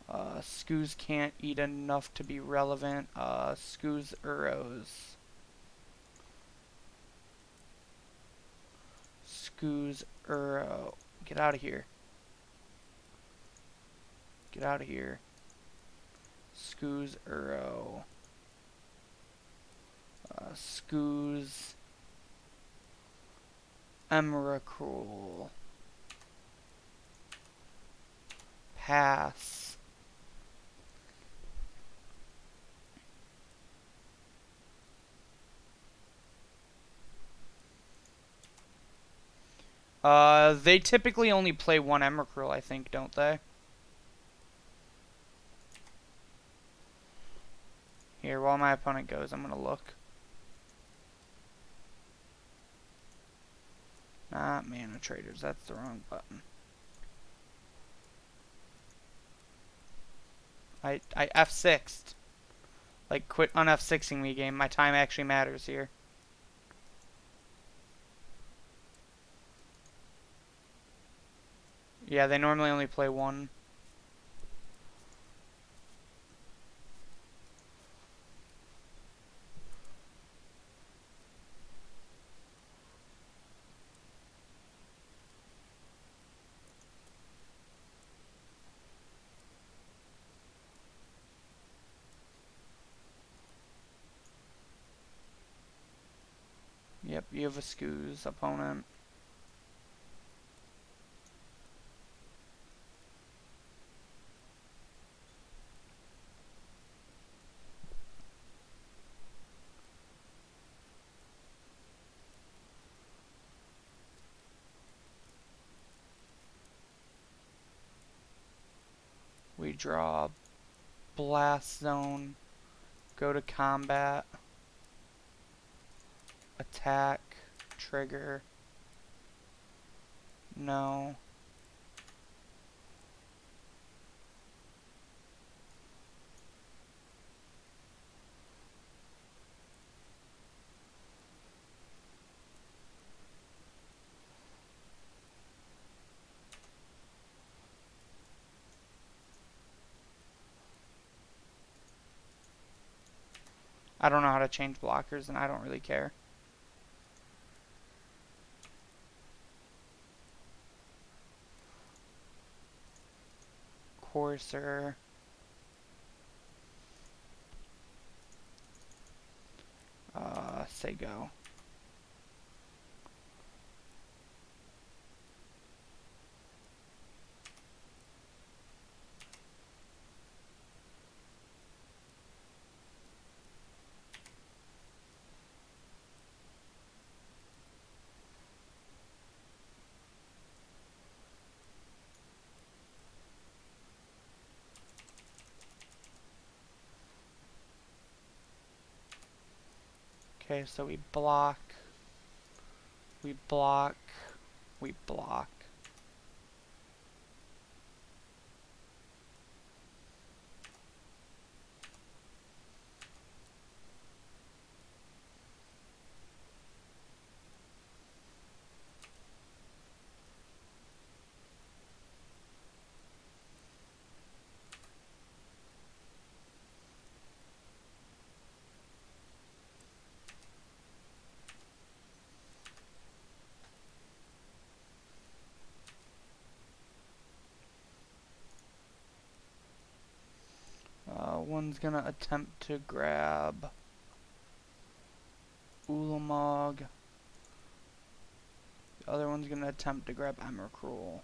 Skoos can't eat enough to be relevant. Skoos Uros. Skoos Uro. Get out of here. Get out of here. Skoos Uro. Skoos Emrakul. Pass. They typically only play one Emrakul, I think, don't they? Here, while my opponent goes, I'm gonna look. Not Mana Traders, that's the wrong button. I F6'd. Like, quit on F6ing me, game. My time actually matters here. Yeah, they normally only play one. Yep, you have a Skoos opponent. We draw Blast Zone, go to combat, attack, trigger, no. I don't know how to change blockers, and I don't really care. Courser. Say go. Okay, so we block, we block, we block. One's gonna attempt to grab Ulamog. The other one's gonna attempt to grab Emrakul.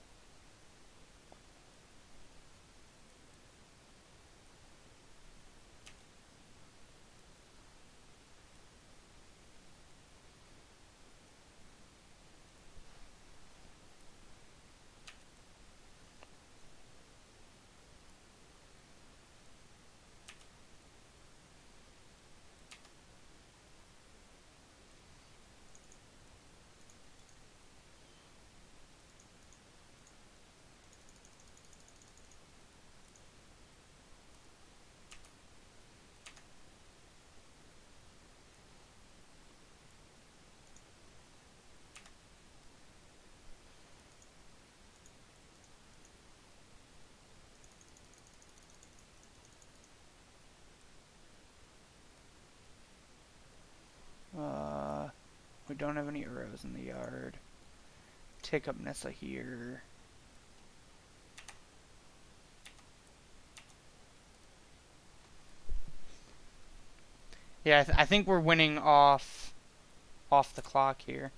don't have any arrows in the yard. Take up Nissa here. Yeah, I think we're winning off the clock here.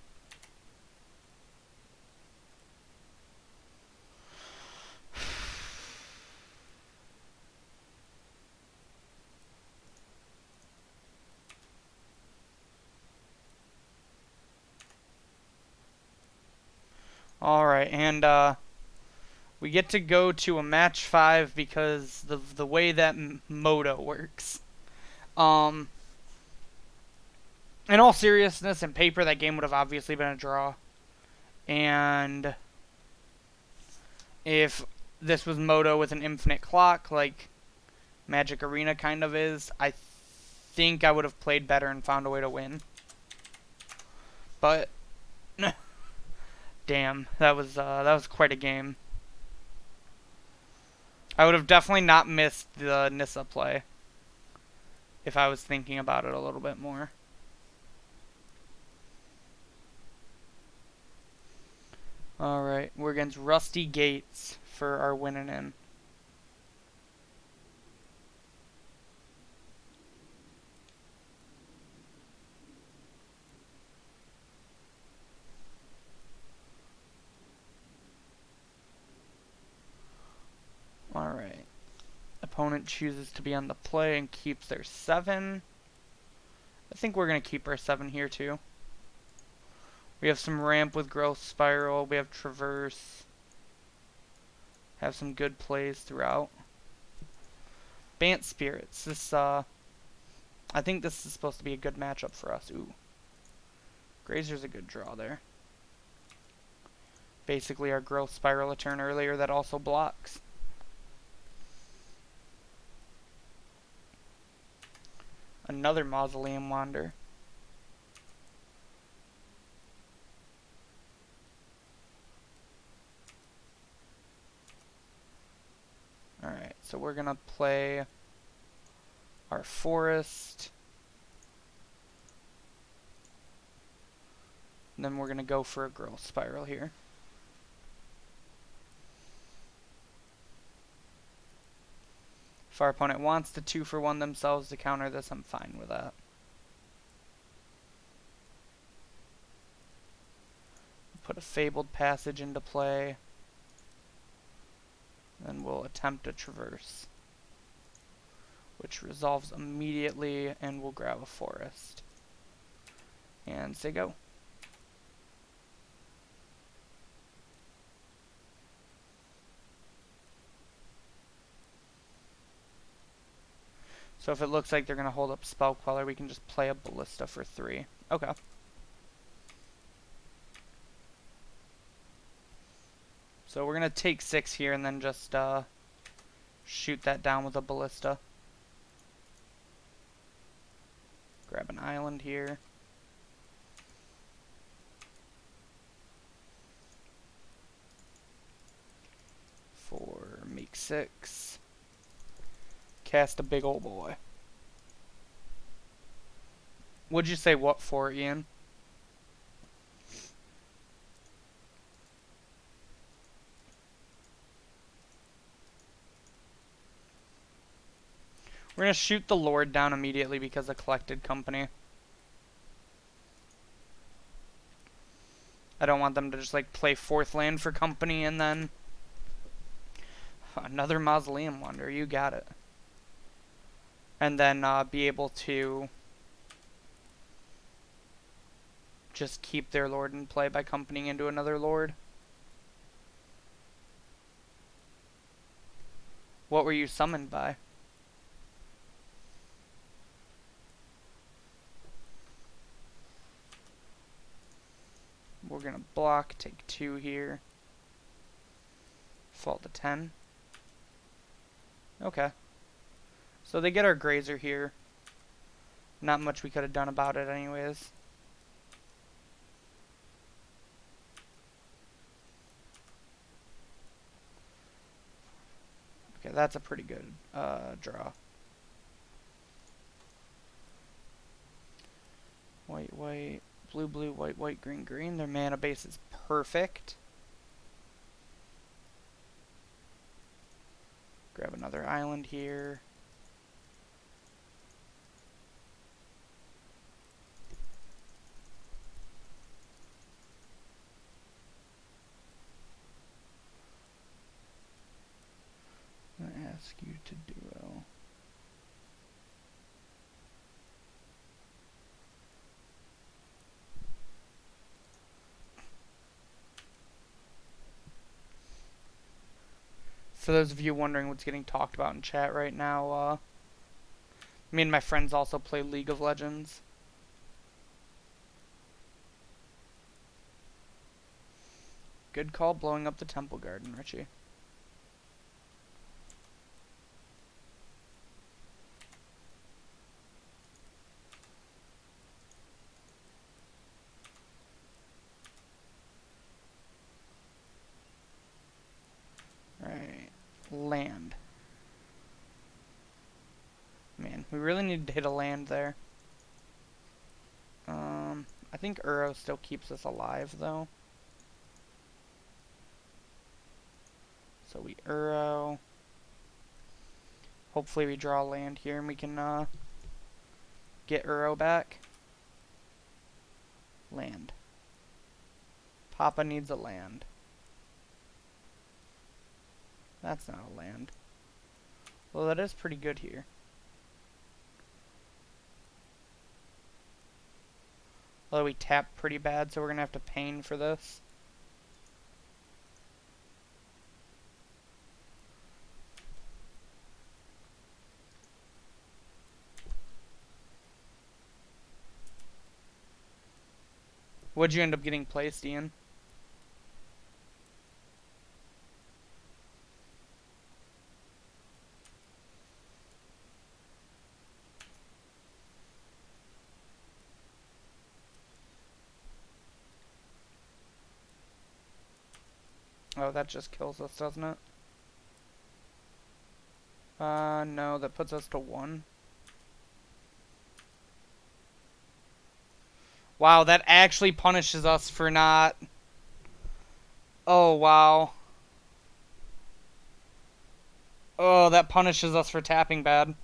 Alright, and we get to go to a match 5 because the way that Moto works. In all seriousness, in paper, that game would have obviously been a draw. And if this was Moto with an infinite clock, like Magic Arena kind of is, I think I would have played better and found a way to win. But damn, that was quite a game. I would have definitely not missed the Nissa play if I was thinking about it a little bit more. Alright, we're against Rusty Gates for our winning in. Alright. Opponent chooses to be on the play and keeps their 7. I think we're going to keep our 7 here too. We have some ramp with growth spiral. We have traverse. Have some good plays throughout. Bant spirits. This I think this is supposed to be a good matchup for us. Ooh. Grazer's a good draw there. Basically our growth spiral a turn earlier that also blocks. Another Mausoleum Wander. Alright, so we're gonna play our forest. And then we're gonna go for a growth spiral here. If our opponent wants to 2-for-1 themselves to counter this, I'm fine with that. Put a Fabled Passage into play. Then we'll attempt a traverse, which resolves immediately, and we'll grab a forest. And say go. So if it looks like they're going to hold up Spell Queller, we can just play a Ballista for 3. Okay. So we're going to take 6 here and then just shoot that down with a Ballista. Grab an island here. For make 6. Cast a big old boy. Would you say what for, Ian? We're going to shoot the Lord down immediately because of Collected Company. I don't want them to just like play 4th land for company and then another Mausoleum Wander. You got it. And then be able to just keep their Lord in play by companying into another Lord. What were you summoned by? We're going to block, take 2 here. Fall to 10. Okay. So they get our Grazer here. Not much we could have done about it anyways. Okay, that's a pretty good draw. White, blue, blue, white, white, green, green. Their mana base is perfect. Grab another island here. I'm going to ask you to duo. For those of you wondering what's getting talked about in chat right now, me and my friends also play League of Legends. Good call blowing up the temple garden, Richie. Alright. Land. Man, we really need to hit a land there. I think Uro still keeps us alive, though. So we Uro. Hopefully we draw land here and we can get Uro back. Land. Papa needs a land. That's not a land. Well, that is pretty good here. Although we tap pretty bad, so we're going to have to pain for this. What'd you end up getting placed, Ian? Oh, that just kills us, doesn't it? No, that puts us to 1. Wow, that actually punishes us for not... Oh, wow. Oh, that punishes us for tapping bad.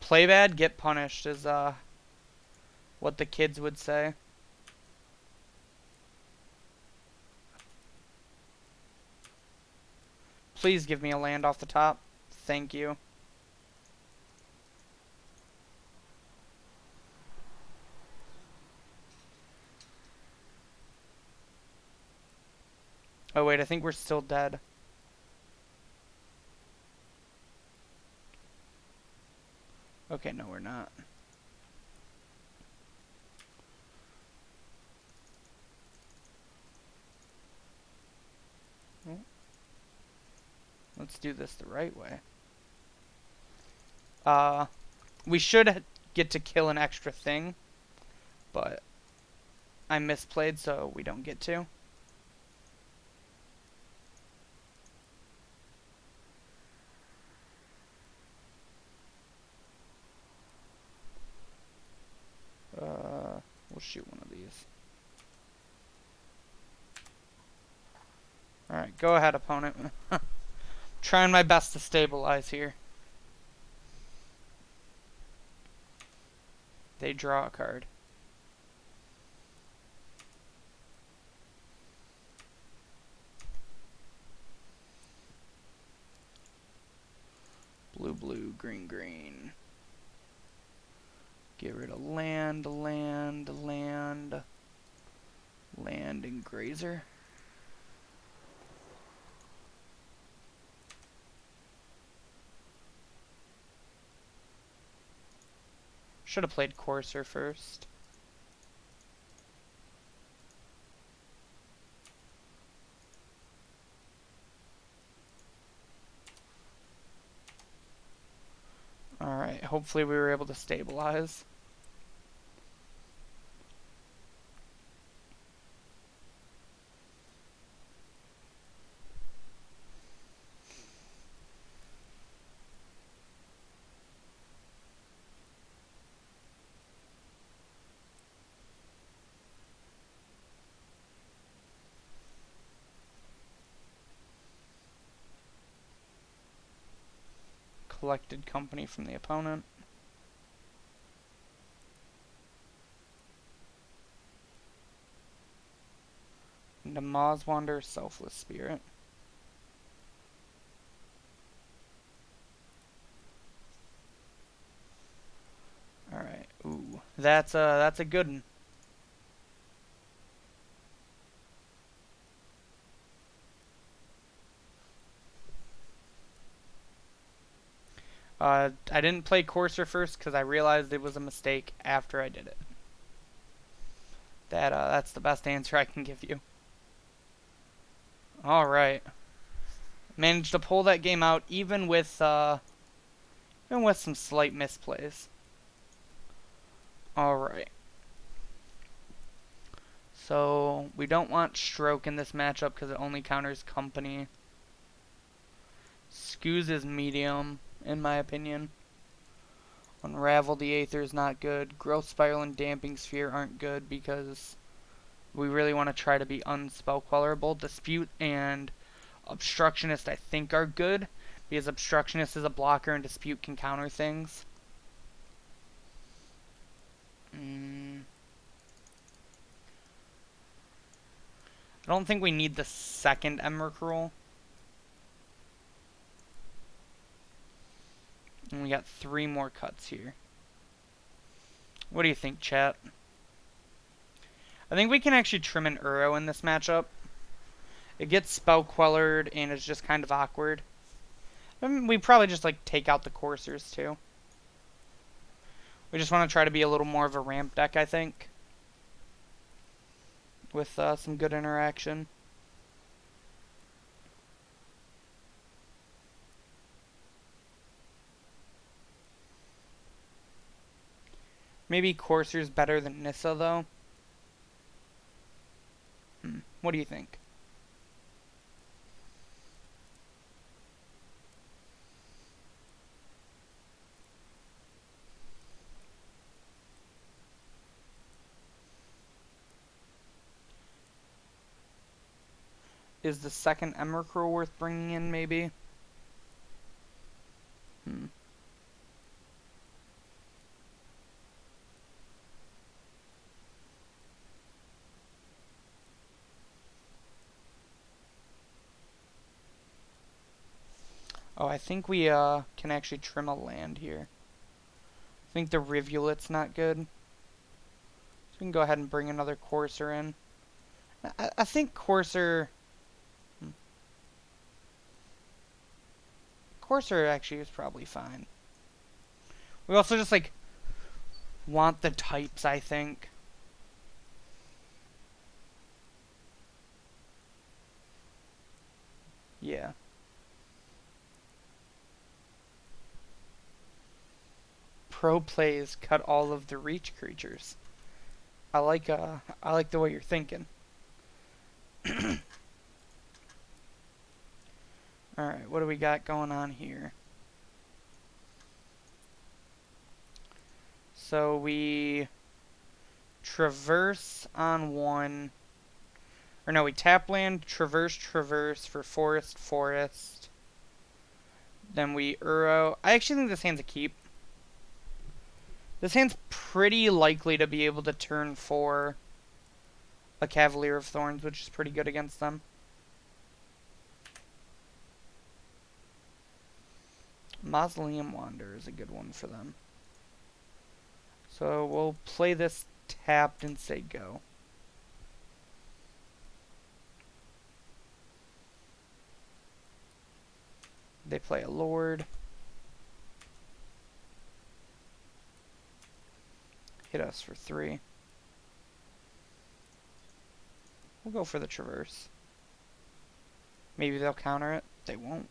Play bad, get punished is, what the kids would say. Please give me a land off the top. Thank you. Oh wait, I think we're still dead. Okay, no we're not. Let's do this the right way. We should get to kill an extra thing, but I misplayed, so we don't get to. We'll shoot one of these. Alright, go ahead, opponent. Trying my best to stabilize here. They draw a card. Blue, blue, green, green. Get rid of land, land, land, land, and grazer. Should have played Courser first. Alright, hopefully we were able to stabilize. collected company from the opponent. And a Mawswander, Selfless Spirit. Alright, ooh. That's a good one. I didn't play Courser first because I realized it was a mistake after I did it. That's the best answer I can give you. Alright. Managed to pull that game out even with some slight misplays. Alright. So, we don't want Stroke in this matchup because it only counters company. Scoos is medium, in my opinion. Unravel the Aether is not good. Growth Spiral and Damping Sphere aren't good because we really want to try to be unspellquellerable. Dispute and Obstructionist I think are good because Obstructionist is a blocker and Dispute can counter things. I don't think we need the second Emrakul. And we got 3 more cuts here. What do you think, chat? I think we can actually trim an Uro in this matchup. It gets spell quellered and it's just kind of awkward. I mean, we probably just like take out the coursers too. We just want to try to be a little more of a ramp deck, I think. With some good interaction. Maybe Courser's better than Nissa, though. What do you think? Is the second Emrakul worth bringing in, maybe? Oh, I think we can actually trim a land here. I think the Rivulet's not good. So we can go ahead and bring another Courser in. I think Courser actually is probably fine. We also just like want the types, I think. Yeah. Pro plays cut all of the reach creatures. I like the way you're thinking. Alright, what do we got going on here? So we traverse on one. Or no, we tap land, traverse for forest. Then we Uro. I actually think this hand's a keep. This hand's pretty likely to be able to turn for a Cavalier of Thorns, which is pretty good against them. Mausoleum Wander is a good one for them. So we'll play this tapped and say go. They play a Lord. Hit us for 3. We'll go for the Traverse. Maybe they'll counter it. They won't.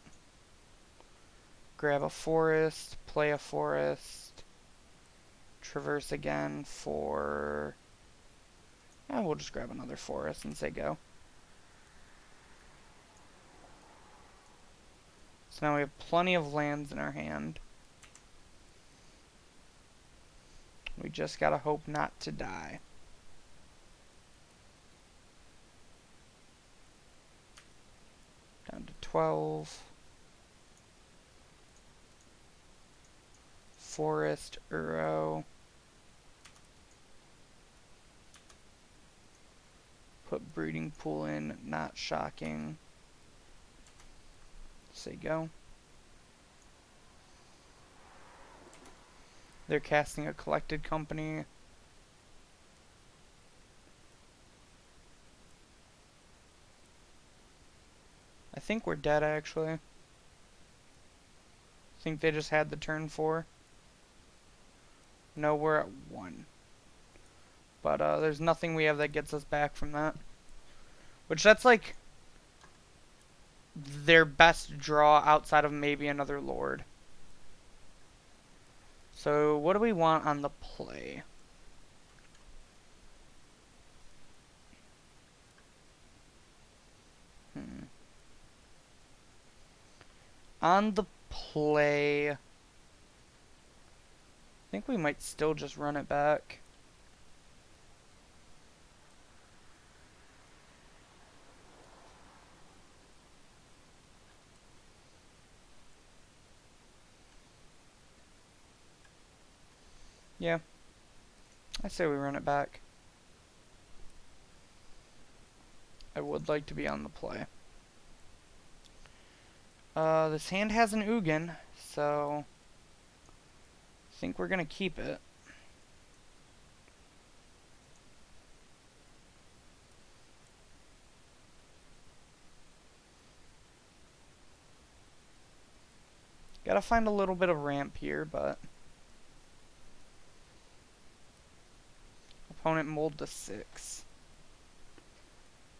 Grab a forest, play a forest, traverse again for... Yeah, we'll just grab another forest and say go. So now we have plenty of lands in our hand. We just gotta hope not to die. Down to 12. Forest, Uro. Put breeding pool in, not shocking. Say go. They're casting a collected company. I think we're dead, actually. I think they just had the turn 4. No, we're at 1. But there's nothing we have that gets us back from that. Which, that's like their best draw outside of maybe another Lord. So, what do we want on the play? On the play, I think we might still just run it back. Yeah, I say we run it back. I would like to be on the play. This hand has an Ugin, so I think we're gonna keep it. Gotta find a little bit of ramp here, but opponent mold to 6.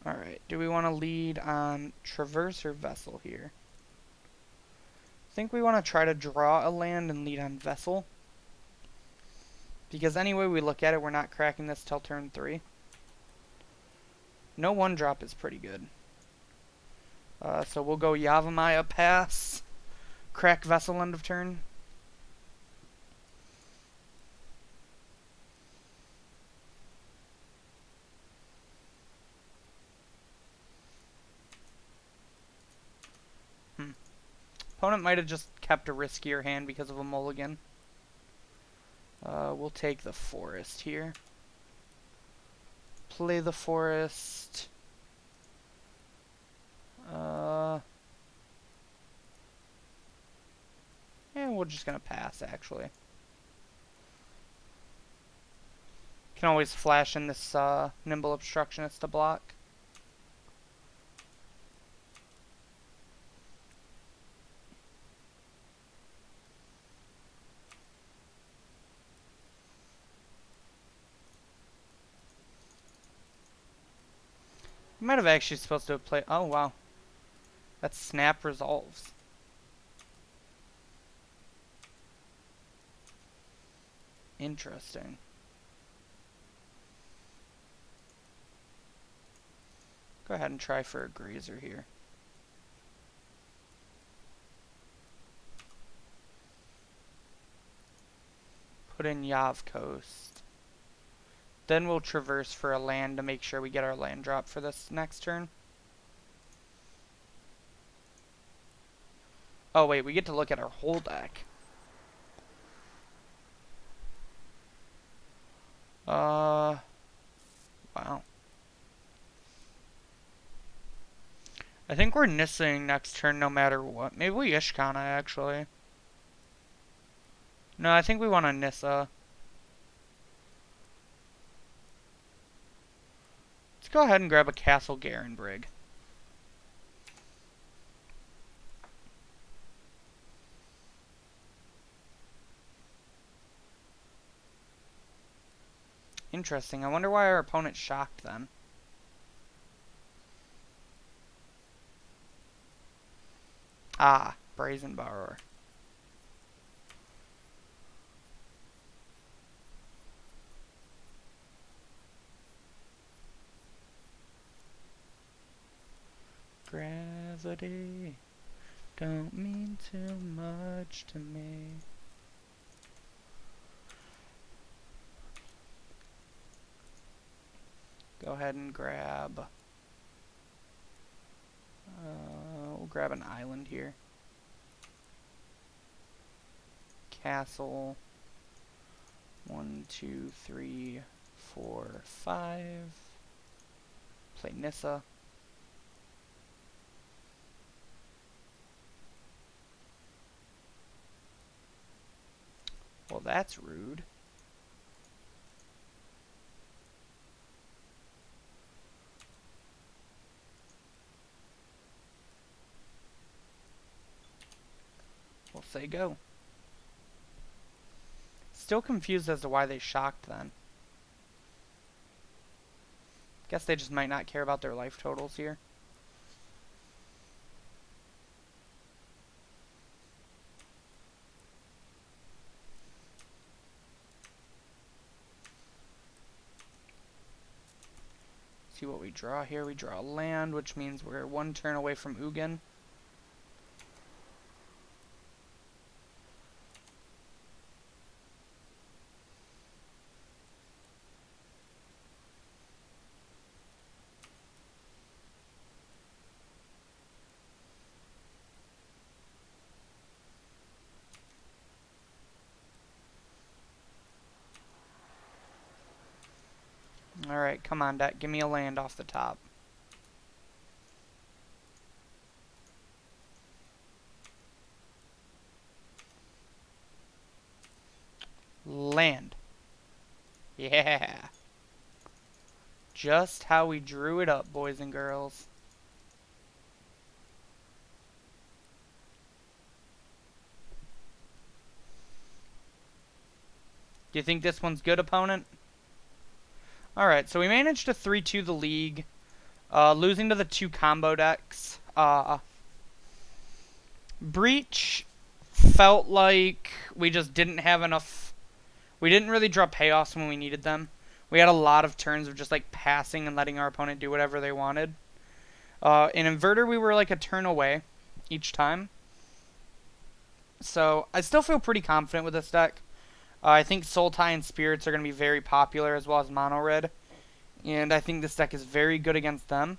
Alright, do we want to lead on Traverse or Vessel here? I think we want to try to draw a land and lead on Vessel. Because any way we look at it, we're not cracking this till turn 3. No 1-drop is pretty good. So we'll go Yavimaya pass. Crack Vessel end of turn. Opponent might have just kept a riskier hand because of a mulligan. We'll take the forest here. Play the forest. Yeah, we're just gonna pass, actually. Can always flash in this Nimble Obstructionist to block. You might have actually supposed to have played... Oh, wow. That's Snap Resolves. Interesting. Go ahead and try for a Grazer here. Put in Yav Coast. Then we'll traverse for a land to make sure we get our land drop for this next turn. Oh wait, we get to look at our whole deck. Wow. I think we're Nissing next turn no matter what. Maybe we Ishkana, actually. No, I think we want to Nissa. Let's go ahead and grab a Castle Garenbrig. Interesting. I wonder why our opponent shocked then. Ah, Brazen Borrower. Gravity don't mean too much to me. Go ahead and grab... we'll grab an island here. Castle. 1, 2, 3, 4, 5. Play Nissa. Well, that's rude. We'll say go. Still confused as to why they shocked then. Guess they just might not care about their life totals here. See what we draw here. We draw land, which means we're 1 turn away from Ugin. Alright, come on, deck. Give me a land off the top. Land. Yeah. Just how we drew it up, boys and girls. Do you think this one's good, opponent? Alright, so we managed to 3-2 the league, losing to the 2 combo decks. Breach felt like we just didn't have enough. We didn't really draw payoffs when we needed them. We had a lot of turns of just like passing and letting our opponent do whatever they wanted. In Inverter, we were like a turn away each time. So I still feel pretty confident with this deck. I think Sultai and Spirits are going to be very popular, as well as Mono Red. And I think this deck is very good against them.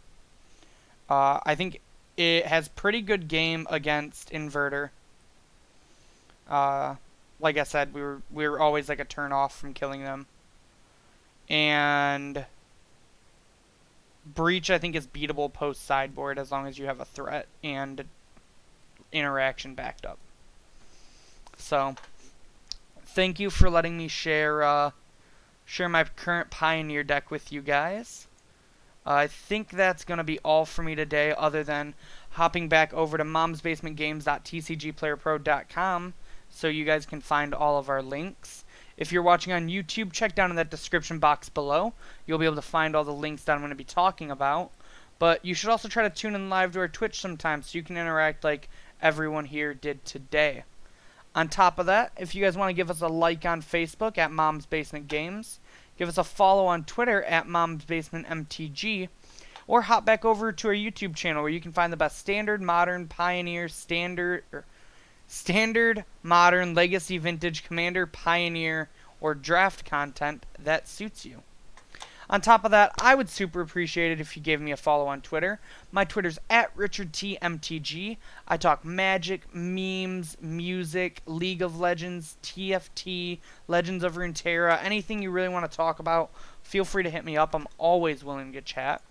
I think it has pretty good game against Inverter. Like I said, we were always like a turn off from killing them. And Breach, I think, is beatable post sideboard as long as you have a threat and interaction backed up. So thank you for letting me share my current Pioneer deck with you guys. I think that's going to be all for me today, other than hopping back over to momsbasementgames.tcgplayerpro.com so you guys can find all of our links. If you're watching on YouTube, check down in that description box below. You'll be able to find all the links that I'm going to be talking about. But you should also try to tune in live to our Twitch sometime so you can interact like everyone here did today. On top of that, if you guys want to give us a like on Facebook at Mom's Basement Games, give us a follow on Twitter at Mom's Basement MTG, or hop back over to our YouTube channel where you can find the best standard, modern, pioneer, standard, modern, legacy, vintage, commander, pioneer, or draft content that suits you. On top of that, I would super appreciate it if you gave me a follow on Twitter. My Twitter's at RichardTMTG. I talk magic, memes, music, League of Legends, TFT, Legends of Runeterra, anything you really want to talk about, feel free to hit me up. I'm always willing to chat.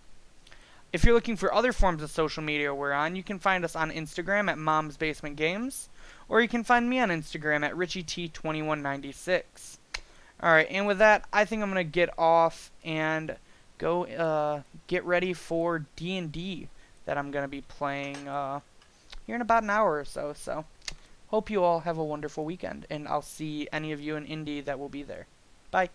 If you're looking for other forms of social media we're on, you can find us on Instagram at Mom's Basement Games, or you can find me on Instagram at RichieT2196. Alright, and with that, I think I'm going to get off and go get ready for D&D that I'm going to be playing here in about an hour or so. So, hope you all have a wonderful weekend, and I'll see any of you in Indy that will be there. Bye.